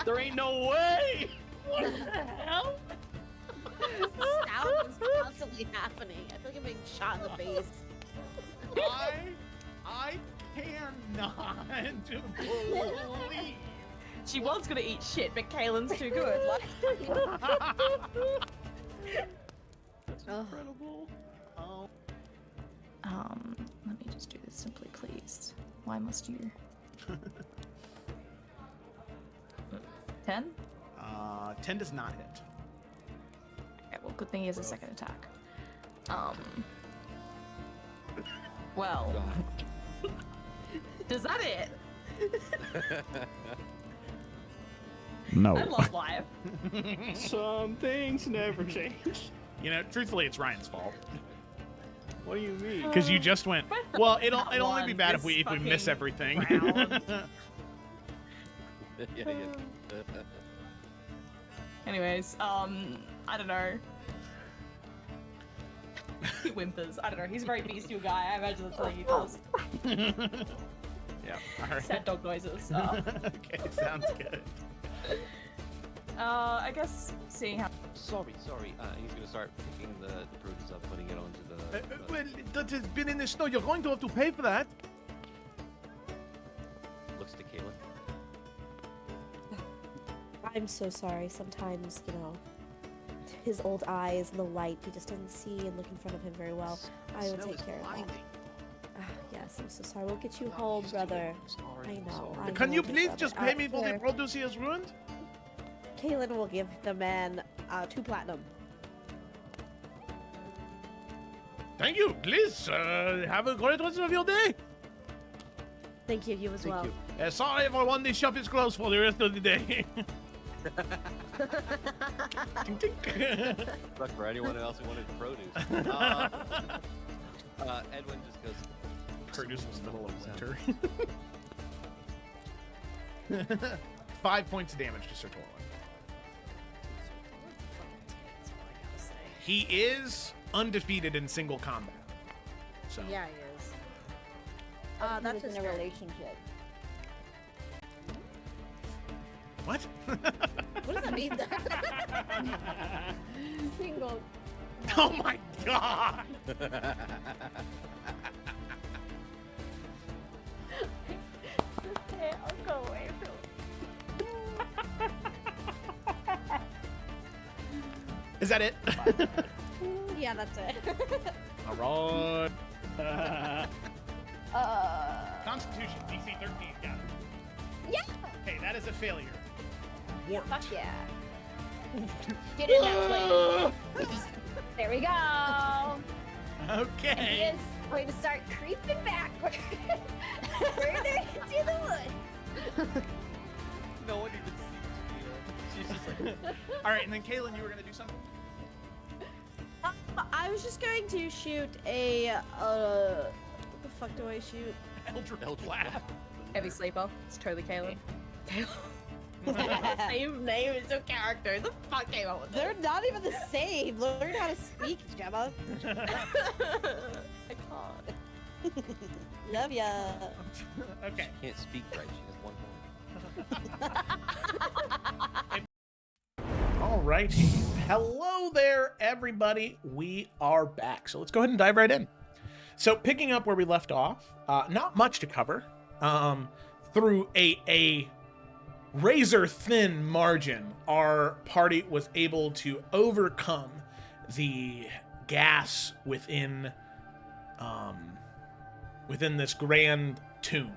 there ain't no way. What the hell? This sound is constantly happening. I feel like I'm being shot in the face. I cannot believe. She was gonna eat shit, but Kaylin's too good. Like, That's Ugh. incredible. Oh, let me just do this simply, please. Why must you? 10? 10 does not hit. Okay, well, good thing he has a second attack. Well, God. does that it? No. I love live. Some things never change. You know, truthfully, it's Ryan's fault. What do you mean? Because you just went, well, it'll only be one, bad if this we miss fucking everything. round. Yeah. Anyways, I don't know. He whimpers. I don't know. He's a very bestial guy. I imagine that's all he does. Yeah, all right. Sad dog noises. Okay, sounds good. I guess seeing how. Sorry. He's gonna start picking the produce up, putting it onto the. Well, that has been in the snow. You're going to have to pay for that. Looks to Kayla. I'm so sorry. Sometimes, you know, his old eyes and the light, he just doesn't see and look in front of him very well. I will Snow take is care of that. blinding. Yes, I'm so sorry. We'll get you home, brother. I know. I Can know, you big please brother. just pay me for the Sure. produce he has ruined? Kaylin will give the man 2 platinum. Thank you. Please have a great rest of your day. Thank you, you as well. Sorry everyone, the shop is closed for the rest of the day. Tink, tink. Look for anyone else who wanted produce. Edwin just goes. Produce was middle of winter. 5 points of damage to Sir Torlin. He is undefeated in single combat. So Yeah, he is. He That's was his in a turn. relationship. what? What does that mean? Single. Oh my god! Okay, I'll go away for Is that it? Yeah, that's it. Alright. Constitution. Constitution, DC 13, got it. Yeah. Okay, that is a failure. Warped. Fuck yeah. Get in that way. There we go. And he Okay. is going to start creeping backwards. Further into the woods. No one even sees you. She's just like. Alright, and then Kaylin, you were gonna do something? I was just going to shoot a, what the fuck do I shoot? Eldritch Blast. Heavy sleeper. It's totally Caleb. Same name as your character. The fuck came up with They're not even the same. Learn how to speak, Gemma. I can't. Love ya. Okay. Can't speak right. She has one horn. Alrighty. Hello there, everybody. We are back. So let's go ahead and dive right in. So picking up where we left off, not much to cover. Through a razor thin margin, our party was able to overcome the gas within this grand tomb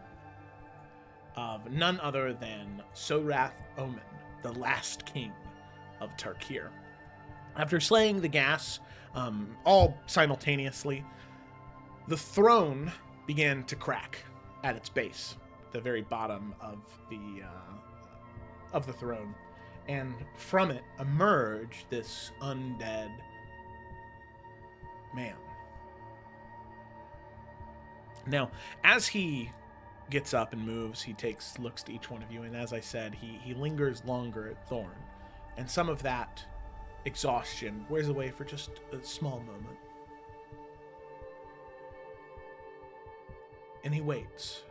of none other than Sorath Omen, the last king of Tarkir. After slaying the gas, all simultaneously, the throne began to crack at its base, the very bottom of the throne, and from it emerged this undead man. Now, as he gets up and moves, he looks to each one of you, and as I said, he lingers longer at Thorn, and some of that exhaustion wears away for just a small moment. And he waits.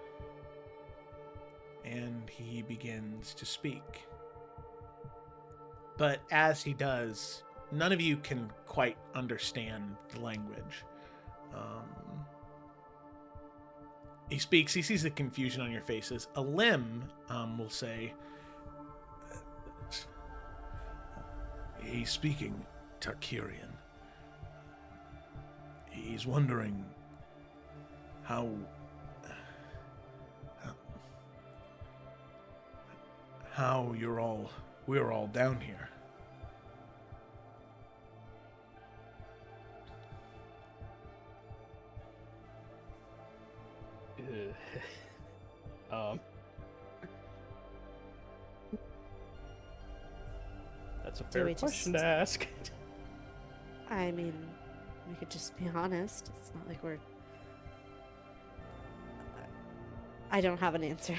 And he begins to speak. But as he does, none of you can quite understand the language. He speaks, he sees the confusion on your faces. A limb will say, he's speaking Tarkirian. He's wondering how we're all down here. That's a fair we question just- to ask. I mean, we could just be honest. It's not like we're. I don't have an answer.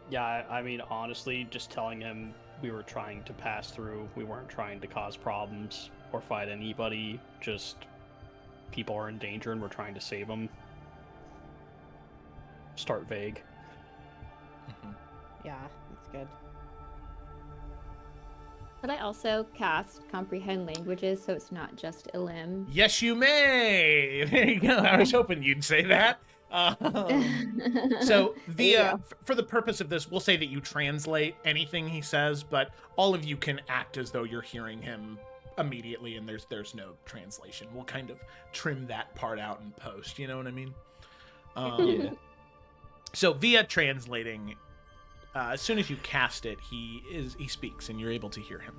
Yeah, I mean, honestly, just telling him we were trying to pass through, we weren't trying to cause problems or fight anybody, just people are in danger and we're trying to save them. Start vague. Yeah, that's good. Could I also cast comprehend languages so it's not just Elim? Yes, you may. There you go. I was hoping you'd say that. So via for the purpose of this, we'll say that you translate anything he says, but all of you can act as though you're hearing him immediately, and there's no translation. We'll kind of trim that part out in post. You know what I mean? Yeah. So via translating, as soon as you cast it, he speaks, and you're able to hear him.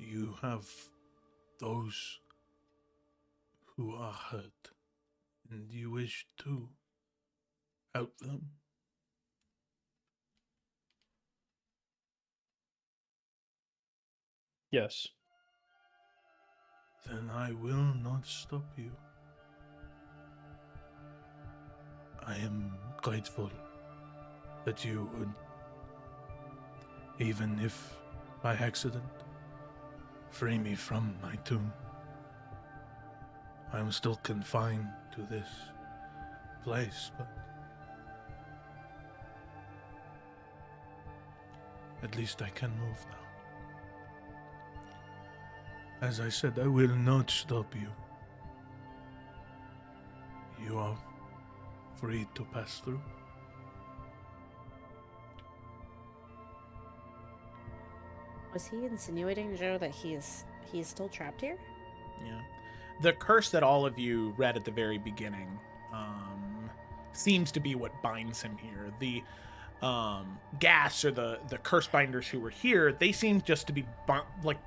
You have those who are hurt, and you wish to help them. Yes. Then I will not stop you. I am grateful that you would, even if by accident, free me from my tomb. I am still confined to this place, but at least I can move now. As I said, I will not stop you. You are free to pass through. Was he insinuating, Joe, that he's still trapped here? Yeah. The curse that all of you read at the very beginning seems to be what binds him here. The gas or the curse binders who were here, they seem just to be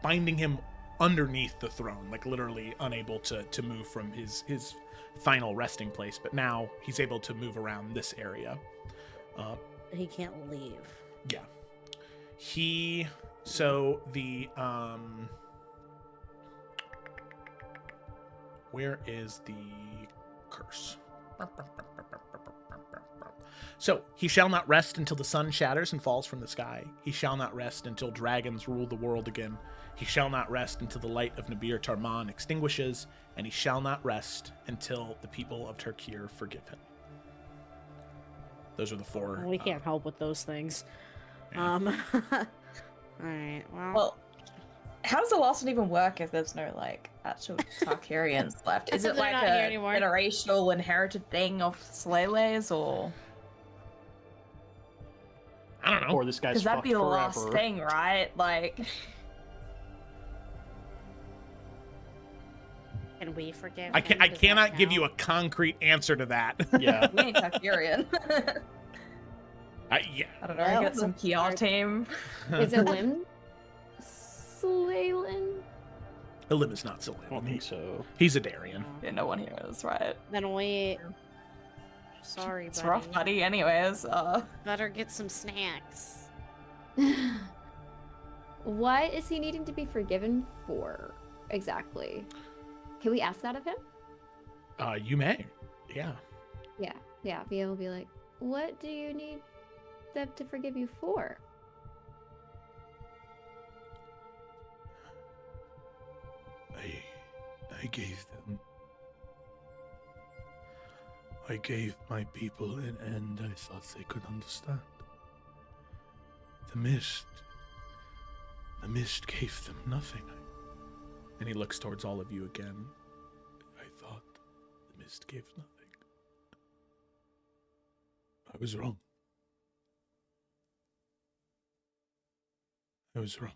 binding him underneath the throne, like literally unable to move from his final resting place. But now he's able to move around this area. He can't leave. Yeah. So the where is the curse? So he shall not rest until the sun shatters and falls from the sky. He shall not rest until dragons rule the world again. He shall not rest until the light of Nabir Tarman extinguishes, and he shall not rest until the people of Turkir forgive him. Those are the four. We can't help with those things. Yeah. All right. Well, how does the last one even work if there's no like actual Tarkarians left? Is it They're like not here a anymore. generational inherited thing of Slaylays, or I don't know. Or this guy's because that'd fucked be the forever. last thing, right? Like, Can we forgive I him? I Does that cannot give you a count? concrete answer to that. Yeah. we ain't Tarkarian. Yeah. I don't know. Well, Get some PR team. Is Elim Slaylin? Elim is not I don't Saloon. think so. He's a Darien. Yeah, no one here is, right? Then we. Sorry, It's buddy. rough, buddy. Anyways, Better get some snacks. What is he needing to be forgiven for exactly? Can we ask that of him? You may. Yeah. Yeah, Via will be like, what do you need them to forgive you for? I gave my people an end I thought they could understand. The mist gave them nothing. And he looks towards all of you again. I thought the mist gave nothing. I was wrong. I was wrong.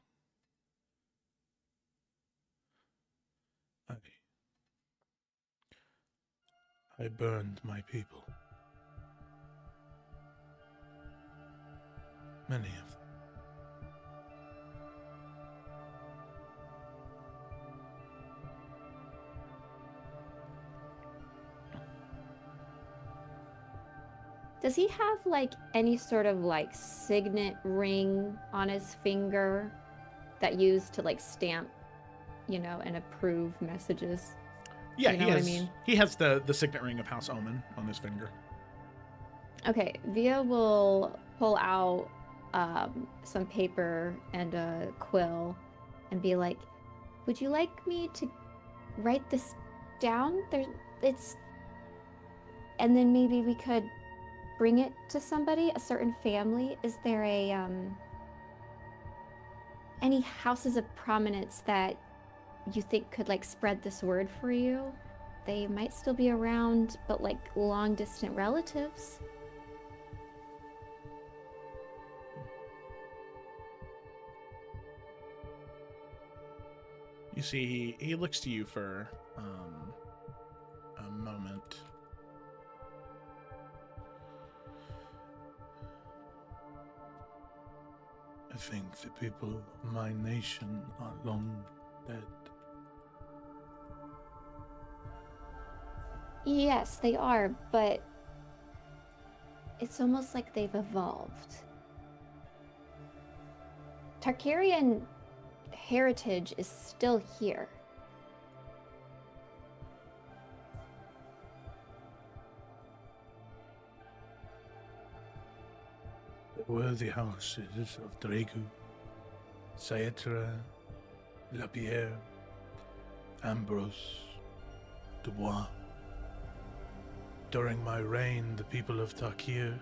I burned my people. Many of them. Does he have like any sort of like signet ring on his finger that used to like stamp, and approve messages? Yeah, You know he what I has. mean? He has the signet ring of House Omen on his finger. Okay, Via will pull out some paper and a quill and be like, "Would you like me to write this down? And then maybe we could bring it to somebody, a certain family. Is there any houses of prominence that you think could like spread this word for you? They might still be around, but like long distant relatives." You see, he looks to you for a moment. I think the people of my nation are long dead. Yes, they are, but it's almost like they've evolved. Tarkarian heritage is still here. The worthy houses of Dregu, Saetra, Lapierre, Ambrose, Dubois. During my reign, the people of Tarkir,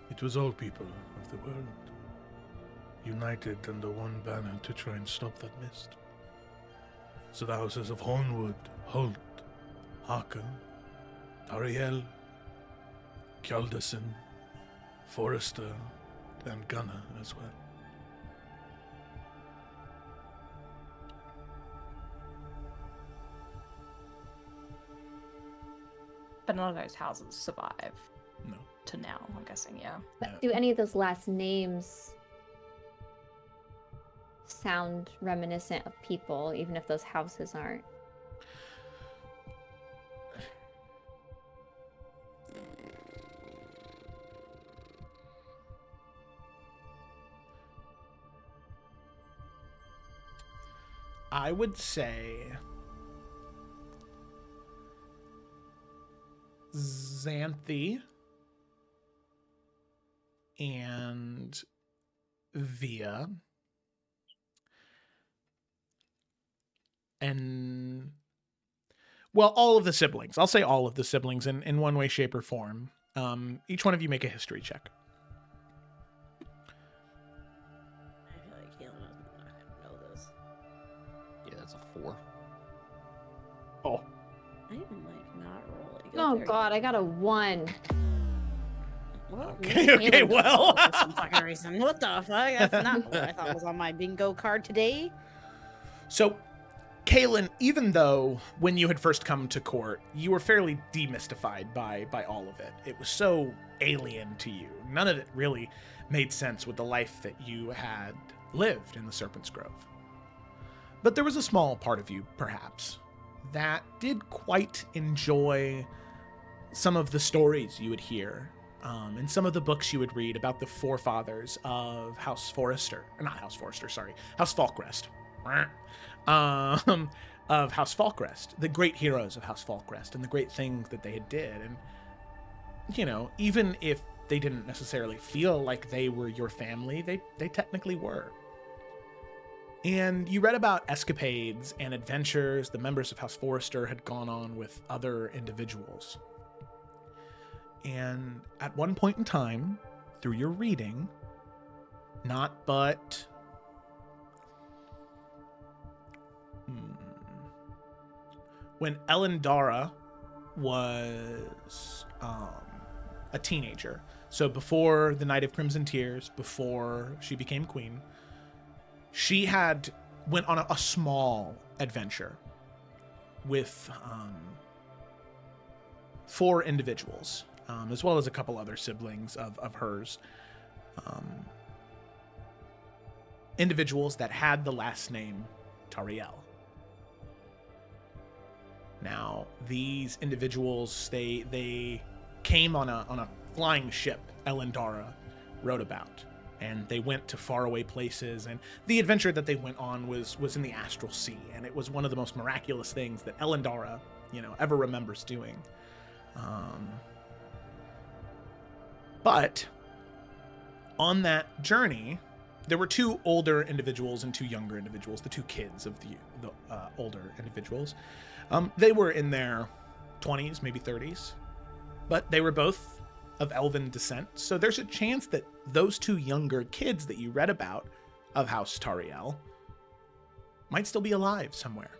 it was all people of the world, united under one banner to try and stop that mist. So the houses of Hornwood, Holt, Harker, Tariel, Kjaldason, Forrester, and Gunner as well. But none of those houses survive No. to now, I'm guessing, yeah. But do any of those last names sound reminiscent of people, even if those houses aren't? I would say Xanthi and Via and all of the siblings. I'll say all of the siblings in one way, shape, or form. Each one of you make a history check. I feel like Kaylin is not gonna know this. Yeah, that's a 4. Oh. I am like not rolling. Oh there you god, go. I got a 1. Well, Okay, me and okay, Kaylin got well. this for some fucking reason. What the fuck? That's not what I thought was on my bingo card today. So, Kaylin, even though when you had first come to court, you were fairly demystified by all of it. It was so alien to you. None of it really made sense with the life that you had lived in the Serpent's Grove. But there was a small part of you, perhaps, that did quite enjoy some of the stories you would hear in some of the books you would read about the forefathers of House Forrester. Or not House Forrester, sorry. House Falkrest. Of House Falkrest, the great heroes of House Falkrest, and the great things that they had did. And, even if they didn't necessarily feel like they were your family, they technically were. And you read about escapades and adventures the members of House Forrester had gone on with other individuals. And at one point in time, through your reading, not but... when Elendara was a teenager, so before the Night of Crimson Tears, before she became queen, she had went on a small adventure with 4 individuals, as well as a couple other siblings of hers. Individuals that had the last name Tariel. Now, these individuals, they came on a flying ship, Elendara wrote about, and they went to faraway places, and the adventure that they went on was in the astral sea, and it was one of the most miraculous things that Elendara, ever remembers doing. But on that journey, there were two older individuals and two younger individuals, the two kids of the older individuals. They were in their 20s, maybe 30s, but they were both of elven descent. So there's a chance that those two younger kids that you read about of House Tariel might still be alive somewhere.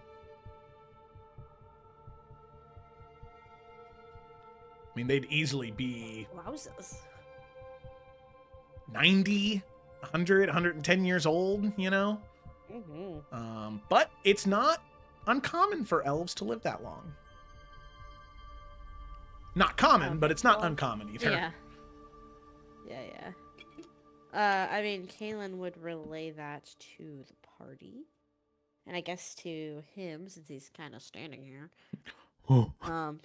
I mean, they'd easily be Wowzers. 90, 100, 110 years old, Mm-hmm. But it's not uncommon for elves to live that long. Not common, but it's not uncommon either. Yeah. Yeah. I mean, Kaylin would relay that to the party. And I guess to him, since he's kind of standing here. Oh,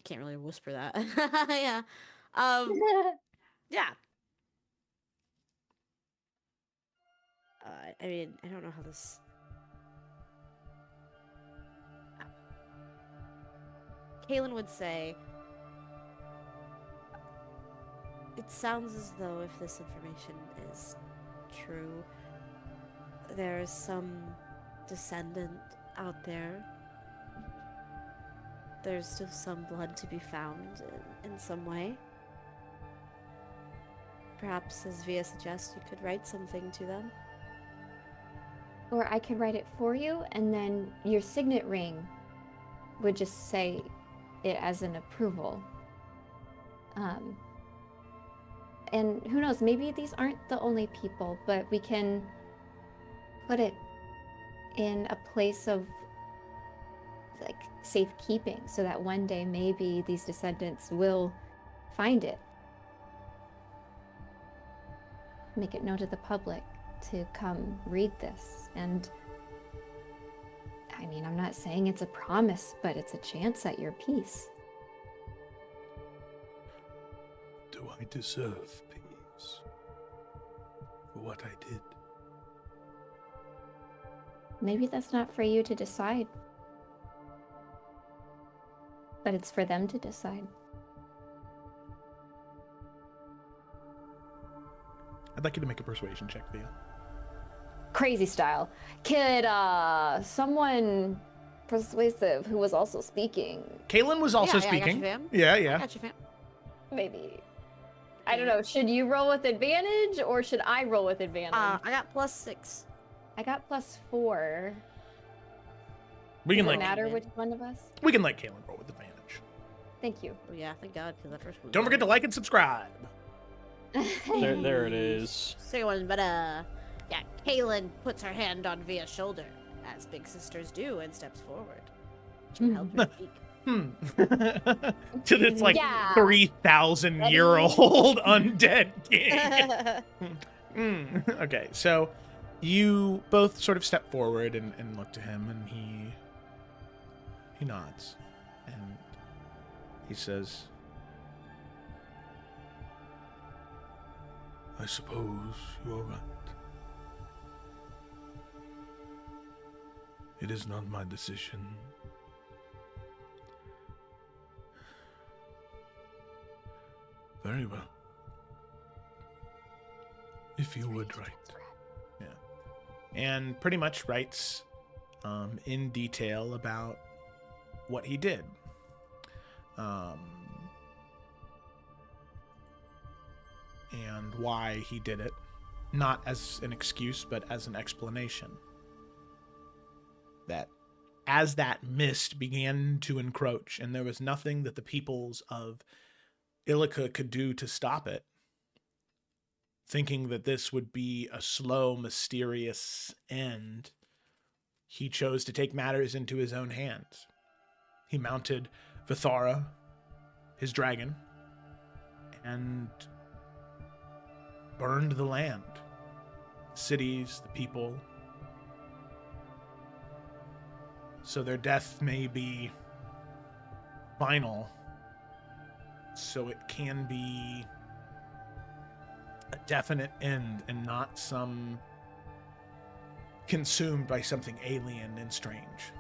Can't really whisper that. Yeah. Yeah. I mean, I don't know how this... Kaylin would say... It sounds as though if this information is true, there is some descendant out there. There's still some blood to be found in some way. Perhaps, as Via suggests, you could write something to them. Or I could write it for you, and then your signet ring would just say it as an approval. And who knows, maybe these aren't the only people, but we can put it in a place of like safekeeping so that one day maybe these descendants will find it. Make it known to the public to come read this. And I mean, I'm not saying it's a promise, but it's a chance at your peace. do I deserve peace for what I did? Maybe that's not for you to decide. But it's for them to decide. I'd like you to make a persuasion check, Via. Crazy style. Could someone persuasive who was also speaking, Kaylin was also Yeah, I got you, speaking. fam. Yeah, I yeah. got you, fam. maybe, I don't know, should you roll with advantage or should I roll with advantage? I got +6. I got +4. We can Does it let matter which one of us? we can let Kaylin roll with advantage. Thank you. Oh, yeah, thank God, because that first one. Don't forget to like and subscribe. There it is. Second one, but yeah, Kaylin puts her hand on Via's shoulder, as big sisters do, and steps forward to help her speak. To this like Yeah. 3,000-year-old undead king. Okay, so you both sort of step forward and look to him, and he nods, and he says, I suppose you're right. It is not my decision. Very well. If you would write. and pretty much writes in detail about what he did. And why he did it, not as an excuse, but as an explanation. That as that mist began to encroach, and there was nothing that the peoples of Illica could do to stop it, thinking that this would be a slow, mysterious end, he chose to take matters into his own hands. He mounted Vithara, his dragon, and burned the land, cities, the people, so their death may be vinyl, so it can be a definite end and not some consumed by something alien and strange.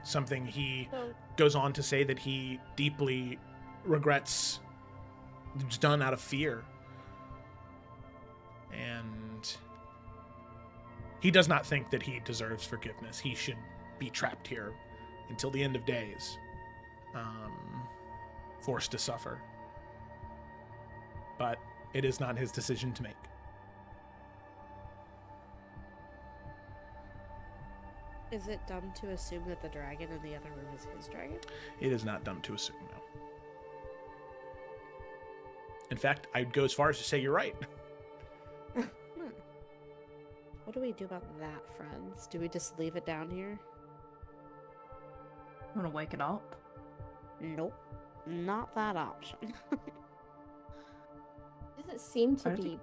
Something he goes on to say that he deeply regrets. It was done out of fear. And he does not think that he deserves forgiveness. He should be trapped here until the end of days, forced to suffer. But it is not his decision to make. Is it dumb to assume that the dragon in the other room is his dragon? It is not dumb to assume, no. In fact, I'd go as far as to say you're right. What do we do about that, friends? Do we just leave it down here? Want to wake it up? Nope. Not that option. Doesn't seem to I don't be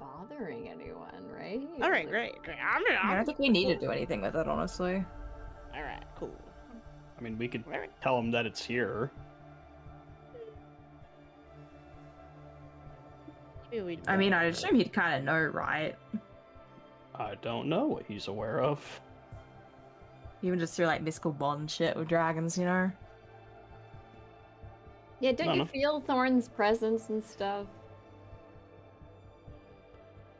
bothering anyone, right? Alright, Like, great. I don't think we need to do anything with it, honestly. Alright, cool. I mean, we could tell him that it's here. Maybe we I mean, I assume he'd kind of know, right? I don't know what he's aware of. Even just through like mystical bond shit with dragons, you know? Yeah, don't you know. feel Thorn's presence and stuff?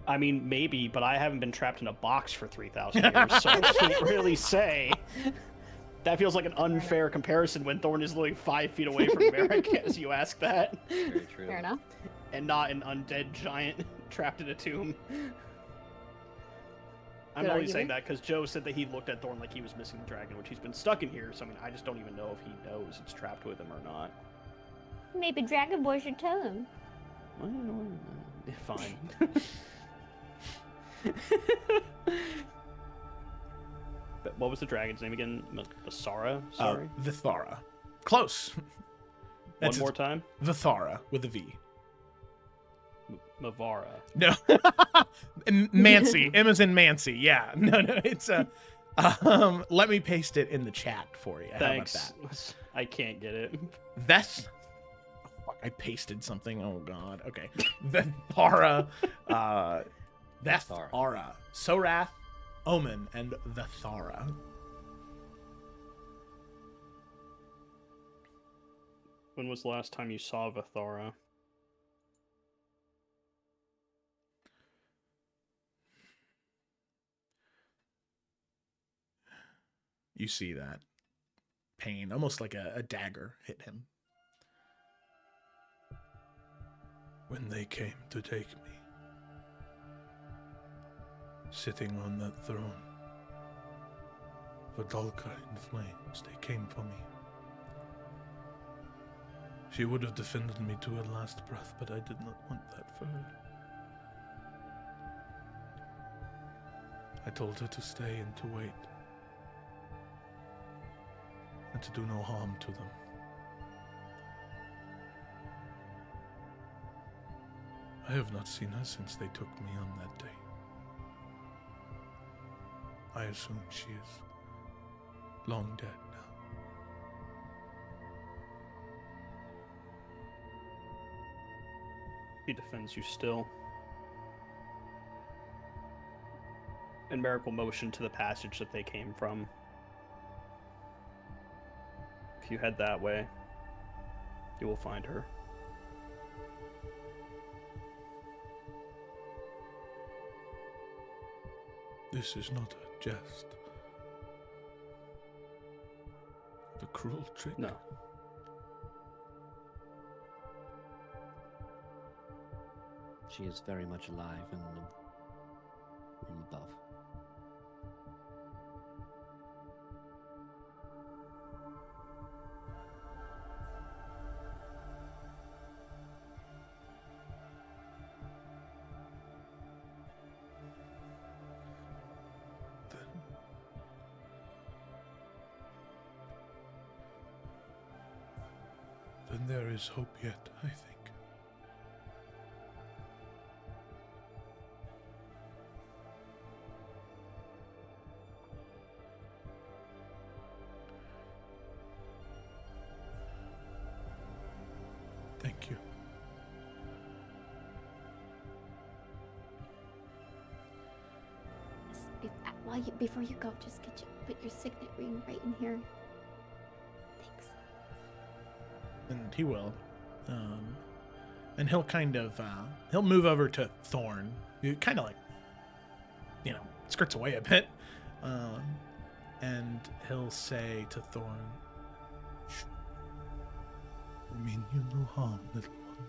I mean, maybe, but I haven't been trapped in a box for 3,000 years, so I can't really say. That feels like an unfair comparison when Thorn is literally 5 feet away from Merrick as you ask that. Very true. Fair enough. And not an undead giant trapped in a tomb. I'm Good only saying argument. that because Joe said that he looked at Thorn like he was missing the dragon, which he's been stuck in here, so I mean, I just don't even know if he knows it's trapped with him or not. Maybe Dragon Boy should tell him. Fine. But what was the dragon's name again? Basara? Sorry. Vithara. Close. One more time? Vithara with a V. Mavara. No. Mancy. Emma's in Mancy. Yeah. No, it's let me paste it in the chat for you. How about Thanks. that? I can't get it. Veth. Oh, fuck, I pasted something. Oh god. Okay. Vithara. Vethara. Sorath, Omen, and Vethara. When was the last time you saw Vethara? You see that pain, almost like a dagger hit him. When they came to take me, sitting on that throne, Vidalka in flames, they came for me. She would have defended me to her last breath, but I did not want that for her. I told her to stay and to wait, and to do no harm to them. I have not seen her since they took me on that day. I assume she is long dead now. He defends you still. And Merrick will motion to the passage that they came from. If you head that way, you will find her. This is not a jest. The cruel trick. No. She is very much alive in the room above. Then there is hope yet, I think. before you go, just put your signet ring right in here. Thanks. And he will. And he'll kind of, he'll move over to Thorn, who kind of like, skirts away a bit. And he'll say to Thorn, "Shh. I mean you no harm, little one."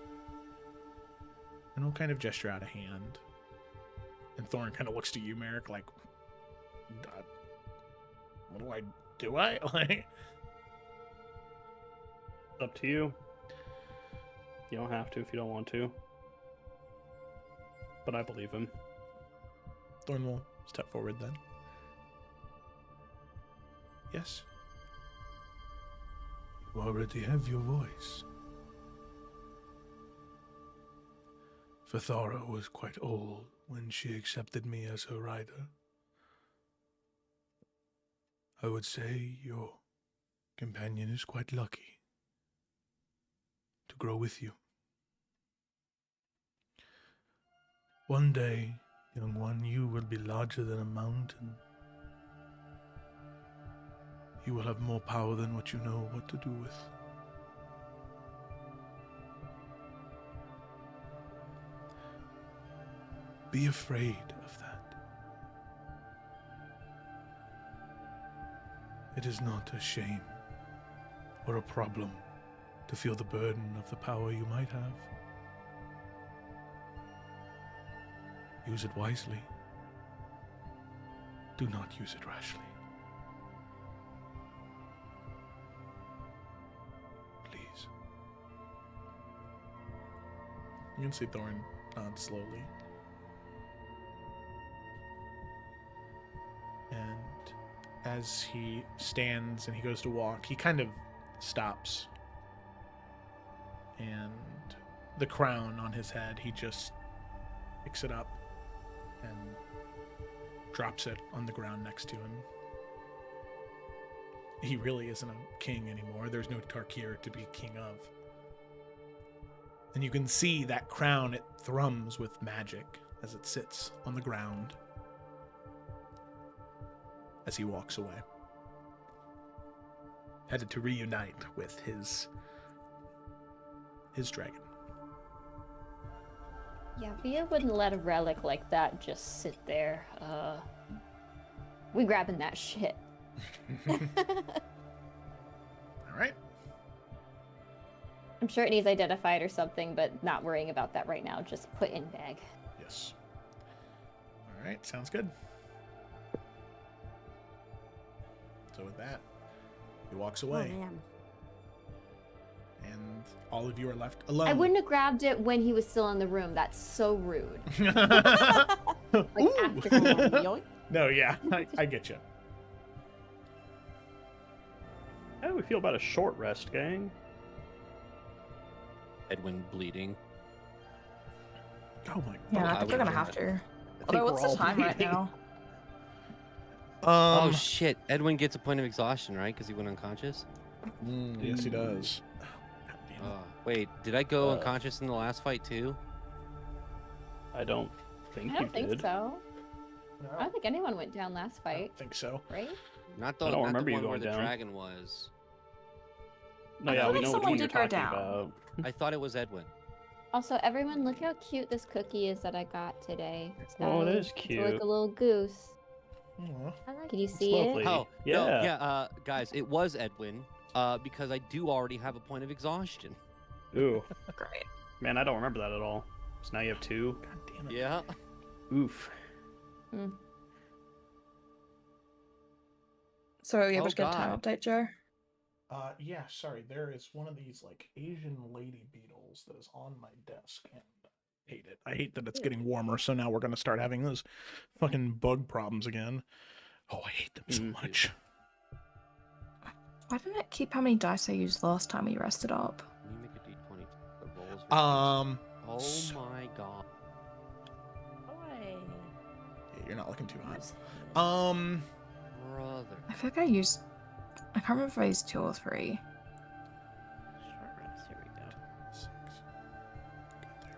and he'll kind of gesture out a hand. And Thorn kind of looks to you, Merrick, like, what do I do? Like, Up to you. You don't have to if you don't want to. But I believe him. Thorn will step forward then. Yes. You already have your voice. Fathara was quite old when she accepted me as her rider. I would say your companion is quite lucky to grow with you. One day, young one, you will be larger than a mountain. You will have more power than what you know what to do with. Be afraid of that. It is not a shame or a problem to feel the burden of the power you might have. Use it wisely. Do not use it rashly. Please. You can see Thorn nod slowly. And as he stands and he goes to walk, he kind of stops. And the crown on his head, he just picks it up and drops it on the ground next to him. He really isn't a king anymore. There's no Tarkir to be king of. And you can see that crown, it thrums with magic as it sits on the ground as he walks away. Headed to reunite with his dragon. Yeah, Via wouldn't let a relic like that just sit there. We grabbing that shit. All right. I'm sure it needs identified or something, but not worrying about that right now. Just put in bag. Yes. All right, sounds good. So with that, he walks away. Oh, man. And all of you are left alone. I wouldn't have grabbed it when he was still in the room. That's so rude. Like after No, yeah, I get you. How do we feel about a short rest, gang? Edwin bleeding. Oh my Yeah, god. I think we're gonna have to. Although, what's the time right now? Oh shit! Edwin gets a point of exhaustion, right? Because he went unconscious. Yes, he does. Wait, did I go unconscious in the last fight too? I don't think I don't think so. I don't think anyone went down last I fight, don't think so. right? Not the, I don't not remember the you one where going the down. dragon was. No, I yeah, feel we like know which someone one you're did her talking down. about. I thought it was Edwin. Also, everyone, look how cute this cookie is that I got today. It's got Oh, it a- is it's cute. like a little goose. Aw. I like Can you It's see lovely. it? Oh, Yeah. no, yeah, guys, it was Edwin, because I do already have a point of exhaustion. Ooh, Great. man, I don't remember that at all. So now you have two. God damn it. Yeah. Oof. So are you able Oh, to get a time God. update, Joe? Yeah, sorry. There is one of these like Asian lady beetles that is on my desk, and I hate it. I hate that it's getting warmer. So now we're gonna start having those fucking bug problems again. Oh, I hate them so much. Why didn't it keep how many dice I used last time we rested up? Can you make a d20? The rolls reduced. Oh so- my god. Boy. Yeah, you're not looking too hot. Brother. I feel like I used... I can't remember if I used 2 or 3. Short rest. Here we go. 6. Got there.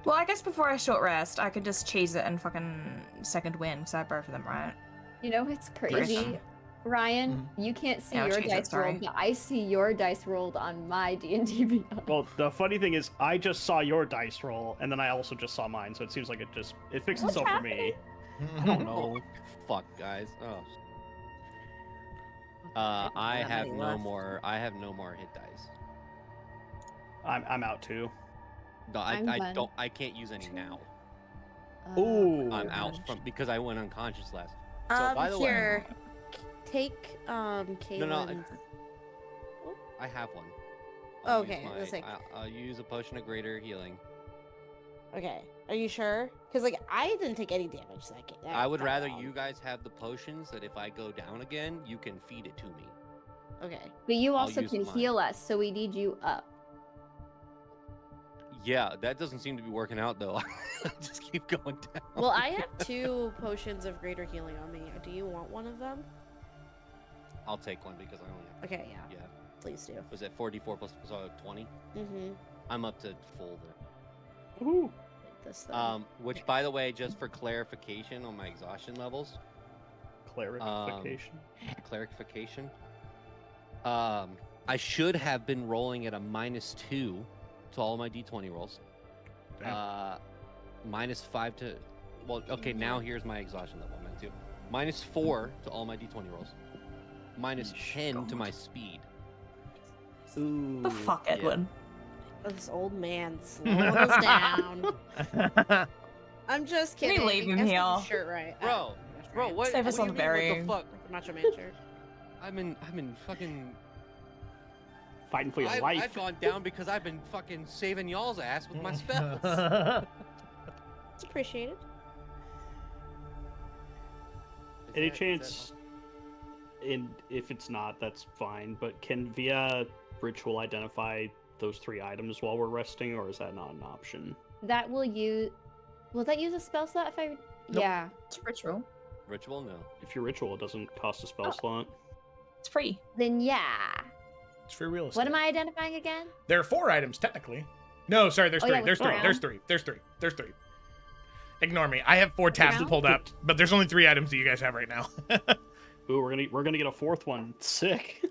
Well, I guess before I short rest, I could just cheese it and fucking second win, because I have both of them, right? You know what's crazy, Ryan? You can't see Yeah, your cheese it, dice sorry. rolled, but I see your dice rolled on my D&D Beyond. Well, the funny thing is, I just saw your dice roll, and then I also just saw mine, so it seems like it fixed What's itself for me. I don't know. Fuck, guys. Oh. don't I have have any no left. more. I have no more hit dice. I'm out too. No, I'm done. don't. I can't use any now. Ooh. I'm out from because I went unconscious last. So by the Here, take no, Caitlin's. I have one. Oh, use okay, I was like- I'll use a potion of greater healing. Okay, are you sure? Because like I didn't take any damage that I would that rather round. you guys have the potions that if I go down again, you can feed it to me. Okay. But you I'll also use can mine. heal us, so we need you up. Yeah, that doesn't seem to be working out though. Just keep going down. Well, I have 2 potions of greater healing on me. Do you want one of them? I'll take one because I only have. Okay, yeah. Yeah. Please do. Was it 4d4 plus 20? Mm-hmm. I'm up to full then. Ooh. This thing. Which by the way, just for clarification on my exhaustion levels, Clarification. I should have been rolling at a -2 to all my d20 rolls. Damn. -5 to. Well, okay. Now here's my exhaustion level. I meant to. -4 to all my d20 rolls. -10 to my speed. Ooh. The fuck, yeah. Edwin? Oh, this old man slowing us down. I'm just Can kidding. we leave him That's here? my shirt, right? Bro, bro, what? Save us what on do you mean, the what berry. the fuck? Like a Macho Man shirt. I'm in fucking. Fighting for your I've life. gone down because I've been fucking saving y'all's ass with my spells. It's appreciated. Any chance? And if it's not, that's fine. But can via ritual identify those 3 items while we're resting, or is that not an option? That will use. Will that use a spell slot if I? Nope. Yeah. It's a ritual. Ritual? No. If your ritual, it doesn't cost a spell Oh. slot. It's free. Then yeah. It's for real estate. What am I identifying again? There are 4 items technically. No, sorry, there's Oh, 3. yeah, There's with 3. brown. There's 3. There's 3. There's 3. Ignore me. I have 4 tabs Brown? pulled up, but there's only 3 items that you guys have right now. Ooh, we're gonna get a 4th one. Sick.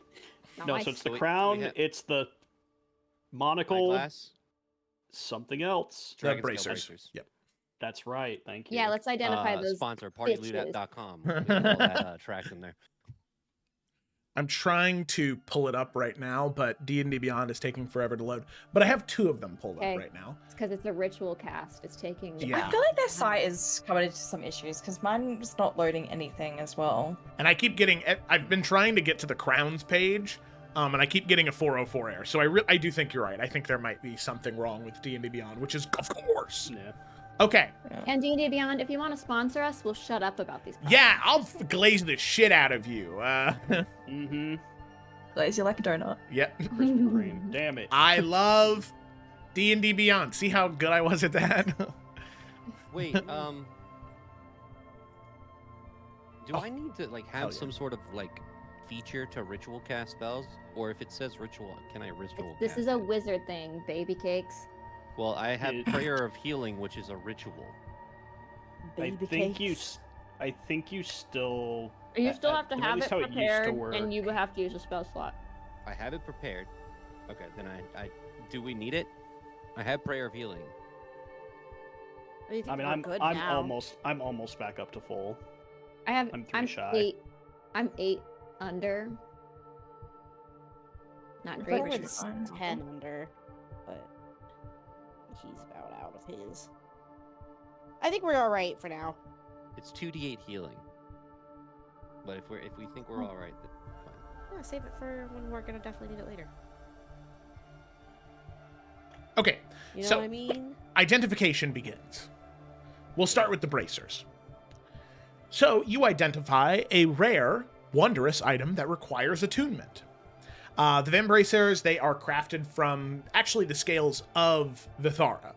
No, Nice. so it's So the we crown, have- it's the monocle, Eyeglass? something else. The Dragon scale bracers. Yep. That's right. Thank you. Yeah, let's identify those. Sponsor bitches. partyloot.com. All that track in there. I'm trying to pull it up right now, but D&D Beyond is taking forever to load. But I have 2 of them pulled Okay. up right now. It's because it's a ritual cast. It's taking. Yeah. I feel like their site is coming into some issues because mine's not loading anything as well. And I keep getting, I've been trying to get to the crowns page, and I keep getting a 404 error. So I do think you're right. I think there might be something wrong with D&D Beyond, which is, of course. Yeah. Okay. And D&D Beyond, if you want to sponsor us, we'll shut up about these. Yeah, I'll glaze the shit out of you. Mm-hmm. Lazy like a donut. Yep. Krispy Kreme. Damn it. I love D&D Beyond. See how good I was at that? Wait, do I need to like have Hell yeah. some sort of like feature to ritual cast spells, or if it says ritual, can I ritual? This cast is a it? wizard thing, baby cakes. Well, I have It- prayer of healing, which is a ritual. Baby I think cakes. I think you still. You still have to at have least it how it used to prepared, work. and you would have to use a spell slot. I have it prepared. Okay, then I do we need it? I have prayer of healing. I mean, I mean, we're I'm good I'm now. almost back up to full. I have. I'm 3 shy. 8. I'm 8 under. Not I great. thought we David's should find 10 under, but he's about out of his. I think we're all right for now. It's 2d8 healing. But if we think we're all right, then fine. Yeah, save it for when we're gonna definitely need it later. Okay. You know So- what I mean? Identification begins. We'll start with the bracers. So you identify a rare, wondrous item that requires attunement. The Vim bracers, they are crafted from actually the scales of Vithara,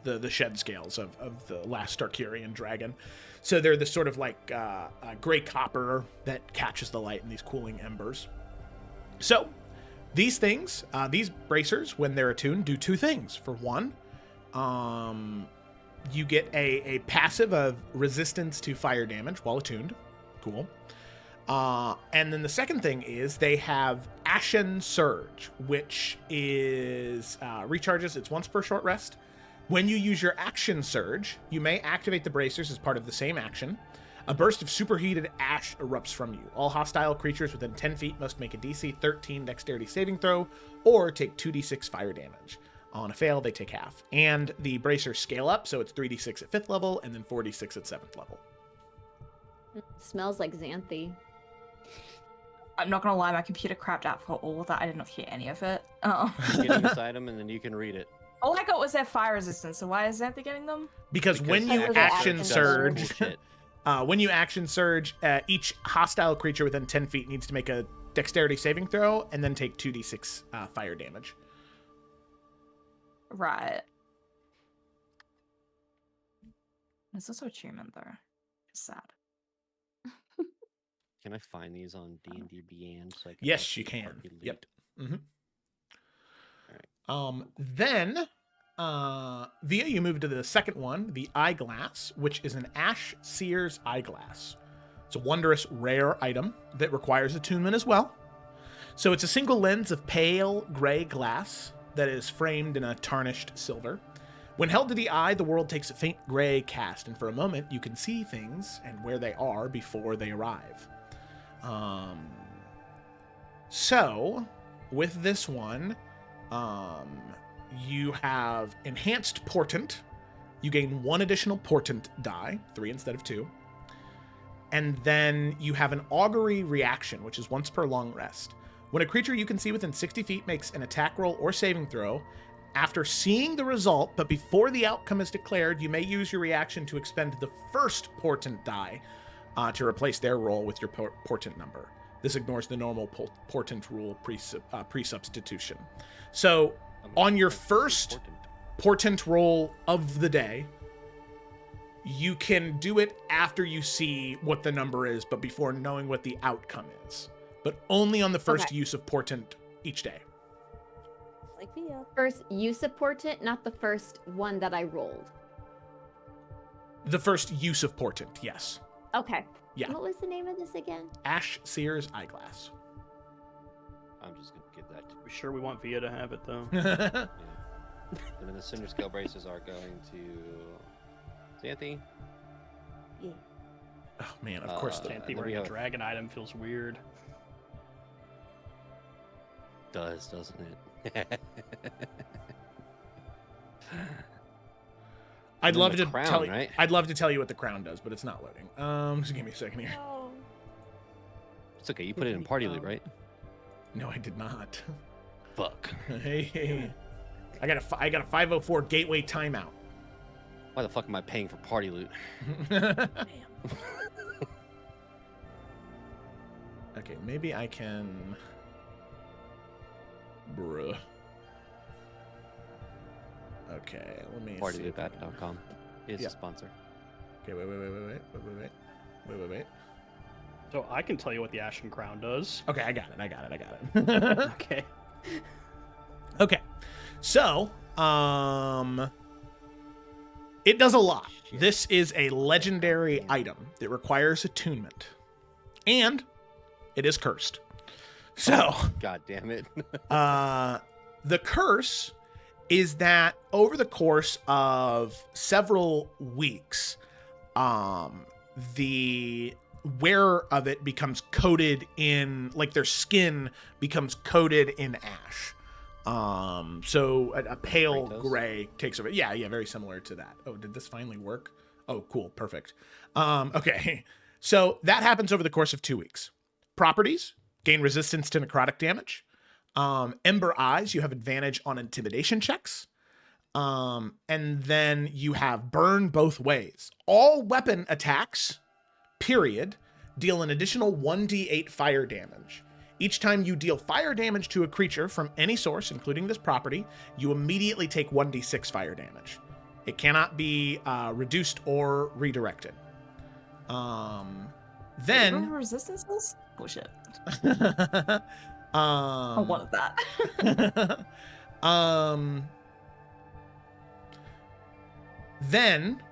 the shed scales of the last Starkirian dragon. So they're the sort of like gray copper that catches the light in these cooling embers. So these things, these bracers, when they're attuned, do 2 things. For one, You get a passive of resistance to fire damage while attuned. Cool. And then the second thing is they have Ashen Surge, which is recharges. It's once per short rest. When you use your Action Surge, you may activate the bracers as part of the same action. A burst of superheated ash erupts from you. All hostile creatures within 10 feet must make a DC 13 dexterity saving throw or take 2d6 fire damage. On a fail, they take half. And the bracers scale up, so it's 3d6 at 5th level and then 4d6 at 7th level. Smells like xanthe. I'm not gonna lie, my computer crapped out for all of that. I did not hear any of it. Getting this item and then you can read it. All I got was their fire resistance, so why is Xanthe getting them? Because when you Because action Action surge, Bullshit. when you action surge, each hostile creature within 10 feet needs to make a dexterity saving throw and then take 2d6 fire damage. Right. It's also attunement, though. It's sad. Can I find these on D&D Beyond? So I can Yes, you actually can. party loot? Yep. Then, Via, you move to the second one, the eyeglass, which is an Ash Seer's eyeglass. It's a wondrous, rare item that requires attunement as well. So it's a single lens of pale gray glass that is framed in a tarnished silver. When held to the eye, the world takes a faint gray cast, and for a moment, you can see things and where they are before they arrive. So, with this one, you have Enhanced Portent. You gain 1 additional Portent die, 3 instead of 2. And then you have an Augury Reaction, which is once per long rest. When a creature you can see within 60 feet makes an attack roll or saving throw, after seeing the result, but before the outcome is declared, you may use your reaction to expend the first Portent die to replace their roll with your Portent number. This ignores the normal Portent rule pre-substitution. So, on your first Portent roll of the day, you can do it after you see what the number is, but before knowing what the outcome is. But only on the first use of Portent each day. Like Via. First use of portent, not the first one that I rolled. The first use of Portent, yes. Okay. Yeah. What was the name of this again? Ash Seer's Eyeglass. I'm just gonna give that to We sure we want Via to have it though. yeah. And then the Cinder Scale Braces are going to Xanthe. Yeah. Oh man, of course. Can't then think we wearing a have- dragon item feels weird. Does, doesn't it? I'd then love the to crown, tell you. right? I'd love to tell you what the crown does, but it's not loading. Just give me a second here. Oh. It's okay, you put it in party loot, right? No, I did not. Fuck. Hey. I got a 504 gateway timeout. Why the fuck am I paying for party loot? Okay, maybe I can. Bruh. Okay, let me see. if I can- Partylootbat.com is Yeah. a sponsor. Okay, wait. So I can tell you what the Ashen Crown does. Okay, I got it. Okay. Okay. So, it does a lot. Shit. This is a legendary item that requires attunement. And it is cursed. So, God damn it. the curse is that over the course of several weeks, the wearer of it becomes coated in, like their skin becomes coated in ash. So a pale Kratos? gray takes over. Yeah, very similar to that. Oh, did this finally work? Oh, cool, perfect. Okay, so that happens over the course of 2 weeks. Properties: gain resistance to necrotic damage. Ember Eyes, you have advantage on intimidation checks. And then you have burn both ways. All weapon attacks, period, deal an additional 1d8 fire damage. Each time you deal fire damage to a creature from any source, including this property, you immediately take 1d6 fire damage. It cannot be reduced or redirected. Then Remember resistances? Bullshit. I I wanted that. Then,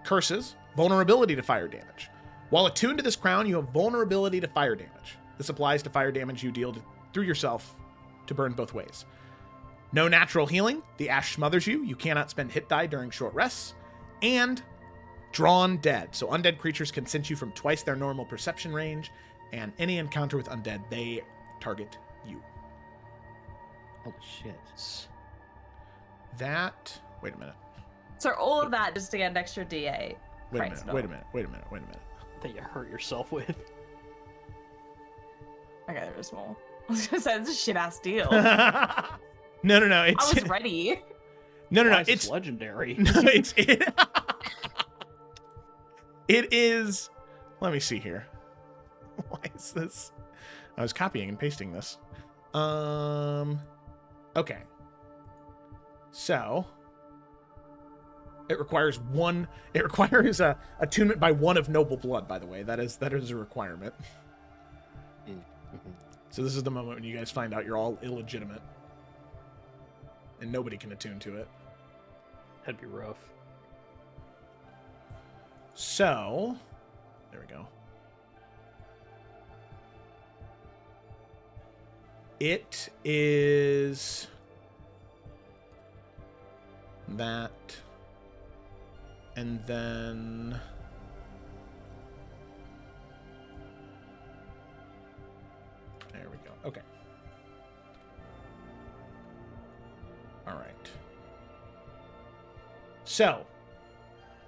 curses, vulnerability to fire damage. While attuned to this crown, you have vulnerability to fire damage. This applies to fire damage you deal through yourself to burn both ways. No natural healing. The ash smothers you. You cannot spend hit die during short rests. And drawn dead. So undead creatures can sense you from twice their normal perception range, and any encounter with undead, they target you. Holy shit. That... Wait a minute. So all of that just to get an extra D8. Wait a minute. That you hurt yourself with. Okay, there was more. I was gonna say, it's a shit-ass deal. No. I was ready. No. It's legendary. No, it is. Let me see here. Why is this? I was copying and pasting this. Okay. So it requires a attunement by one of noble blood, by the way. That is a requirement. So this is the moment when you guys find out you're all illegitimate. And nobody can attune to it. That'd be rough. So, there we go. It is that, and then there we go. Okay. All right. So,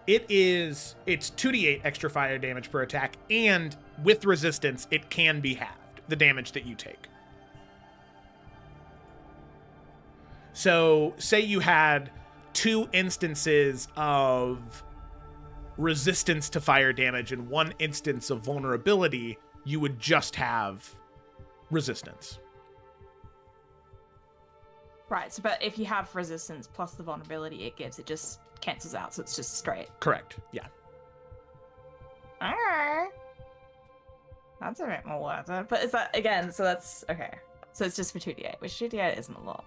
it's 2d8 extra fire damage per attack, and with resistance, it can be halved, the damage that you take. So, say you had 2 instances of resistance to fire damage and 1 instance of vulnerability, you would just have resistance. Right, so but if you have resistance plus the vulnerability it gives, it just cancels out, so it's just straight. Correct, yeah. Alright. That's a bit more worth it. But is that, again, so that's, okay. So it's just for 2d8, which 2d8 isn't a lot.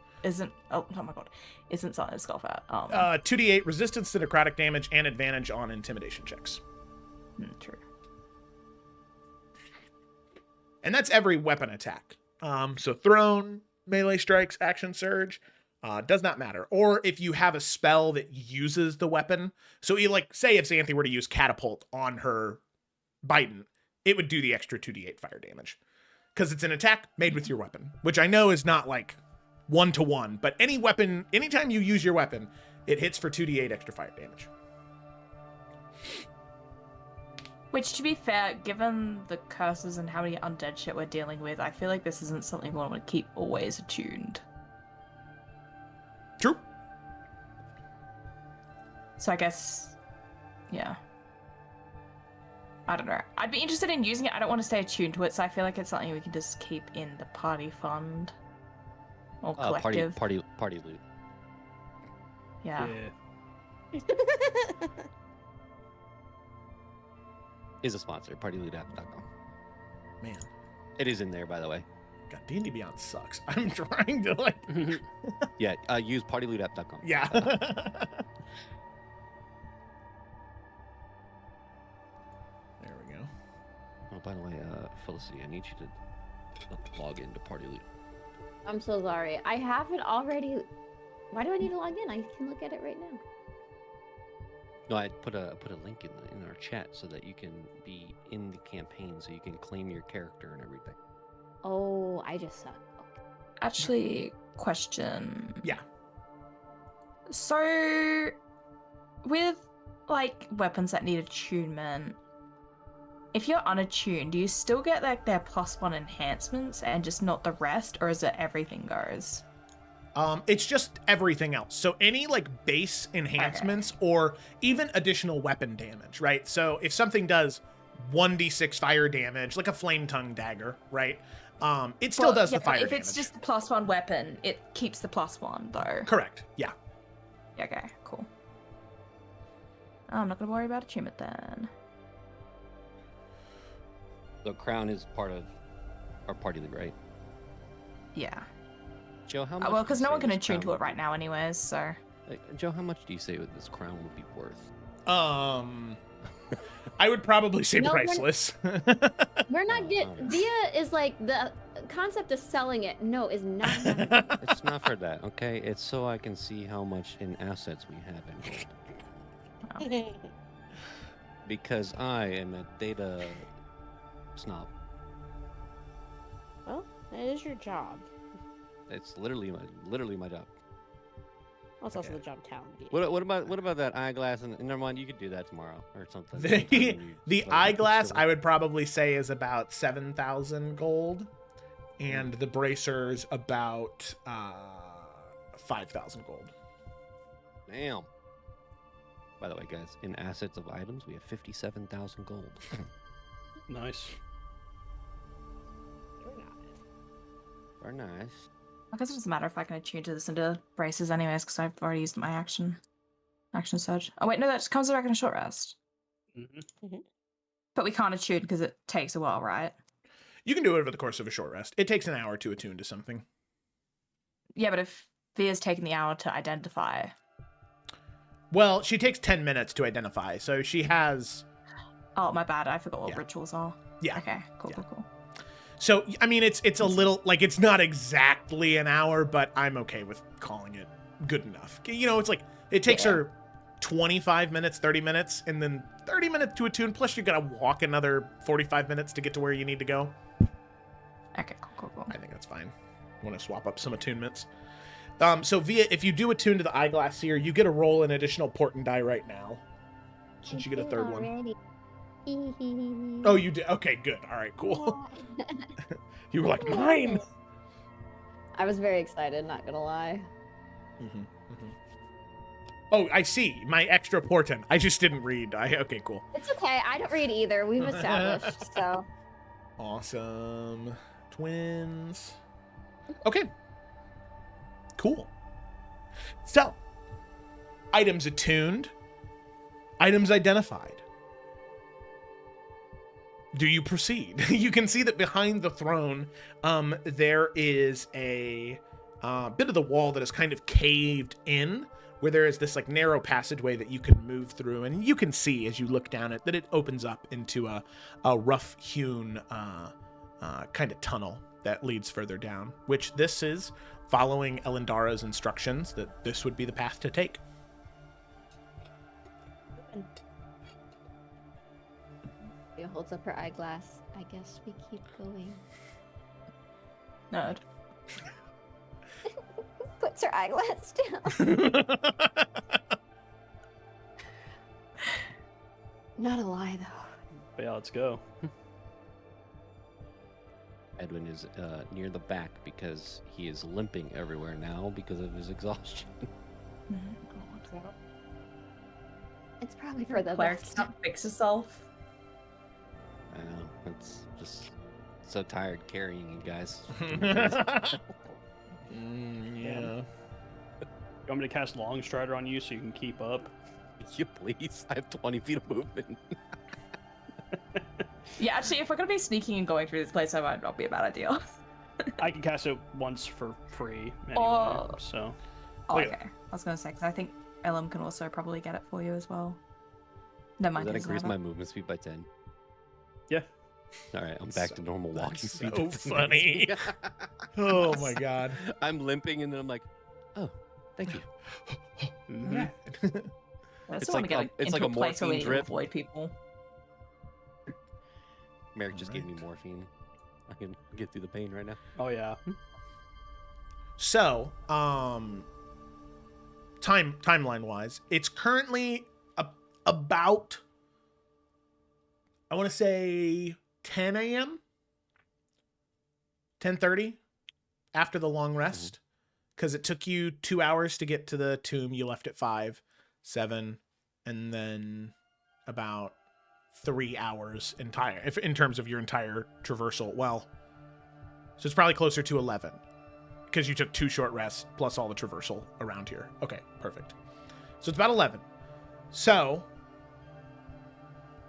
Oh my god. Isn't something to scoff at. 2d8 resistance to necrotic damage and advantage on intimidation checks. True. And that's every weapon attack. So thrown, melee strikes, action surge, does not matter. Or if you have a spell that uses the weapon. So you say if Xanthi were to use catapult on her Biden, it would do the extra 2d8 fire damage. Because it's an attack made with your weapon, which I know is not 1-to-1, but any weapon, anytime you use your weapon, it hits for 2d8 extra fire damage. Which, to be fair, given the curses and how many undead shit we're dealing with, I feel like this isn't something we want to keep always attuned. True. So I guess, yeah. I don't know. I'd be interested in using it. I don't want to stay attuned to it, so I feel like it's something we can just keep in the party fund. Or collective. Party loot. Yeah. Is a sponsor, partyloot.com. Man. It is in there, by the way. God, D&D Beyond sucks. I'm trying to Yeah, use partyloot.com. Yeah. There we go. Oh, by the way, Felicity, I need you to log into Partyloot. I'm so sorry. I have it already. Why do I need to log in? I can look at it right now. No, I put a link in our chat so that you can be in the campaign, so you can claim your character and everything. Oh, I just suck. Okay. Actually, question. Yeah. So, with, weapons that need attunement, if you're unattuned, do you still get, their +1 enhancements and just not the rest, or is it everything goes? It's just everything else. So any base enhancements or even additional weapon damage, right? So if something does 1d6 fire damage, like a flame tongue dagger, right? It still does the fire damage. If it's just a +1 weapon, it keeps the +1 though. Correct. Yeah. Okay, cool. I'm not gonna worry about attunement then. The crown is part of our party loot, right? Yeah. Joe, how much? Well, because no one can attune to it right now anyways, so... Joe, how much do you say this crown would be worth? I would probably say No, priceless. We're not getting. Via is like the concept of selling it. No, is not. It's not for that, okay? It's so I can see how much in assets we have in gold. Because I am a data snob. Well, that is your job. It's literally my job. Well, it's also Okay. the job town. What about that eyeglass? And never mind, you could do that tomorrow or something. The eyeglass, I would probably say, is about 7,000 gold, and the bracers about 5,000 gold. Damn. By the way, guys, in assets of items, we have 57,000 gold. Nice. Very nice. I guess it doesn't matter if I can change this into braces anyways, because I've already used my action surge. Oh wait, no, that just comes back in a short rest. Mm-hmm. But we can't attune because it takes a while, right? You can do it over the course of a short rest. It takes an hour to attune to something. Yeah, but if Via's taking the hour to identify. Well, she takes 10 minutes to identify, so she has... Oh, my bad. I forgot what Yeah. rituals are. Yeah. Okay, cool. So, I mean, it's a little... Like, it's not exactly an hour, but I'm okay with calling it good enough. You know, it's like, it takes her 25 minutes, 30 minutes, and then 30 minutes to attune, plus you gotta walk another 45 minutes to get to where you need to go. Okay, cool. I think that's fine. I want to swap up some attunements. So Via, if you do attune to the eyeglass here, you get to roll an additional portent die right now, since you get a third one. Oh, you did? Okay, good. All right, cool. You were like, mine! I was very excited, not gonna lie. Oh, I see. My extra portent. I just didn't read. Okay, cool. It's okay. I don't read either. We've established, so. Awesome. Twins. Okay. Cool. So, items attuned. Items identified. Do you proceed? You can see that behind the throne, there is a bit of the wall that is kind of caved in, where there is this like narrow passageway that you can move through, and you can see as you look down it that it opens up into a rough-hewn kind of tunnel that leads further down, which this is following Elendara's instructions that this would be the path to take. She holds up her eyeglass. I guess we keep going. Nerd. Puts her eyeglass down. Not a lie, though. But yeah, let's go. Edwin is near the back because he is limping everywhere now because of his exhaustion. It's probably for the Cleric best. can't fix herself. I know. It's just so tired carrying you guys. Yeah. You want me to cast Long Strider on you so you can keep up? You please. I have 20 feet of movement. Yeah, actually, if we're gonna be sneaking and going through this place, that might not be a bad idea. I can cast it once for free anyway, Oh. so... Oh, Wait. okay. I was gonna say, because I think Elam can also probably get it for you as well. Never mind. Does that he doesn't increase have my it. movement speed by 10? Yeah. All right, I'm back to normal walking That's speed. so That's funny. amazing. Oh my god. I'm limping and then I'm like, oh, thank you. Mhm. I It's still want to like get it's into like a a place where we morphine need to drip. avoid people. Merrick just gave me morphine. I can get through the pain right now. Oh, yeah. So, timeline wise, it's currently about, I want to say 10 a.m. 10:30 after the long rest, because it took you 2 hours to get to the tomb. You left at 5, 7, and then about 3 hours in terms of your entire traversal. Well, so it's probably closer to 11 because you took 2 short rests plus all the traversal around here. Okay, perfect. So it's about 11. So,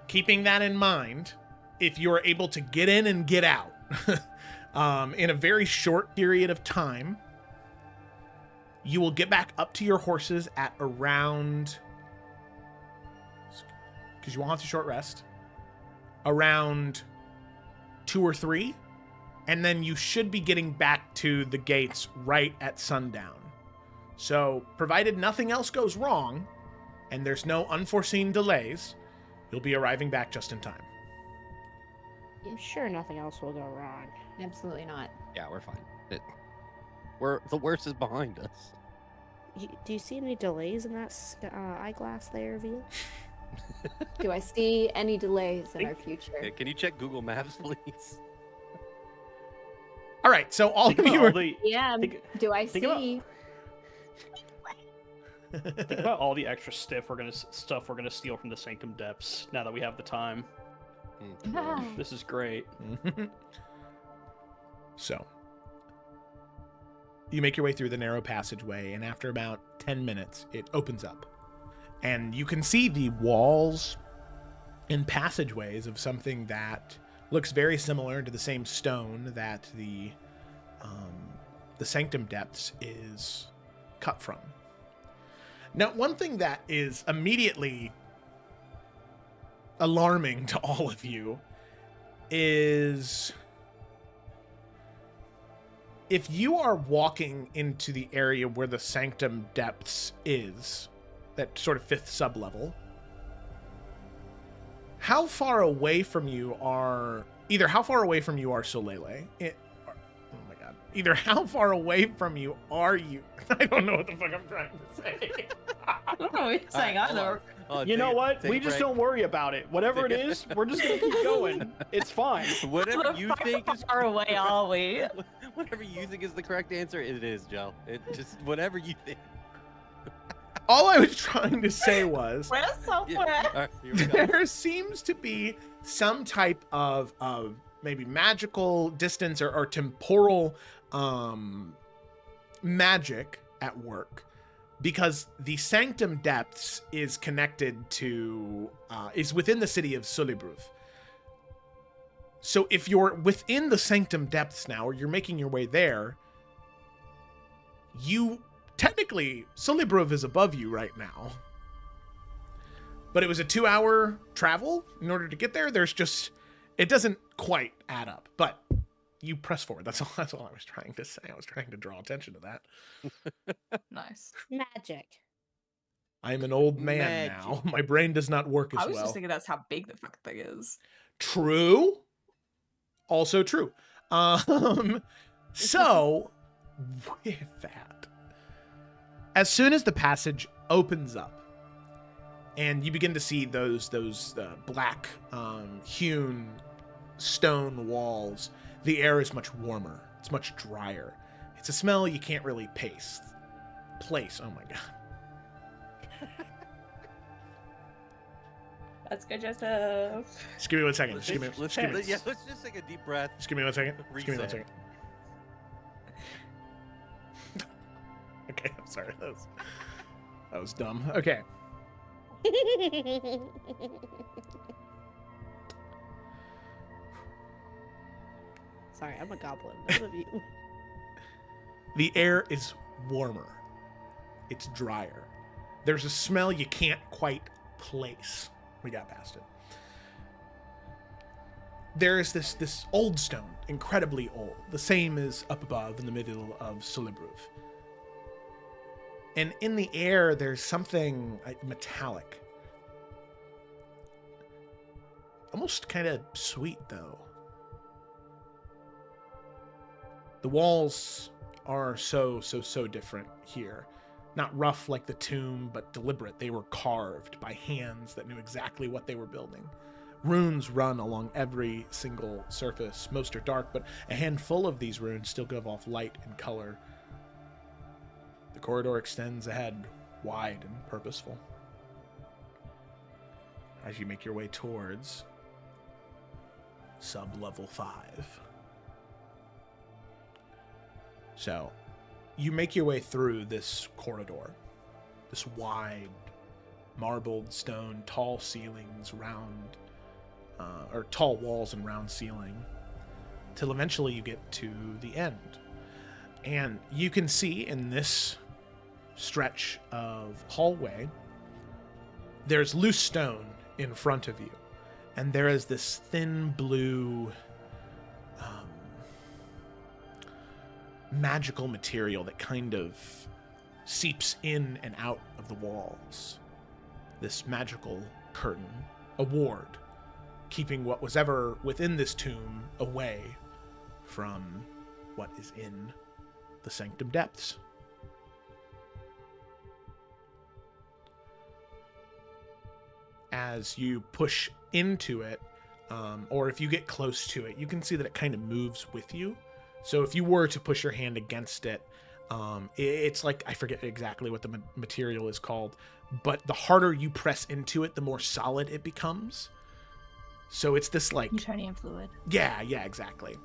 keeping that in mind, if you're able to get in and get out in a very short period of time, You will get back up to your horses at around, because you will have to short rest, around 2 or 3, and then you should be getting back to the gates right at sundown. So, provided nothing else goes wrong, and there's no unforeseen delays, you'll be arriving back just in time. I'm sure nothing else will go wrong. Absolutely not. Yeah, we're fine. The worst is behind us. Do you see any delays in that eyeglass there, Veal? Do I see any delays in our future? Okay, can you check Google Maps, please? All right, so all Think of about you all are... the, Yeah. Do I think about- see? think about all the extra stuff we're gonna steal from the Sanctum depths now that we have the time. This is great. So, you make your way through the narrow passageway, and after about 10 minutes, it opens up. And you can see the walls and passageways of something that looks very similar to the same stone that the Sanctum depths is cut from. Now, one thing that is immediately alarming to all of you is if you are walking into the area where the Sanctum depths is, that sort of 5th sublevel, how far away from you are Solele? Oh my god. Either how far away from you are you? I don't know what the fuck I'm trying to say. I don't know what you're saying either. You know what? We just don't worry about it. Whatever it is, we're just gonna keep going. It's fine. Whatever you think is How far away are we? whatever you think is the correct answer, it is, Joe. It just whatever you think. All I was trying to say was We're somewhere. All right, here we go. there seems to be some type of maybe magical distance or temporal magic at work, because the Sanctum depths is connected to is within the city of Solibruv. So if you're within the Sanctum depths now, or you're making your way there, you technically, Solibruv is above you right now. But it was a 2-hour travel in order to get there. It doesn't quite add up. But you press forward. That's all I was trying to say. I was trying to draw attention to that. Nice. Magic. I'm an old man now. My brain does not work as I was well. just thinking that's how big the fuck thing is. True. Also true. So with that, as soon as the passage opens up and you begin to see those black hewn stone walls, the air is much warmer. It's much drier. It's a smell you can't really place. Oh my god. That's good, Joseph. Just give me 1 second. Just give me Let's just take a deep breath. Just give me 1 second. Just give me 1 Reset. second. Okay, I'm sorry. That was dumb. Okay. Sorry, I'm a goblin. None of you. The air is warmer. It's drier. There's a smell you can't quite place. We got past it. There is this old stone, incredibly old. The same as up above in the middle of Solibruv. And in the air, there's something metallic. Almost kind of sweet, though. The walls are so different here. Not rough like the tomb, but deliberate. They were carved by hands that knew exactly what they were building. Runes run along every single surface. Most are dark, but a handful of these runes still give off light and color. The corridor extends ahead, wide and purposeful. As you make your way towards sub-level 5. So, you make your way through this corridor, this wide, marbled stone, tall ceilings, tall walls and round ceiling, till eventually you get to the end. And you can see in this stretch of hallway, there's loose stone in front of you, and there is this thin blue magical material that kind of seeps in and out of the walls. This magical curtain, a ward, keeping what was ever within this tomb away from what is in the Sanctum depths. As you push into it, or if you get close to it, you can see that it kind of moves with you. So if you were to push your hand against it, it's like, I forget exactly what the material is called, but the harder you press into it, the more solid it becomes. So it's this like... Newtonian fluid. Yeah, exactly.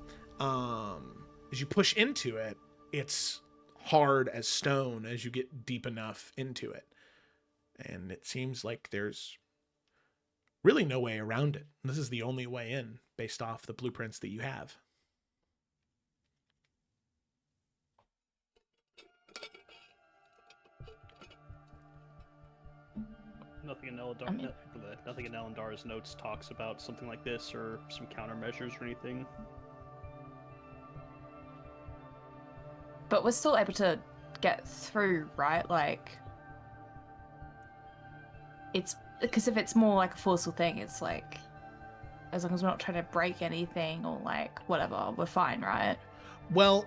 As you push into it, it's hard as stone as you get deep enough into it. And it seems like there's really no way around it. This is the only way in, based off the blueprints that you have. Nothing in Elendar's notes talks about something like this or some countermeasures or anything. But we're still able to get through, right? Like, it's because if it's more like a forceful thing, it's like, as long as we're not trying to break anything or like whatever, we're fine, right? Well,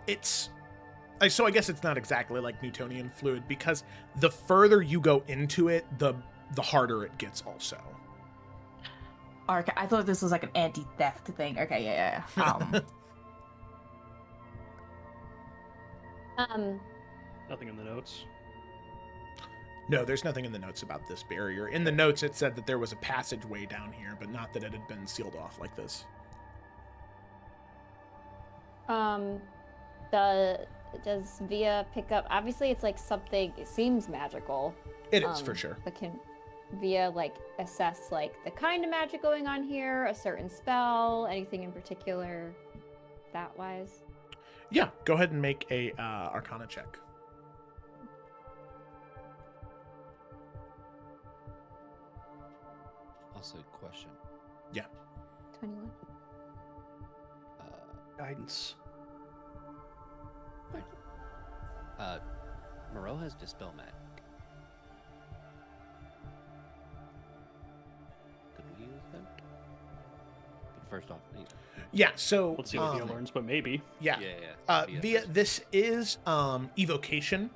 so I guess it's not exactly like Newtonian fluid, because the further you go into it, the harder it gets also. Okay, I thought this was like an anti-theft thing. Okay, yeah. Nothing in the notes. No, there's nothing in the notes about this barrier. In the notes, it said that there was a passageway down here, but not that it had been sealed off like this. Does Via pick up? Obviously, it's like something. It seems magical. It is for sure. But can Via like assess like the kind of magic going on here, a certain spell, anything in particular, that wise? Yeah, go ahead and make a Arcana check. Also, question. Yeah. 21. Guidance. Moreau has Dispel Magic. Could we use that? But first off, Yeah, so... Let's see what Via learns, but maybe. Yeah. Via this is evocation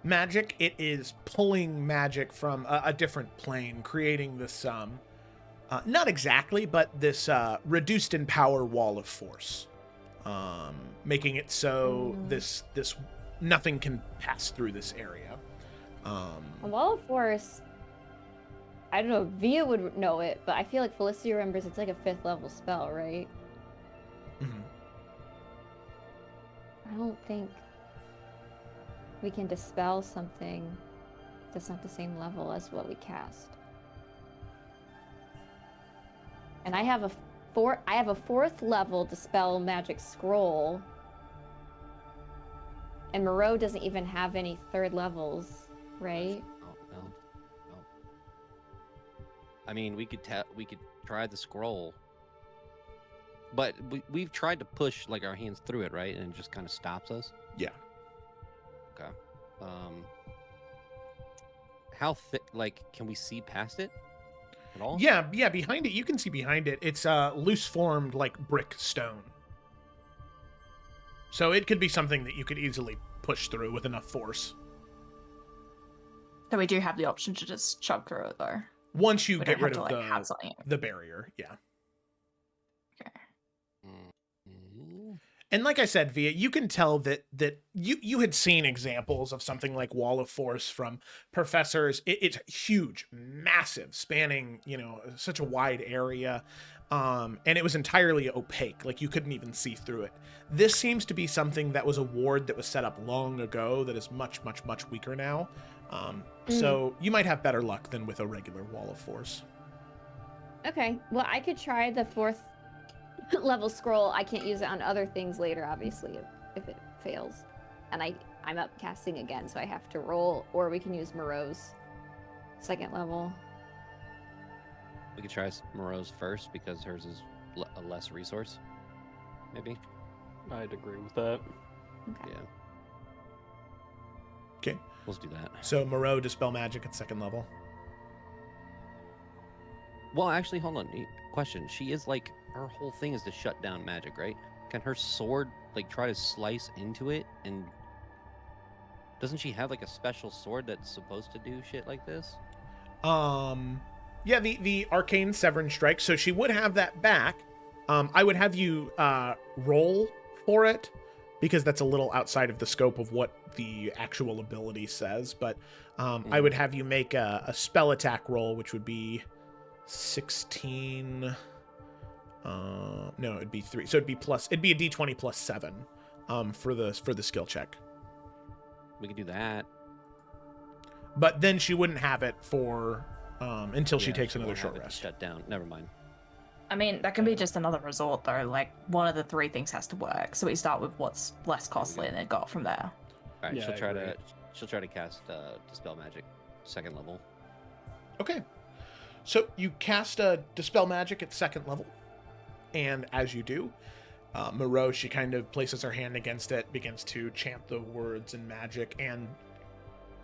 magic. It is pulling magic from a different plane, creating this, not exactly, but this reduced in power wall of force. Making it so this nothing can pass through this area. A wall of force. I don't know. Via would know it, but I feel like Felicity remembers it's like a 5th level spell, right? Mm-hmm. I don't think we can dispel something that's not the same level as what we cast. And I have a 4th level dispel magic scroll. And Moreau doesn't even have any 3rd levels, right? No. I mean, we could try the scroll, but we've tried to push like our hands through it, right? And it just kind of stops us. Yeah. Okay. How thick? Like, can we see past it at all? Yeah. Behind it, you can see behind it. It's loose formed like brick stone. So it could be something that you could easily push through with enough force. So we do have the option to just chop through it, though. Once you We get don't rid have of to, like, have something. the barrier, yeah. Okay. And like I said, Via, you can tell that you had seen examples of something like Wall of Force from professors. It's huge, massive, spanning, such a wide area. And it was entirely opaque, like you couldn't even see through it. This seems to be something that was a ward that was set up long ago that is much, much, much weaker now. So you might have better luck than with a regular Wall of Force. Okay, well, I could try the 4th level scroll. I can't use it on other things later, obviously, if it fails. And I'm up casting again, so I have to roll, or we can use Moreau's second level. We could try Moreau's first because hers is a less resource. Maybe. I'd agree with that. Okay. Yeah. Okay. Let's do that. So Moreau dispel magic at second level. Well, actually, hold on. Question. She is like, her whole thing is to shut down magic, right? Can her sword like try to slice into it? And doesn't she have like a special sword that's supposed to do shit like this? Yeah, the arcane Severin strike. So she would have that back. I would have you roll for it because that's a little outside of the scope of what the actual ability says. But I would have you make a spell attack roll, which would be 16. No, it'd be 3. So it'd be a d20 plus 7 for the skill check. We could do that. But then she wouldn't have it for until she takes another won't have short it to rest. Shut down. Never mind. I mean, that can be just another resort, though. Like, one of the 3 things has to work. So we start with what's less costly and then go from there. All right, Yeah, I agree. she'll try to cast dispel magic, second level. Okay. So you cast a dispel magic at second level, and as you do, Moreau, she kind of places her hand against it, begins to chant the words in magic, and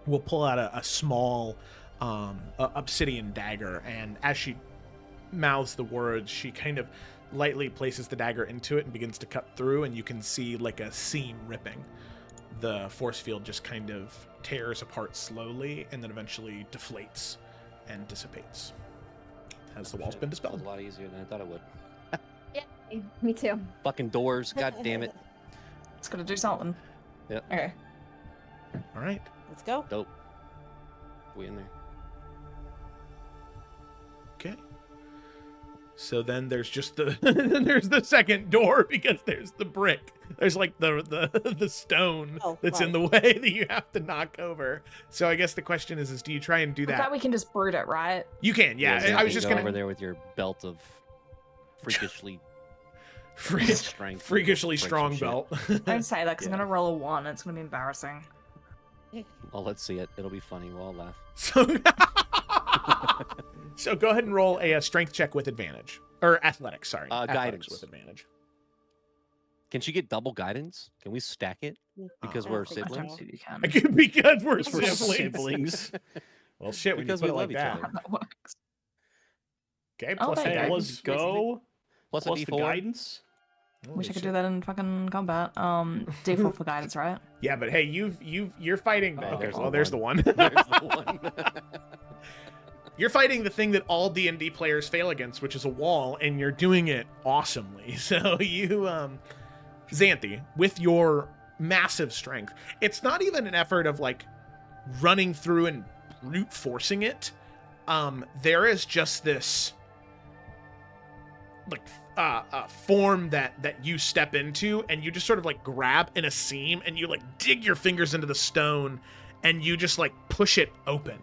will pull out a small obsidian dagger. And as she mouths the words, she kind of lightly places the dagger into it and begins to cut through, and you can see like a seam ripping. The force field just kind of tears apart slowly and then eventually deflates and dissipates as the wall's been That was dispelled. a lot easier than I thought it would. Yeah, me too. Fucking doors, god damn it. It's gonna do something. Yep. Okay. All right. Let's go. Dope. We in there. Okay. So then there's just there's the second door because there's the brick. There's like the stone that's in the way that you have to knock over. So I guess the question is do you try and do I that? thought we can just brood it, right? You can, yeah. Xanthi, I was just go gonna over there with your belt of freakishly strength. freakishly Break some strong shit. belt. Don't say that, because Yeah. I'm gonna roll a 1. It's gonna be embarrassing. Well, let's see it. It'll be funny. We'll all laugh. So go ahead and roll a strength check with advantage. Or athletics, sorry. Athletics Guidance. with advantage. Can she get double guidance? Can we stack it? Because I we're don't think so. siblings? You can. Because we're We're siblings. siblings. Well, shit, when Because you put we it love like each that. other. How that works. Okay, Oh, plus the there you go. Hey, guidance. let's go. Plus a Plus the D4. guidance. Holy Wish I could shit. do that in fucking combat. D4 for guidance, right? Yeah, but hey, you're fighting. Oh, Okay, there's well, the there's the one. one. There's the one. You're fighting the thing that all D&D players fail against, which is a wall, and you're doing it awesomely. So you, Xanthi, with your massive strength, it's not even an effort of like running through and brute forcing it. There is just this like form that you step into, and you just sort of like grab in a seam, and you like dig your fingers into the stone, and you just like push it open.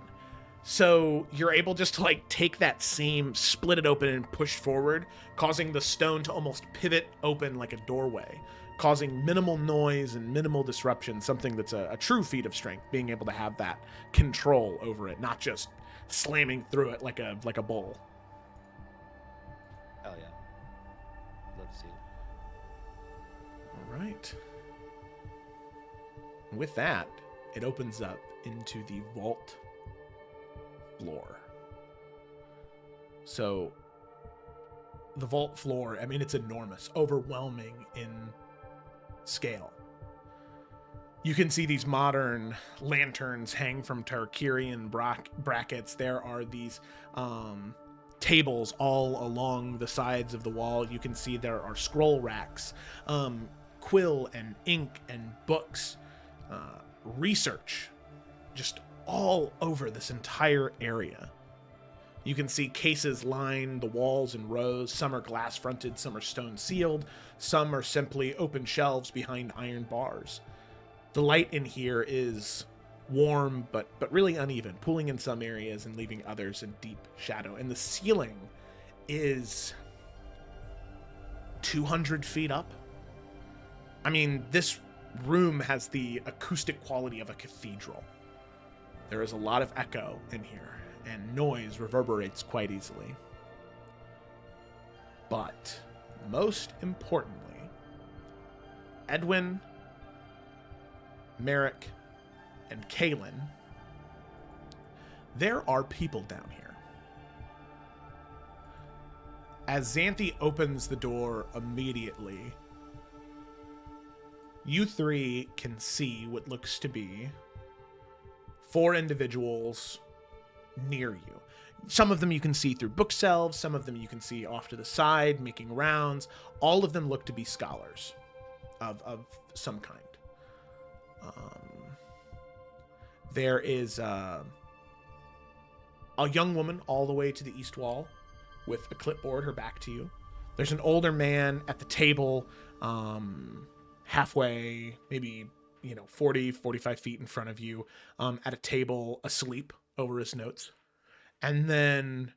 So you're able just to like take that seam, split it open, and push forward, causing the stone to almost pivot open like a doorway, causing minimal noise and minimal disruption, something that's a true feat of strength, being able to have that control over it, not just slamming through it like a bull. Hell yeah. Love to see it. All right. With that, it opens up into the vault floor. So the vault floor, I mean, it's enormous, overwhelming in scale. You can see these modern lanterns hang from Tarkirian brackets. There are these tables all along the sides of the wall. You can see there are scroll racks, quill and ink and books, research, just all over this entire area. You can see cases line the walls in rows. Some are glass fronted, some are stone sealed, some are simply open shelves behind iron bars. The light in here is warm but really uneven, pooling in some areas and leaving others in deep shadow. And the ceiling is 200 feet up. I mean, this room has the acoustic quality of a cathedral. There is a lot of echo in here, and noise reverberates quite easily. But most importantly, Edwin, Merrick, and Kaylin, there are people down here. As Xanthi opens the door immediately, you three can see what looks to be 4 individuals near you. Some of them you can see through bookshelves, some of them you can see off to the side, making rounds. All of them look to be scholars of some kind. There is a young woman all the way to the east wall with a clipboard, her back to you. There's an older man at the table, halfway, maybe 40, 45 feet in front of you, at a table, asleep over his notes. And then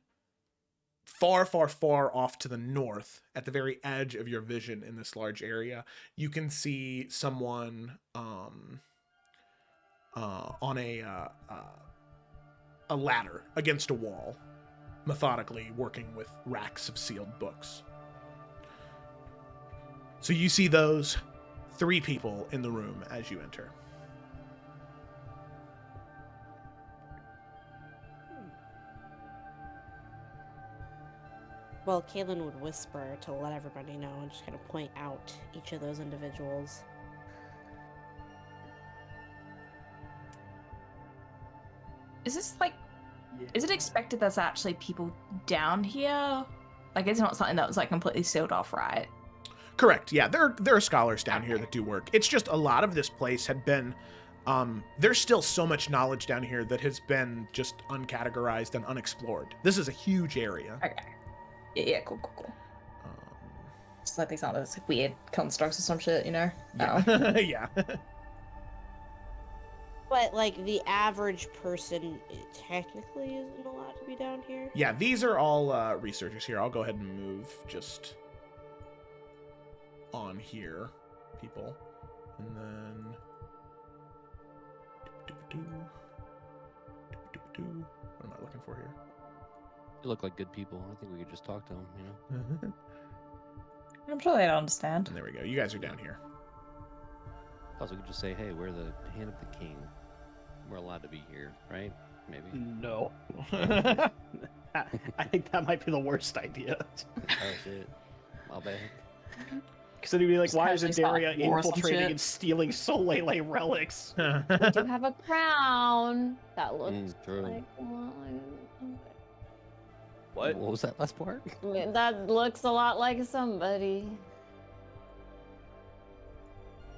far, far, far off to the north, at the very edge of your vision in this large area, you can see someone on a ladder against a wall, methodically working with racks of sealed books. So you see those 3 people in the room as you enter. Well, Kaylin would whisper to let everybody know and just kind of point out each of those individuals. Is this like, is it expected there's actually people down here? Like, it's not something that was like completely sealed off, right? Correct. Yeah, there are scholars down here that do work. It's just a lot of this place had been, there's still so much knowledge down here that has been just uncategorized and unexplored. This is a huge area. Okay. Yeah, cool. It's like these aren't those weird constructs or some shit, Yeah. Oh. Yeah. But, like, the average person technically isn't allowed to be down here? Yeah, these are all researchers here. I'll go ahead and move just on here, people. And then... What am I looking for here? You look like good people. I think we could just talk to them, I'm sure they'd understand. And there we go. You guys are down here. Also, we could just say, hey, we're the hand of the king. We're allowed to be here, right? Maybe. No. I think that might be the worst idea. Oh, shit. I'll bet. Because then you'd be like, Just why have is these Daria like wars and infiltrating shit. and stealing Solele relics? We do have a crown that looks True. like What? What was that last part? that looks a lot like somebody.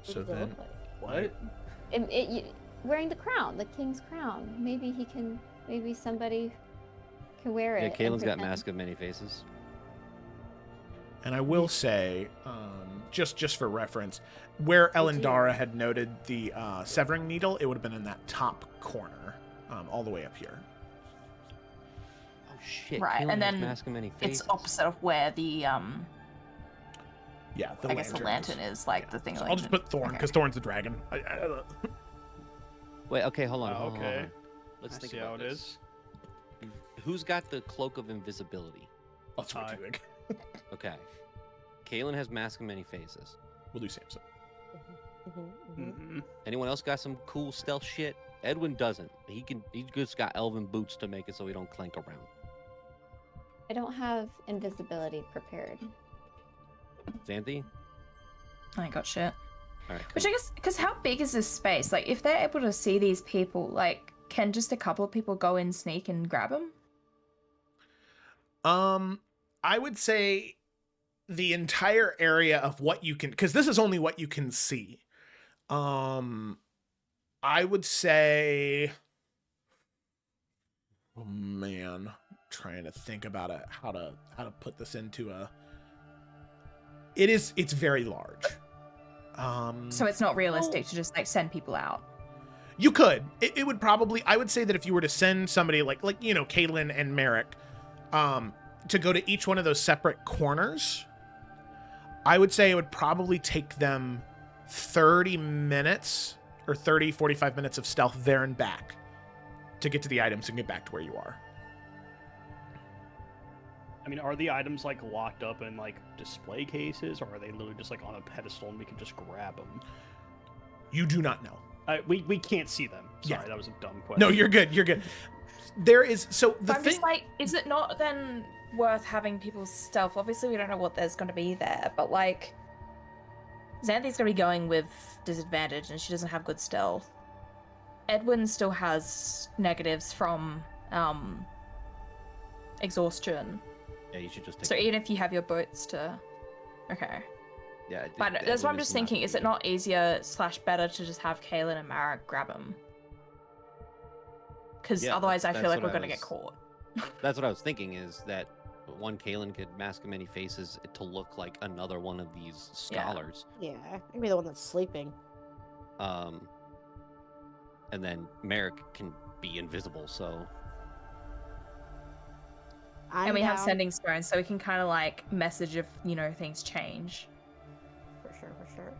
So What does it then... look like? What? Wearing the crown, the king's crown. Maybe somebody can wear it. Yeah, and Kaylin's got pretend- Mask of Many Faces. And I will say, just for reference, where Elendara had noted the severing needle, it would have been in that top corner, all the way up here. Oh, shit. Right, Kaylin and has then Mask of Many Faces. It's opposite of where the Yeah, the I guess the lantern is like Yeah. the thing. So I'll just put Thorn, because Thorn's the dragon. Wait, okay, hold on. Oh, hold on, hold okay. on. Let's I think see about how it this. is. Who's got the Cloak of Invisibility? That's what you think. Okay. Kaylin has Mask of Many Faces. We'll do Samson. Mm-hmm. Anyone else got some cool stealth shit? Edwin doesn't. He just got elven boots to make it so he don't clank around. I don't have invisibility prepared. Xanthi? I ain't got shit. All right. Which I guess, because how big is this space? Like, if they're able to see these people, like, can just a couple of people go in, sneak, and grab them? I would say the entire area of what you can, because this is only what you can see. I would say, oh man, trying to think about it, how to put this into a. It's very large. So it's not realistic to just like send people out. You could. It would probably. I would say that if you were to send somebody like Kaylin and Merrick, to go to each one of those separate corners, I would say it would probably take them 30 minutes or 30, 45 minutes of stealth there and back to get to the items and get back to where you are. I mean, are the items like locked up in like display cases, or are they literally just like on a pedestal and we can just grab them? You do not know. We can't see them. Sorry, Yeah. that was a dumb question. No, you're good. You're good. There is so the I'm thing. just like, is it not then worth having people's stealth? Obviously, we don't know what there's going to be there, but like, Xanthi's going to be going with disadvantage, and she doesn't have good stealth. Edwin still has negatives from exhaustion. Yeah, you should just take So it. even if you have your boots to, okay. Yeah, But that's Edwin what I'm just thinking. Is it needed. not easier / better to just have Kaylin and Mara grab him? Because Yeah, otherwise, I feel that's like we're what I gonna get was- caught. That's what I was thinking. Is that one Kaylin could mask many faces to look like another one of these Yeah. scholars. Yeah, I can be the one that's sleeping. And then Merrick can be invisible. So I'm And we have down. sending stones, so we can kind of like message if things change. For sure, for sure.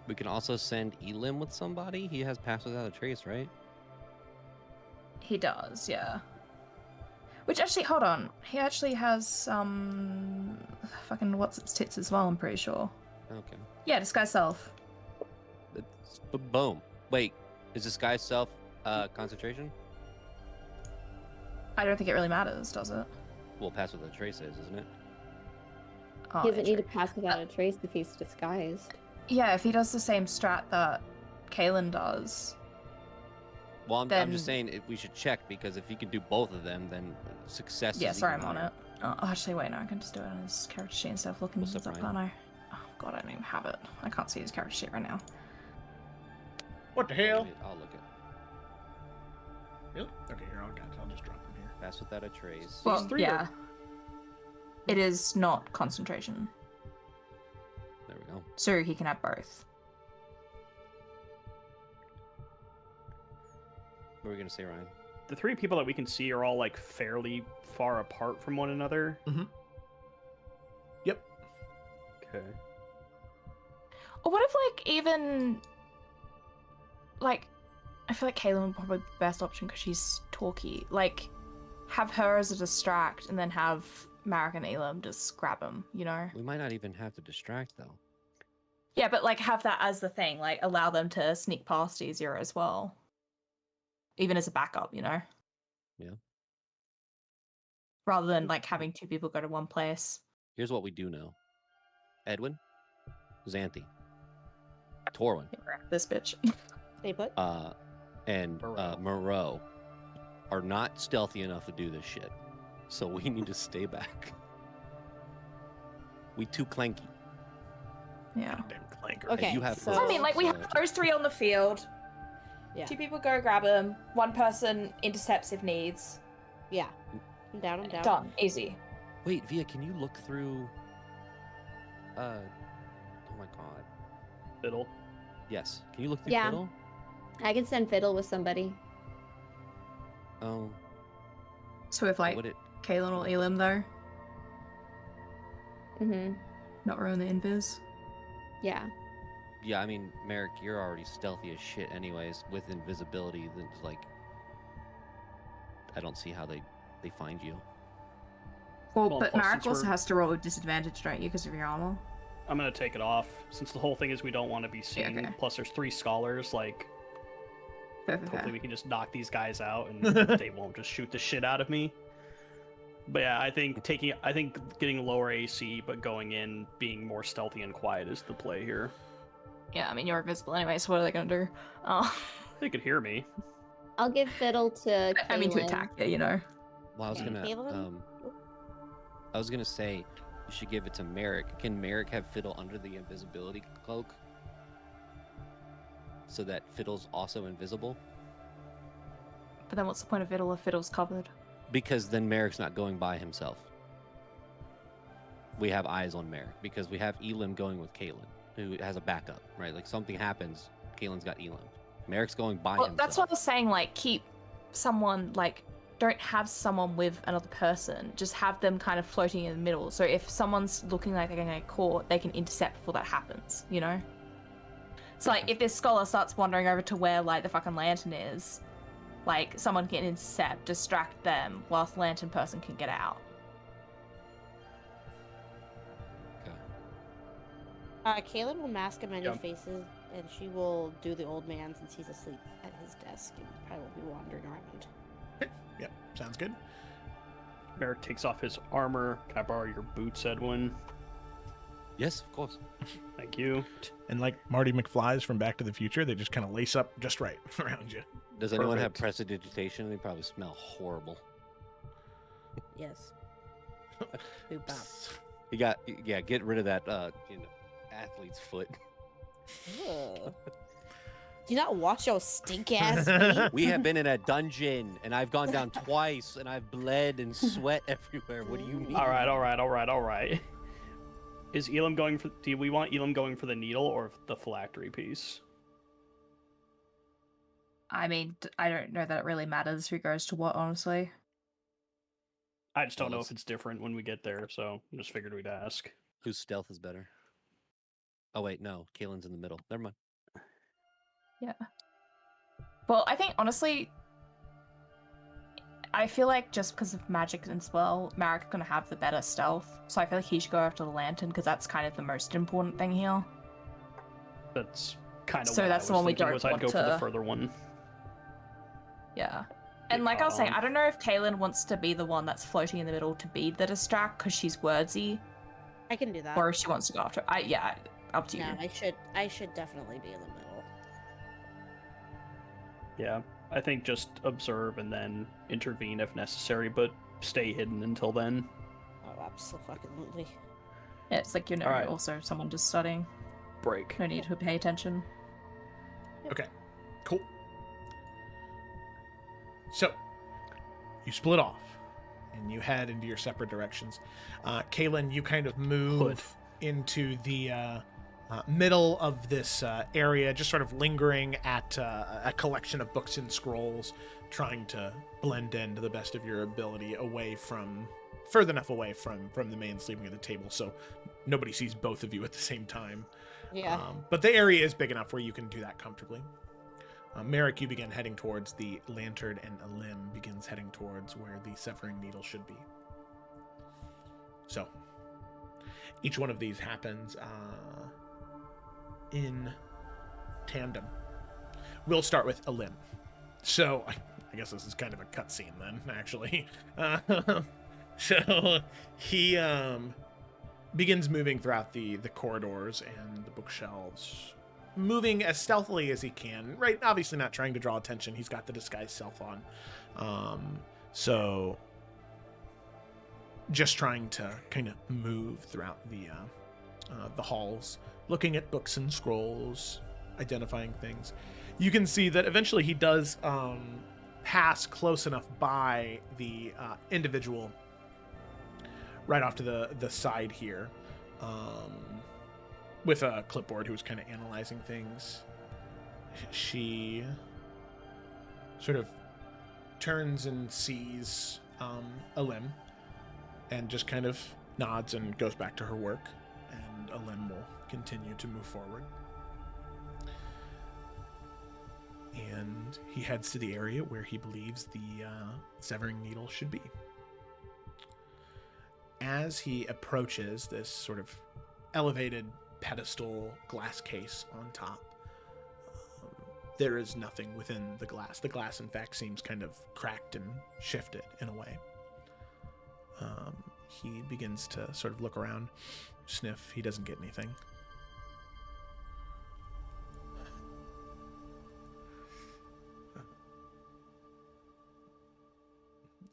we can also send Elim with somebody. He has pass without a trace, right? He does, yeah. Which actually, hold on, he actually has fucking what's its tits as well. I'm pretty sure. Okay. Yeah, disguise self. Boom. Wait, is this guy's self concentration? I don't think it really matters, does it? Well, pass without a trace is, isn't it? Oh, He doesn't yeah, need to true. pass without a trace if he's disguised. Yeah, if he does the same strat that Kaylin does. Well, I'm Then- just saying we should check, because if he can do both of them, then success Yeah, is sorry, even I'm on higher. it. Oh, actually, wait, no, I can just do it on his character sheet instead of looking What's this up, up, Ryan? can't I? Oh god, I don't even have it. I can't see his character sheet right now. What the hell? I'll look at Really? Okay, here, I'll just drop him here. pass without a trace. Well, three yeah. It is not concentration, There we go. so he can have both. What were we gonna say, Ryan? The three people that we can see are all like fairly far apart from one another. Yep. Okay. Or what if, like, even like, I feel like Kaylin would probably be the best option because she's talky. Like, have her as a distract, and then have Marek and Elam just grab him. You know? We might not even have to distract though. Yeah, but like have that as the thing. Like, allow them to sneak past easier as well, even as a backup. You know? Yeah. Rather than like having two people go to one place. Here's what we do know: Edwin, Xanthi, Torwin, This bitch. Stay put. and Moreau are not stealthy enough to do this shit. So we need to stay back. We too clanky. Yeah. Damn clanker. Okay, you have so I mean, like, we So- have those three on the field. yeah, Two people go grab him. One person intercepts if needs. yeah. I'm down. I'm down. Done. Easy. Wait, Via, can you look through? Oh my god. Fiddle. Yes. Can you look through Yeah. Fiddle? I can send Fiddle with somebody. Oh, So if like would it? Kaylin or Elam though, Mm-hmm. not ruin the invis. Yeah. Yeah, I mean, Merrick, you're already stealthy as shit, anyways. With invisibility, that's like, I don't see how they find you. Well, Well, but plus Marek since also we're- has to roll with disadvantage, don't you, because of your armor? I'm gonna take it off since the whole thing is we don't want to be seen. okay. Plus, there's 3 scholars. Like, Fair, fair, hopefully fair. we can just knock these guys out and they won't just shoot the shit out of me. But yeah, I think getting lower AC but going in, being more stealthy and quiet is the play here. Yeah, I mean you're invisible anyway, so what are they gonna do? Oh, They could hear me. I'll give Fiddle to I mean to Kaylin. attack you, you know. Well, I was Okay. gonna, Kaylin? I was gonna say, you should give it to Merrick. Can Merrick have Fiddle under the invisibility cloak, so that Fiddle's also invisible? But then what's the point of Fiddle if Fiddle's covered? Because then Merrick's not going by himself. We have eyes on Merrick because we have Elam going with Caitlin, who has a backup, right? Like something happens, Caitlin's got Elam. Merrick's going by Well, himself. that's what I was saying. Like, keep someone like. Don't have someone with another person. Just have them kind of floating in the middle. So if someone's looking like they're going to get caught, they can intercept before that happens. You know. So, like, if this scholar starts wandering over to where, like, the fucking lantern is, like, someone can intercept, distract them, whilst the lantern person can get out. Kaylin will mask many Yep. faces, and she will do the old man since he's asleep at his desk and probably will be wandering around. Yep, sounds good. Merrick takes off his armor. Can I borrow your boots, Edwin? Yes, of course. Thank you. And like Marty McFly's from Back to the Future, they just kind of lace up just right around you. Does anyone have Perfect. prestidigitation? They probably smell horrible. Yes. Boop bop. You got, yeah, get rid of that, athlete's foot. Ugh. Do you not wash your stink ass feet? We have been in a dungeon, and I've gone down twice, and I've bled and sweat everywhere. What do you mean? All right. Is Elam going for? Do we want Elam going for the needle or the phylactery piece? I mean, I don't know that it really matters who goes to what, honestly. I just don't know Well, if it's different when we get there, so I just figured we'd ask. Whose stealth is better? Oh wait, no, Kaylin's in the middle. Never mind. Yeah. Well, I think, honestly, I feel like just because of magic and spell, Marek's gonna have the better stealth. So I feel like he should go after the lantern, because that's kind of the most important thing here. That's kind of So what that's I the was one we thinking, don't was I'd want go for the to- further one. Yeah. And like I was saying, on. I don't know if Kaylin wants to be the one that's floating in the middle to be the distract, because she's wordsy, I can do that. or if she wants to go after. Yeah, up to you. No, I should definitely be in the middle. Yeah, I think just observe and then intervene if necessary, but stay hidden until then. Oh, absolutely. Yeah, it's like you're Alright. also someone just studying. Break. No need to pay attention. Okay, cool. So, you split off, and you head into your separate directions. Kaylin, you kind of move into the middle of this area, just sort of lingering at a collection of books and scrolls, trying to blend in to the best of your ability further enough away from the main sleeping at the table, so nobody sees both of you at the same time. Yeah. But the area is big enough where you can do that comfortably. Merrick, you begin heading towards the lantern, and Elim begins heading towards where the severing needle should be. So, each one of these happens in tandem. We'll start with Elim. So, I guess this is kind of a cutscene then, actually. So, he begins moving throughout the corridors and the bookshelves, moving as stealthily as he can, right? Obviously not trying to draw attention. He's got the disguise self on. So just trying to kind of move throughout the halls, looking at books and scrolls, identifying things. You can see that eventually he does pass close enough by the individual right off to the side here, with a clipboard, who's kind of analyzing things. She sort of turns and sees Elim, and just kind of nods and goes back to her work, and Elim will continue to move forward. And he heads to the area where he believes the severing needle should be. As he approaches this sort of elevated pedestal glass case on top, there is nothing within the glass. The glass, in fact, seems kind of cracked and shifted in a way. He begins to sort of look around, sniff. He doesn't get anything.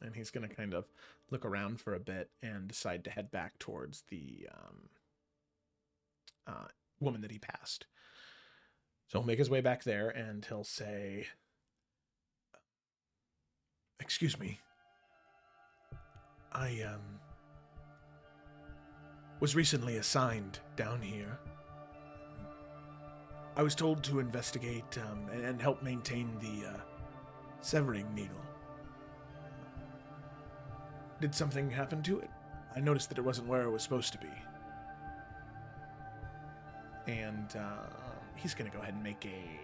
And he's going to kind of look around for a bit and decide to head back towards the woman that he passed. So he'll make his way back there, and he'll say, "Excuse me. I was recently assigned down here. I was told to investigate and help maintain the severing needle. Did something happen to it? I noticed that it wasn't where it was supposed to be." And he's gonna go ahead and make a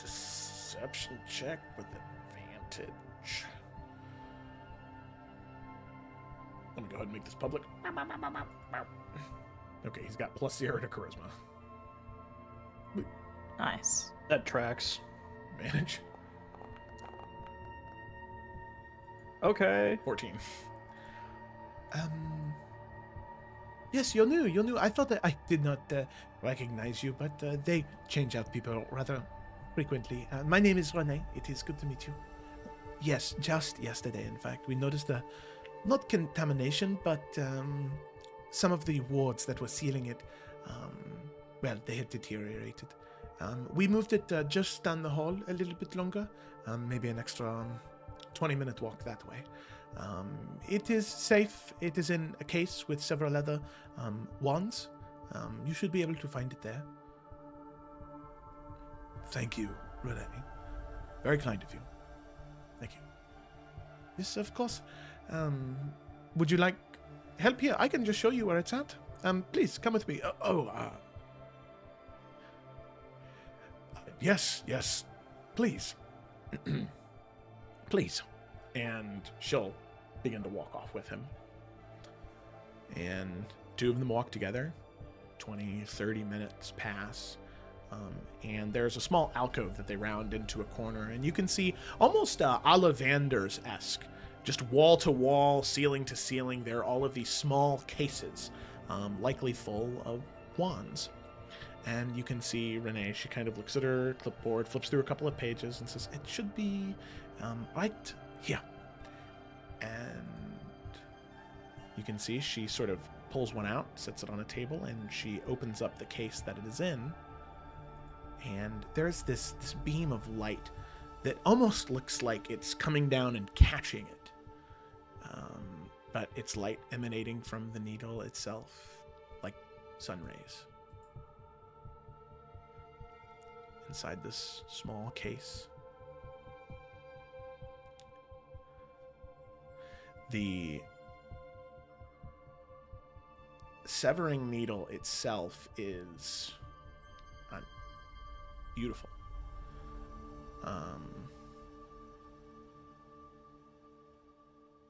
deception check with advantage. Let me go ahead and make this public. Okay, he's got +0 to charisma. Nice. That tracks. Advantage. Okay. 14. Yes, you're new. I thought that I did not recognize you, but they change out people rather frequently. My name is Rene. It is good to meet you. Yes, just yesterday, in fact, we noticed not contamination, but some of the wards that were sealing it, well, they had deteriorated. We moved it just down the hall a little bit longer, maybe an extra 20-minute walk that way. It is safe. It is in a case with several other wands. You should be able to find it there. Thank you, Renee. Very kind of you. Thank you. Yes, of course. Would you like help here? I can just show you where it's at. Please, come with me. Yes. Please. Please. And she'll begin to walk off with him. And two of them walk together. 20, 30 minutes pass. And there's a small alcove that they round into a corner. And you can see almost Ollivanders-esque. Just wall to wall, ceiling to ceiling. There are all of these small cases, likely full of wands. And you can see Renee, she kind of looks at her clipboard, flips through a couple of pages, and says, it should be right here. And you can see she sort of pulls one out, sets it on a table, and she opens up the case that it is in. And there's this beam of light that almost looks like it's coming down and catching it. But it's light emanating from the needle itself, like sun rays. Inside this small case. The severing needle itself is beautiful.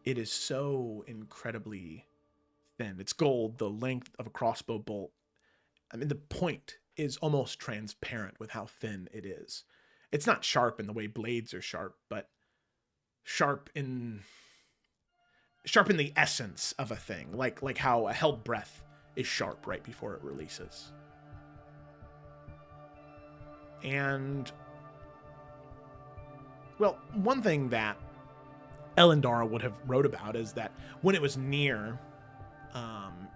It is so incredibly thin. It's gold, the length of a crossbow bolt. I mean, the point is almost transparent with how thin it is. It's not sharp in the way blades are sharp, but sharp in the essence of a thing, like how a held breath is sharp right before it releases. And, well, one thing that Elendara would have wrote about is that when it was near,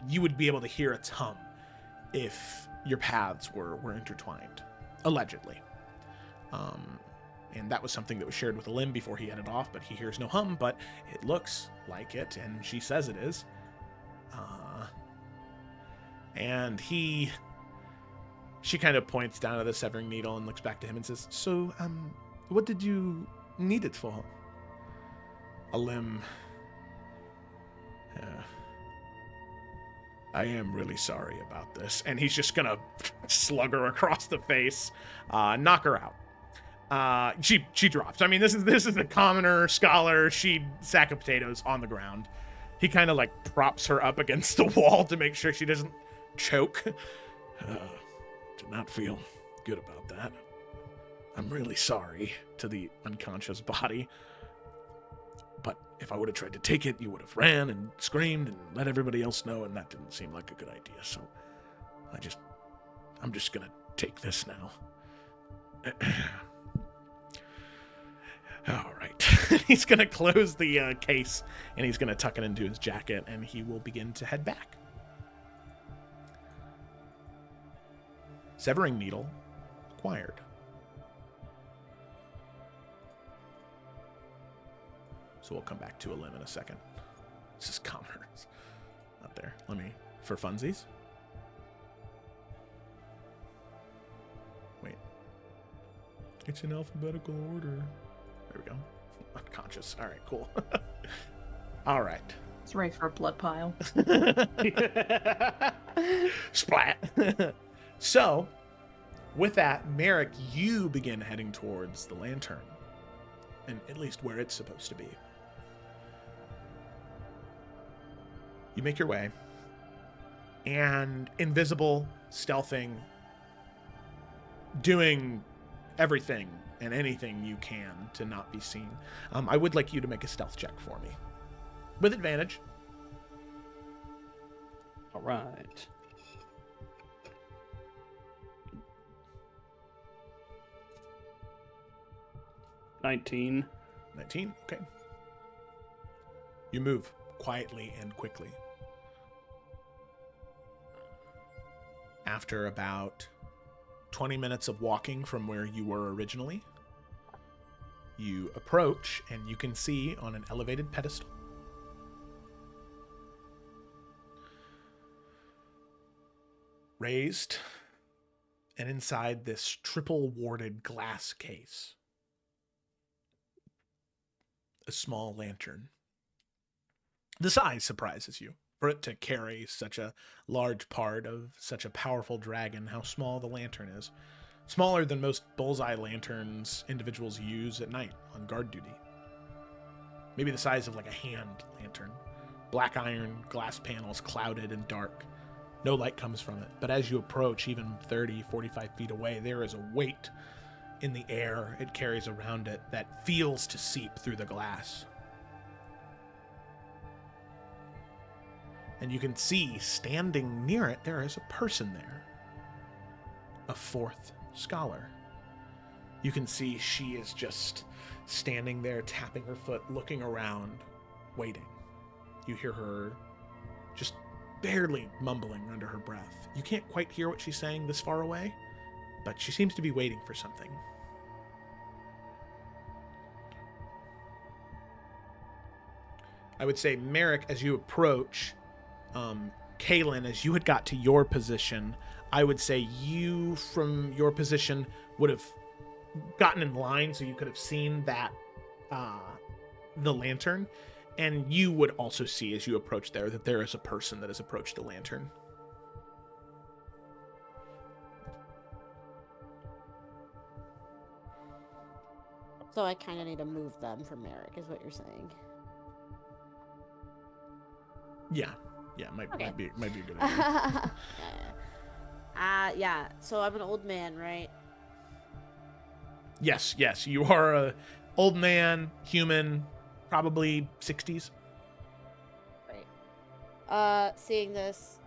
you would be able to hear its hum if your paths were intertwined, allegedly. And that was something that was shared with Elim before he headed off, but he hears no hum, but it looks like it, and she says it is. And she kind of points down at the severing needle and looks back to him and says, so, what did you need it for? Elim, I am really sorry about this. And he's just gonna slug her across the face, knock her out. She drops. I mean, this is a commoner, scholar, sack of potatoes on the ground. He kind of like props her up against the wall to make sure she doesn't choke. Did not feel good about that. I'm really sorry to the unconscious body. But if I would have tried to take it, you would have ran and screamed and let everybody else know, and that didn't seem like a good idea. So I'm just gonna take this now. All right. He's gonna close the case, and he's gonna tuck it into his jacket, and he will begin to head back. Severing needle acquired. So we'll come back to Elim in a second. This is commoner. Not there. Let me, for funsies. Wait. It's in alphabetical order. There we go. Unconscious. All right, cool. All right. It's ready for a blood pile. Splat. So, with that, Merrick, you begin heading towards the lantern, and at least where it's supposed to be. You make your way, and invisible, stealthing, doing everything and anything you can to not be seen. I would like you to make a stealth check for me. With advantage. All right. $19. 19, okay. You move quietly and quickly. After about 20 minutes of walking from where you were originally, you approach and you can see on an elevated pedestal raised and inside this triple warded glass case, a small lantern. The size surprises you. For it to carry such a large part of such a powerful dragon, how small the lantern is. Smaller than most bullseye lanterns individuals use at night on guard duty. Maybe the size of like a hand lantern. Black iron, glass panels, clouded and dark. No light comes from it. But as you approach, even 30, 45 feet away, there is a weight in the air it carries around it that feels to seep through the glass. And you can see, standing near it, there is a person there. A fourth scholar. You can see she is just standing there, tapping her foot, looking around, waiting. You hear her just barely mumbling under her breath. You can't quite hear what she's saying this far away, but she seems to be waiting for something. I would say, Merrick, as you approach, Kaylin, as you had got to your position, I would say you, from your position, would have gotten in line so you could have seen that, the lantern, and you would also see as you approach there that there is a person that has approached the lantern. So I kind of need to move them for Merrick, is what you're saying. Yeah, might be a good idea. Yeah. So I'm an old man, right? Yes, you are a old man, human, probably 60s. Right. Seeing this,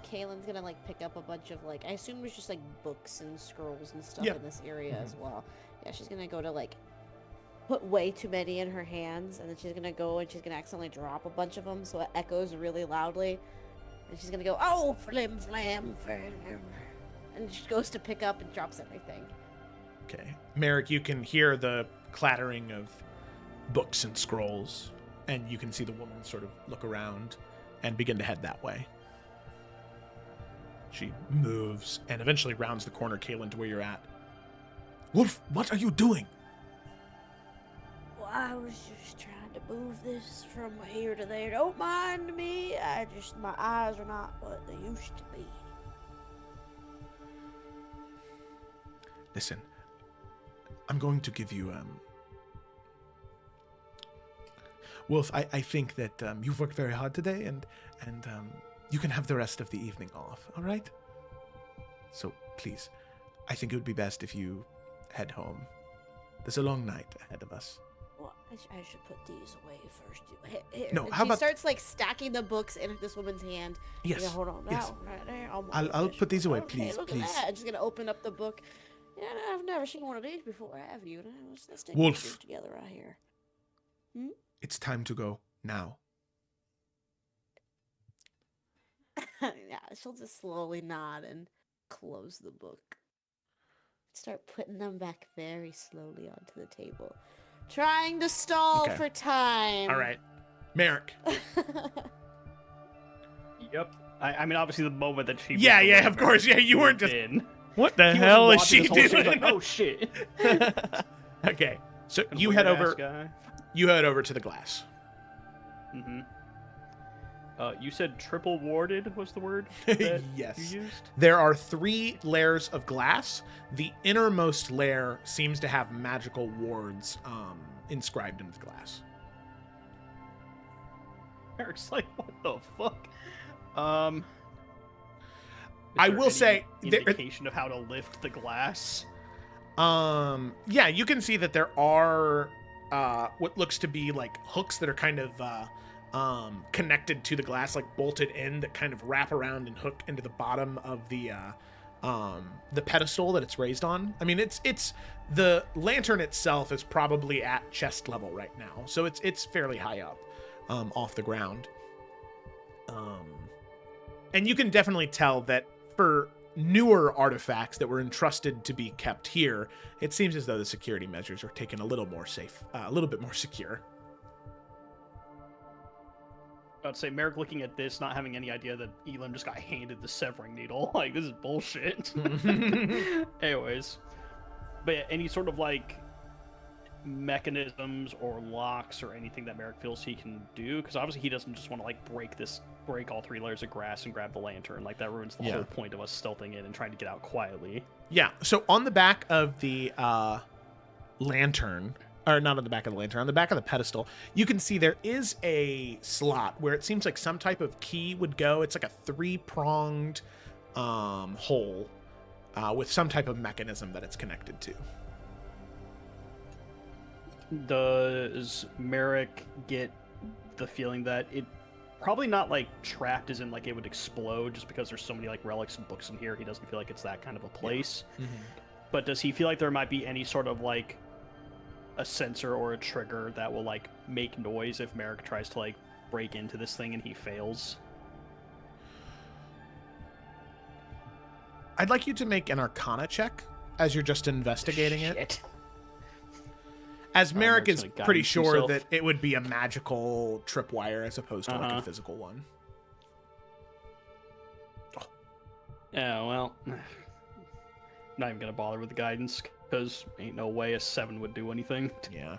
Kaylin's gonna like pick up a bunch of like, I assume there's just like books and scrolls and stuff in this area as well. Yeah, she's gonna go to like put way too many in her hands, and then she's gonna go and she's gonna accidentally drop a bunch of them, so it echoes really loudly. And she's gonna go, oh, flim, flam, flam. And she goes to pick up and drops everything. Okay. Merrick, you can hear the clattering of books and scrolls, and you can see the woman sort of look around and begin to head that way. She moves and eventually rounds the corner, Kaylin, to where you're at. Wolf, what are you doing? Well, I was just trying to move this from here to there. Don't mind me. My eyes are not what they used to be. Listen, I'm going to give you, Wolf, I think that you've worked very hard today, and you can have the rest of the evening off, all right? So, please, I think it would be best if you head home. There's a long night ahead of us. Well, I should put these away first. Here. No, and how about... She starts, like, stacking the books in this woman's hand. Yes, Yeah, hold on. yes. Now, right there. I'll put these away, Okay, please, look please. at that. I'm just going to open up the book. Yeah, I've never seen one of these before, have you? Let's stick Wolf. these together right here. It's time to go now. Yeah, she'll just slowly nod and close the book. Start putting them back very slowly onto the table. Trying to stall Okay. for time. All right. Merrick. Yep. I mean, obviously, the moment that she. Yeah, of course. Yeah, you weren't just... in. What the He hell wasn't is she watching this whole doing? shit, like, oh shit. Okay, so you Weird head ass over. guy. You head over to the glass. Mm-hmm. You said triple warded was the word that Yes. you used? There are 3 layers of glass. The innermost layer seems to have magical wards inscribed into the glass. Eric's like, what the fuck? Is I there will any say indication of how to lift the glass. Yeah, you can see that there are what looks to be like hooks that are kind of connected to the glass, like bolted in, that kind of wrap around and hook into the bottom of the pedestal that it's raised on. I mean, it's the lantern itself is probably at chest level right now, so it's fairly high up off the ground. And you can definitely tell that for newer artifacts that were entrusted to be kept here, it seems as though the security measures are taken a little more safe, a little bit more secure. I'd say Merrick looking at this, not having any idea that Elam just got handed the severing needle. Like, this is bullshit. Anyways. But yeah, any sort of, like, mechanisms or locks or anything that Merrick feels he can do? Because obviously he doesn't just want to, like, break all 3 layers of grass and grab the lantern. Like, that ruins the whole point of us stealthing in and trying to get out quietly. Yeah, so on the back of the lantern, or not on the back of the lantern, on the back of the pedestal, you can see there is a slot where it seems like some type of key would go. It's like a 3-pronged hole with some type of mechanism that it's connected to. Does Merrick get the feeling that it probably not like trapped as in like it would explode just because there's so many like relics and books in here? He doesn't feel like it's that kind of a place. Yeah. Mm-hmm. But does he feel like there might be any sort of like a sensor or a trigger that will like make noise if Merrick tries to like break into this thing and he fails? I'd like you to make an Arcana check as you're just investigating it. As Merrick is pretty sure himself. that it would be a magical tripwire as opposed to like a physical one. Yeah, well, not even gonna bother with the guidance because ain't no way a 7 would do anything. Yeah.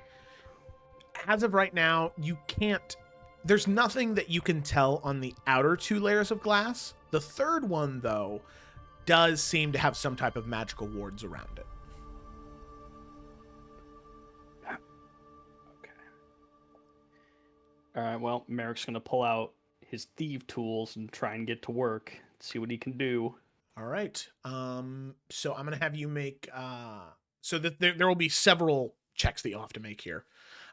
As of right now, you can't. There's nothing that you can tell on the outer 2 layers of glass. The third one, though, does seem to have some type of magical wards around it. All right, well, Merrick's going to pull out his thief tools and try and get to work, see what he can do. All right. So I'm going to have you make... so that there will be several checks that you'll have to make here.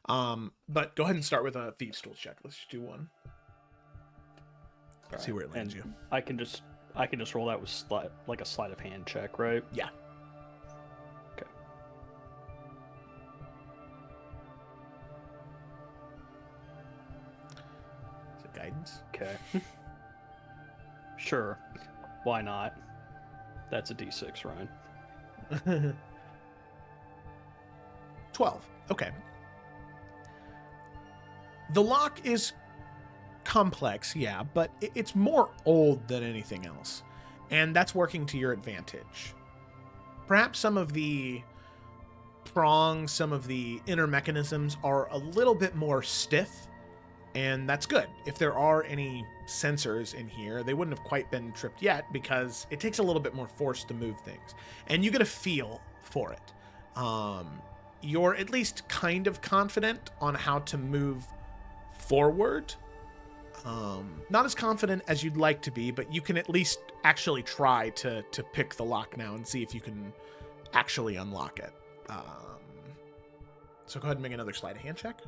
But go ahead and start with a thieves tools check. Let's just do one. See where it lands you. I can just roll that with like a sleight of hand check, right? Yeah. Okay. Is it guidance? Okay. Sure. Why not? That's a D6, Ryan. 12. Okay. The lock is complex, yeah, but it's more old than anything else. And that's working to your advantage. Perhaps some of the prongs, some of the inner mechanisms are a little bit more stiff, and that's good. If there are any sensors in here, they wouldn't have quite been tripped yet because it takes a little bit more force to move things. And you get a feel for it. You're at least kind of confident on how to move forward. Not as confident as you'd like to be, but you can at least actually try to pick the lock now and see if you can actually unlock it. So go ahead and make another sleight of hand check.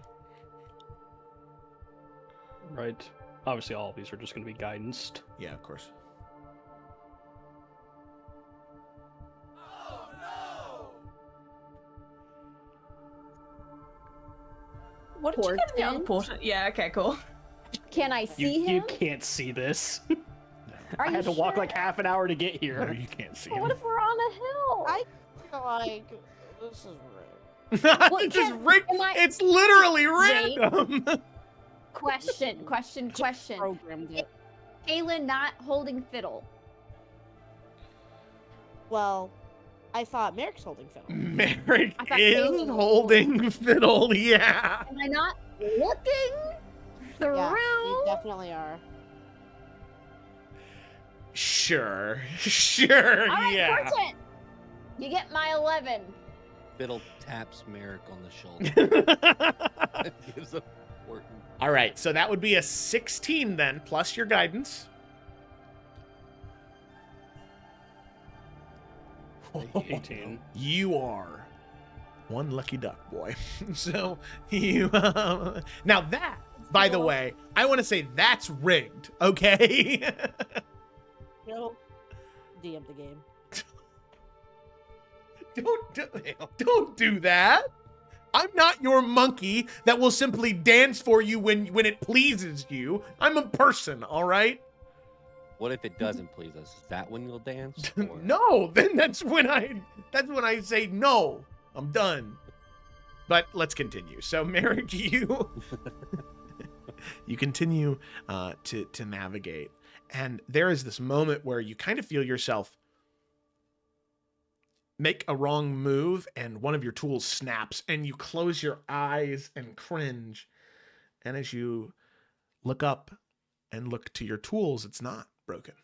Right. Obviously, all of these are just going to be guidanced. Yeah, of course. What did you get in the other portion? Yeah, okay, cool. Can I see You him? can't see this. Are I you had to walk sure? like half an hour to get here. No, you can't see But him. what if we're on a hill? I feel like this is rude. What This is can- rigged. am I- It's literally Wait. random. Question. Programmed it. Aelin not holding fiddle. Well, I thought Merrick's holding fiddle. Merrick I thought is Caleb was holding fiddle, yeah. Am I not looking through? Yeah, you definitely are. Sure. Sure, All right, yeah. Portent, you get my 11. Fiddle taps Merrick on the shoulder. Gives a Wharton. All right, so that would be a 16 then, plus your guidance. 18. You are one lucky duck, boy. So you now that, by the way, I want to say that's rigged, okay? No. DM the game. Don't do that. I'm not your monkey that will simply dance for you when it pleases you. I'm a person, all right? What if it doesn't please us? Is that when you'll dance? Or- No, then that's when I say no. I'm done. But let's continue. So Merrick, you continue to navigate, and there is this moment where you kind of feel yourself make a wrong move, and one of your tools snaps, and you close your eyes and cringe. And as you look up and look to your tools, it's not broken.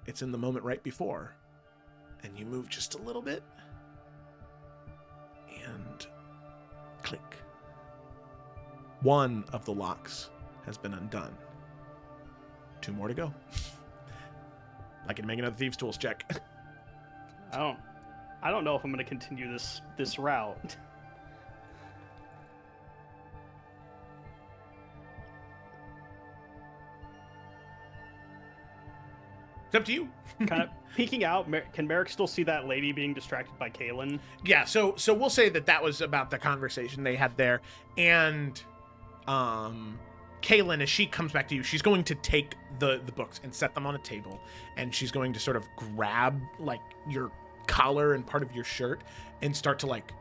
It's in the moment right before. And you move just a little bit. And click. One of the locks has been undone. 2 more to go. I can make another Thieves' Tools check. I don't know if I'm going to continue this route. It's up to you. Kind of peeking out. Can Merrick still see that lady being distracted by Kaylin? Yeah, so we'll say that was about the conversation they had there. And Kaylin, as she comes back to you, she's going to take the books and set them on a table, and she's going to sort of grab like your collar and part of your shirt and start to like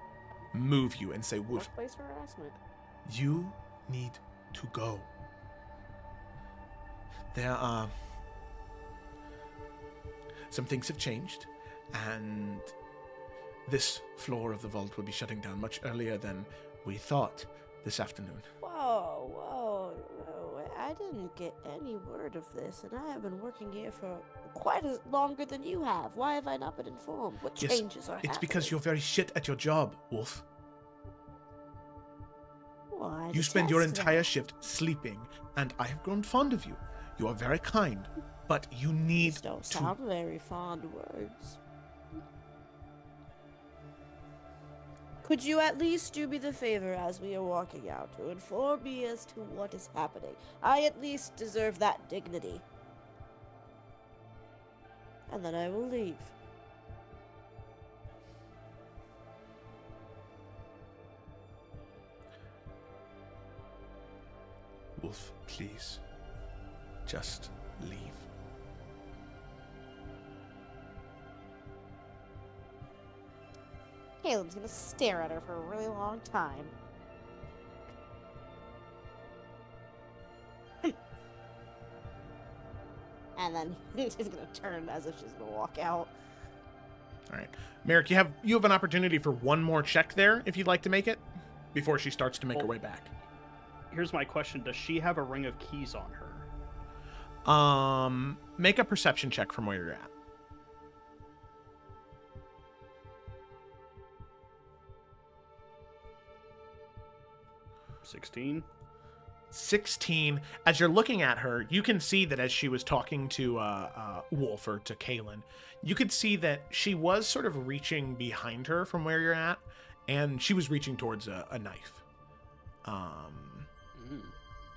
move you and say, "Wolf, Workplace harassment. You need to go. there are some things have changed, and this floor of the vault will be shutting down much earlier than we thought this afternoon." Whoa. I didn't get any word of this, and I have been working here for quite longer than you have. Why have I not been informed? What Yes, changes are happening? It's because you're very shit at your job, Wolf. Well, I You spend your detest entire that. shift sleeping, and I have grown fond of you. You are very kind, but you need These don't to... sound very fond words. Could you at least do me the favor as we are walking out to inform me as to what is happening? I at least deserve that dignity. And then I will leave. Wolf, please. Just leave. Caleb's gonna stare at her for a really long time. And then he's gonna turn as if she's gonna walk out. All right, Merrick, you have an opportunity for one more check there if you'd like to make it before she starts to make her way back. Here's my question: does she have a ring of keys on her? Make a perception check from where you're at. 16. 16. As you're looking at her, you can see that as she was talking to Wolf or to Kaylin, you could see that she was sort of reaching behind her from where you're at, and she was reaching towards a knife.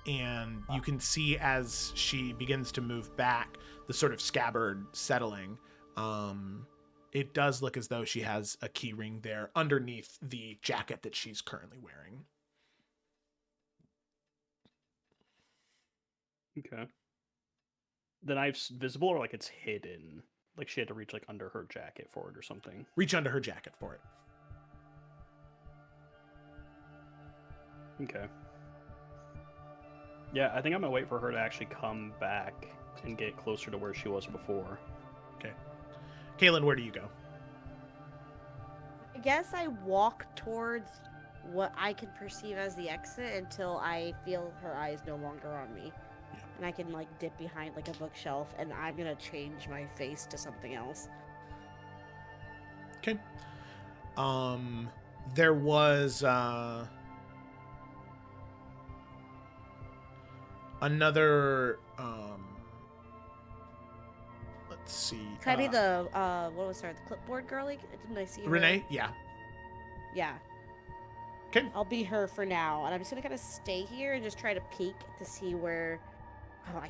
And you can see as she begins to move back, the sort of scabbard settling. It does look as though she has a key ring there underneath the jacket that she's currently wearing. Okay. The knife's visible or like it's hidden? Like she had to reach like under her jacket for it or something? Reach under her jacket for it. Okay. Yeah, I think I'm gonna wait for her to actually come back and get closer to where she was before. Okay. Kaylin, where do you go? I guess I walk towards what I can perceive as the exit until I feel her eyes no longer on me. Yeah. and I can like dip behind like a bookshelf, and I'm gonna change my face to something else. Okay. There was another let's see. Can I be the what was her, the clipboard girlie? Didn't I see her? Renee? Yeah. Yeah. Okay. I'll be her for now, and I'm just gonna kind of stay here and just try to peek to see where. Oh, I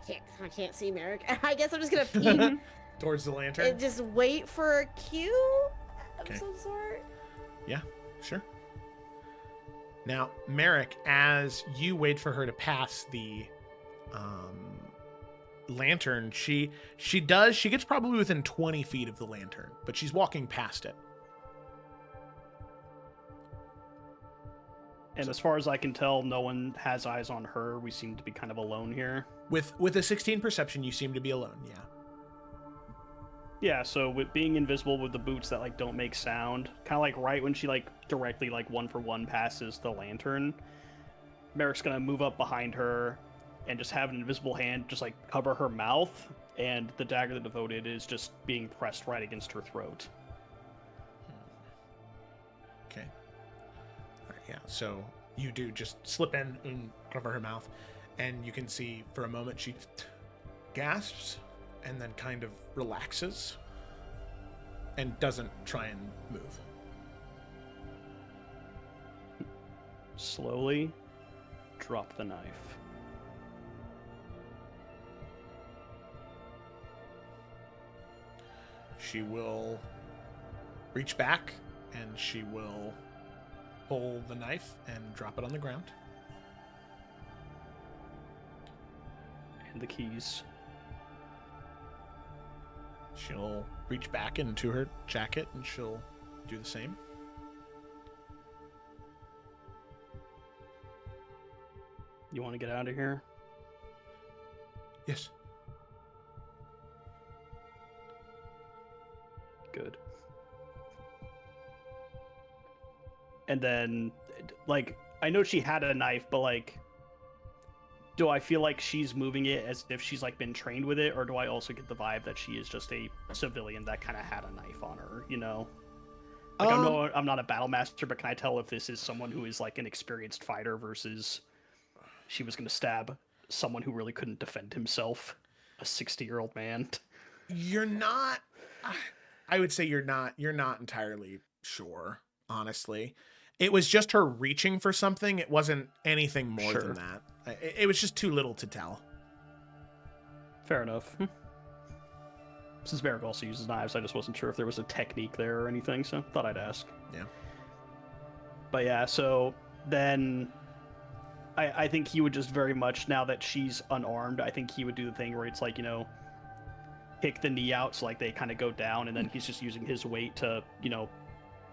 can't see Merrick. I guess I'm just gonna peek Towards the lantern. and just wait for a cue of Okay. some sort. Yeah, sure. Now, Merrick, as you wait for her to pass the lantern, she gets probably within 20 feet of the lantern, but she's walking past it. And as far as I can tell, no one has eyes on her. We seem to be kind of alone here. With a 16 perception, you seem to be alone, yeah. Yeah, so with being invisible with the boots that like don't make sound, kind of like right when she like directly like 1-for-1 passes the lantern, Merrick's gonna move up behind her and just have an invisible hand just like cover her mouth, and the dagger that devoted is just being pressed right against her throat. Okay. All right, yeah, so you do just slip in and cover her mouth, and you can see for a moment she gasps and then kind of relaxes and doesn't try and move. Slowly drop the knife. She will reach back and she will pull the knife and drop it on the ground. And the keys. She'll reach back into her jacket and she'll do the same. You want to get out of here? Yes. Good. And then, like, I know she had a knife, but, like, do I feel like she's moving it as if she's, like, been trained with it, or do I also get the vibe that she is just a civilian that kind of had a knife on her, you know? Like, I'm not a battle master, but can I tell if this is someone who is, like, an experienced fighter versus she was going to stab someone who really couldn't defend himself, a 60-year-old man? You're not... I would say you're not entirely sure, honestly. It was just her reaching for something. It wasn't anything more than that. It was just too little to tell. Fair enough. Since Merrick also uses knives, I just wasn't sure if there was a technique there or anything, so thought I'd ask. Yeah. But yeah, so then I think he would just very much, now that she's unarmed, I think he would do the thing where it's like, you know, kick the knee out so like they kind of go down, and then he's just using his weight to, you know,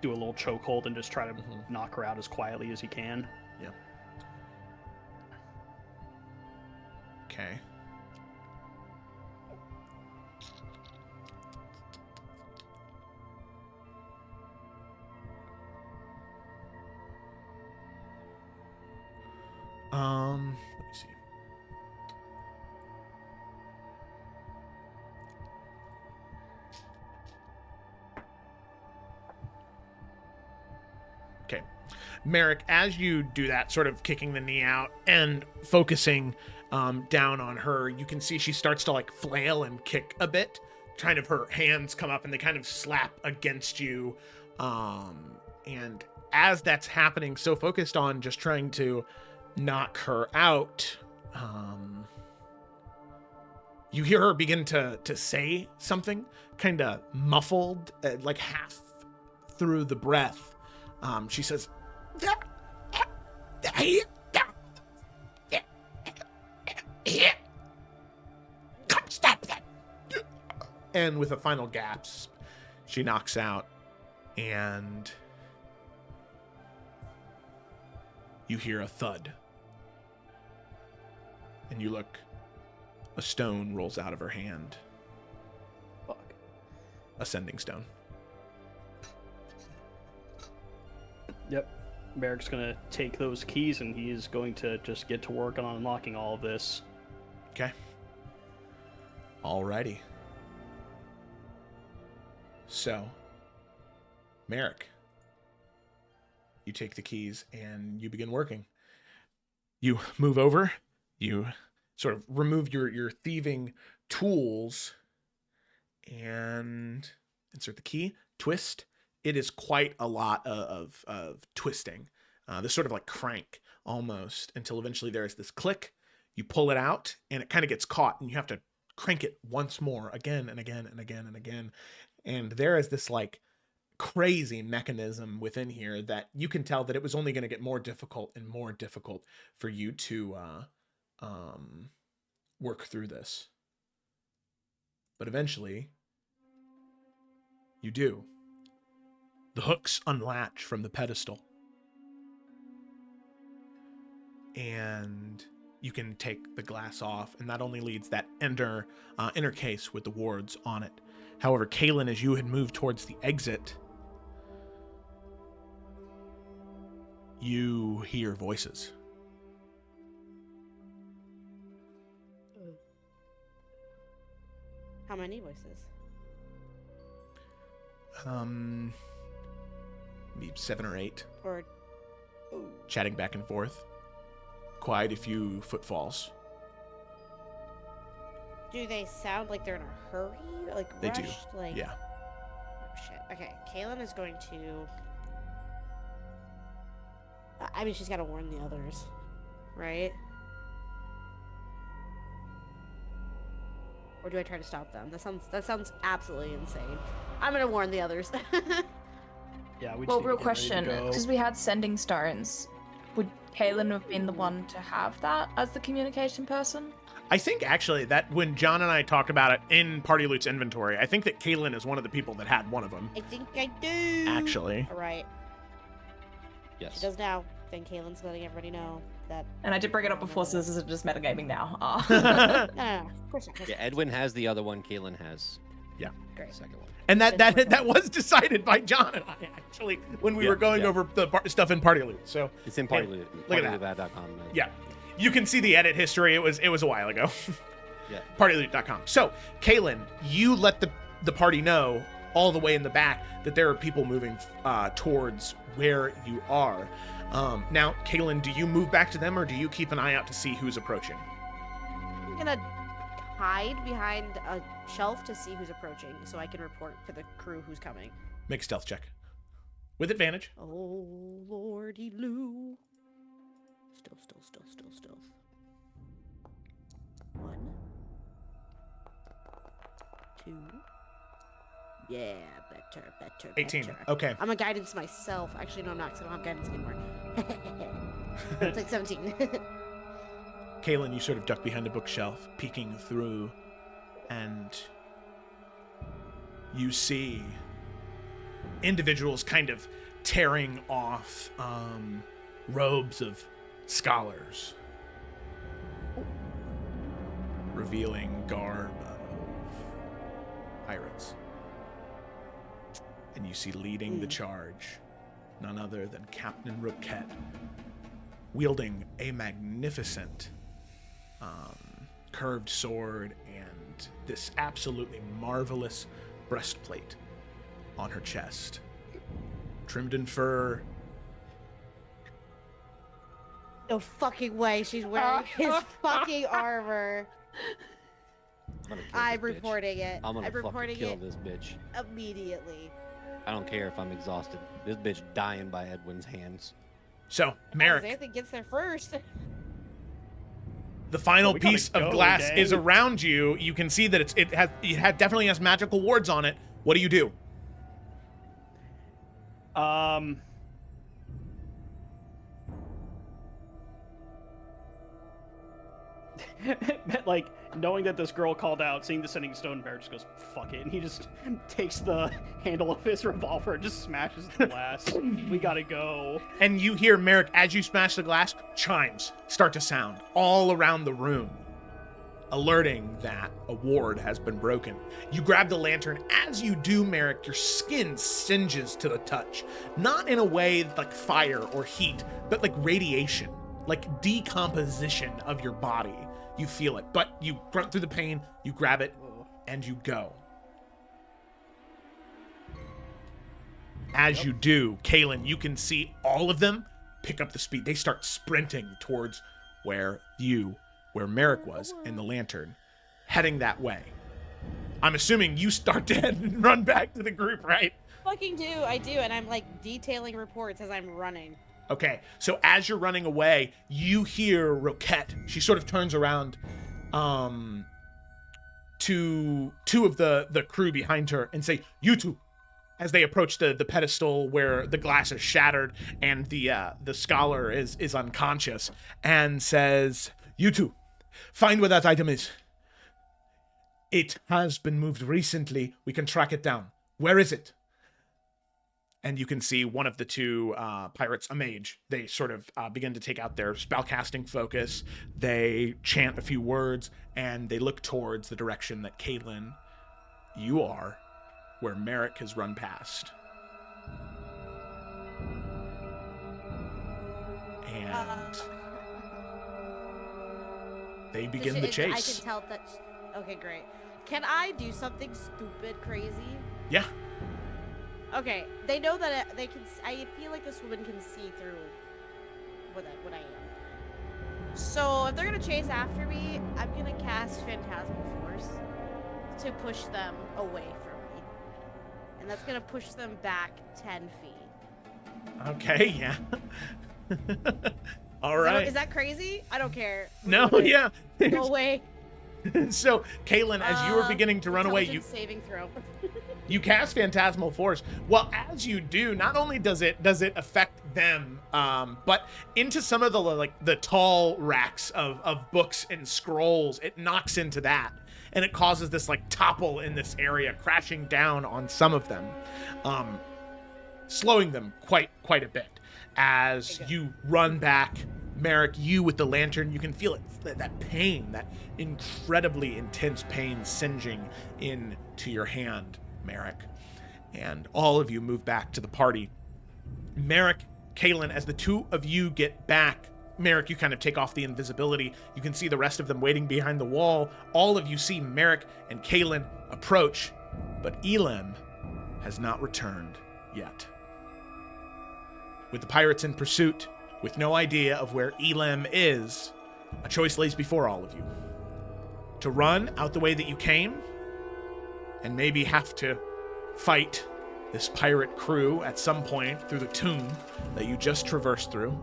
do a little chokehold and just try to knock her out as quietly as he can. Yeah. Okay. Let me see. Okay. Merrick, as you do that, sort of kicking the knee out and focusing down on her, you can see she starts to like flail and kick a bit. Kind of her hands come up and they kind of slap against you. And as that's happening, so focused on just trying to knock her out, you hear her begin to say something, kind of muffled, like half through the breath. She says, "Come, stop that!" And with a final gasp, she knocks out, and you hear a thud. And you look, a stone rolls out of her hand. Fuck. A sending stone. Yep. Merrick's gonna take those keys and he is going to just get to work on unlocking all of this. Okay. Alrighty. So, Merrick, you take the keys and you begin working. You move over, you sort of remove your thieving tools and insert the key, twist. It is quite a lot of twisting. This sort of like crank almost until eventually there's this click. You pull it out and it kind of gets caught and you have to crank it once more, again and again and again and again. And there is this like crazy mechanism within here that you can tell that it was only going to get more difficult and more difficult for you to work through this. But eventually, you do. The hooks unlatch from the pedestal. And you can take the glass off, and that only leads that inner case with the wards on it. However, Kaylin, as you had moved towards the exit, you hear voices. How many voices? Maybe 7 or 8. Or Chatting back and forth. Quite a few footfalls. do they sound like they're in a hurry? Like They rushed? do. Like Yeah. Oh shit. Okay, Kaylin is going to. I mean, she's got to warn the others, right? Or do I try to stop them? That sounds absolutely insane. I'm gonna warn the others. Yeah, we just Well, need to real get ready to question, go. because we had sending stones, would Kaylin have been the one to have that as the communication person? I think actually that when John and I talked about it in Party Loot's inventory, I think that Kaylin is one of the people that had one of them. I think I do. Actually. All right. Yes. She does now. Then Kaylin's letting everybody know that. And I did bring it up before, so this is just metagaming now. No, of course not. Yeah, Edwin has the other one. Kaylin has Yeah. Great. the second one. And that was decided by John and I actually when we Yeah, were going yeah. over the stuff in Party Loot. So It's in Party Hey, Loot. look at PartyLoot.com. yeah, you can see the edit history. It was a while ago. Yeah. PartyLoot.com. So Kaylin, you let the party know all the way in the back that there are people moving towards where you are. Now, Kaylin, do you move back to them or do you keep an eye out to see who's approaching? I'm gonna hide behind a shelf to see who's approaching, so I can report to the crew who's coming. Make a stealth check with advantage. Oh, Lordy Lou. Stealth. 1, 2. Yeah, better. 18. Better. Okay. I'm a guidance myself. Actually, no, I'm not, 'cause I don't have guidance anymore. It's like 17. Kaylin, you sort of duck behind a bookshelf, peeking through, and you see individuals kind of tearing off robes of scholars, revealing garb of pirates. And you see leading the charge none other than Captain Roquette, wielding a magnificent curved sword and this absolutely marvelous breastplate on her chest, trimmed in fur. No fucking way she's wearing his fucking armor. I'm gonna kill I'm this bitch. reporting it. I'm gonna fucking reporting kill it this bitch. immediately. I don't care if I'm exhausted. This bitch dying by Edwin's hands. So, Merrick, Xanthan gets there first. the final we gotta piece of go, glass dang. is around you. You can see that it definitely has magical wards on it. What do you do? Like, knowing that this girl called out, seeing the sending stone, Bear just goes, fuck it, and he just takes the handle of his revolver and just smashes the glass. We gotta go. And you hear, Merrick, as you smash the glass, chimes start to sound all around the room, alerting that a ward has been broken. You grab the lantern. As you do, Merrick, your skin singes to the touch. Not in a way like fire or heat, but like radiation, like decomposition of your body. You feel it, but you grunt through the pain, you grab it, and you go. As you do, Kaylin, you can see all of them pick up the speed. They start sprinting towards where Merrick was in the lantern, heading that way. I'm assuming you start to head and run back to the group, right? Fucking do. I do. And I'm like detailing reports as I'm running. Okay, so as you're running away, you hear Roquette. She sort of turns around to two of the crew behind her and say, "You two," as they approach the pedestal where the glass is shattered and the scholar is unconscious, and says, "You two, find where that item is. It has been moved recently. We can track it down. Where is it?" And you can see one of the two pirates, a mage. They sort of begin to take out their spellcasting focus. They chant a few words, and they look towards the direction that Caitlin, you are, where Merrick has run past. And they begin the chase. I can tell that. Okay, great. Can I do something stupid, crazy? Yeah. Okay, they know that they can. I feel like this woman can see through what I am. So if they're gonna chase after me, I'm gonna cast Phantasmal Force to push them away from me, and that's gonna push them back 10 feet. Okay, yeah. All right. Is that crazy? I don't care. No, yeah. Go away. So, Caitlin, as you were beginning to run away, saving throw. you cast Phantasmal Force. Well, as you do, not only does it affect them, but into some of the tall racks of books and scrolls, it knocks into that, and it causes this topple in this area, crashing down on some of them, slowing them quite a bit. As you run back, Merrick, you with the lantern, you can feel it, that pain, that incredibly intense pain singeing into your hand, Merrick. And all of you move back to the party. Merrick, Kaylin, as the two of you get back, Merrick, you kind of take off the invisibility. You can see the rest of them waiting behind the wall. All of you see Merrick and Kaylin approach, but Elam has not returned yet. With the pirates in pursuit, with no idea of where Elam is, a choice lays before all of you. To run out the way that you came, and maybe have to fight this pirate crew at some point through the tomb that you just traversed through.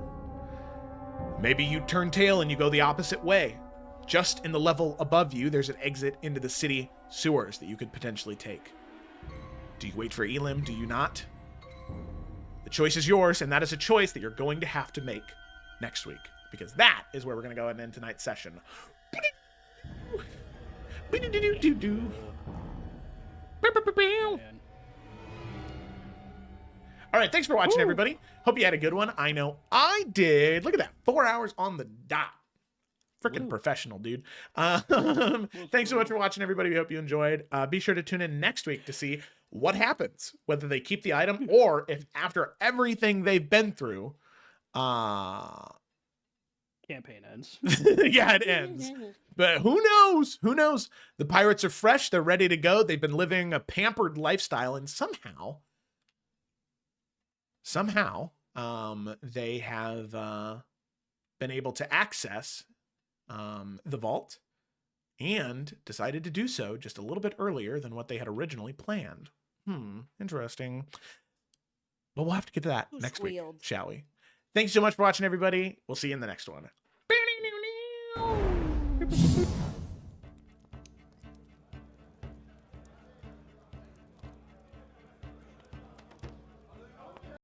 Maybe you turn tail and you go the opposite way. Just in the level above you, there's an exit into the city sewers that you could potentially take. Do you wait for Elam? Do you not? The choice is yours, and that is a choice that you're going to have to make next week, because that is where we're going to go and end tonight's session. All right, thanks for watching, everybody. Hope you had a good one. I know I did. Look at that, 4 hours on the dot. Freaking professional, dude. Thanks so much for watching, everybody. We hope you enjoyed. Be sure to tune in next week to see what happens, whether they keep the item or if after everything they've been through, campaign ends. Yeah, it ends. But who knows? Who knows? The pirates are fresh. They're ready to go. They've been living a pampered lifestyle, and somehow, they have been able to access the vault, and decided to do so just a little bit earlier than what they had originally planned. Interesting. But we'll have to get to that next week, shall we? Thanks so much for watching, everybody. We'll see you in the next one.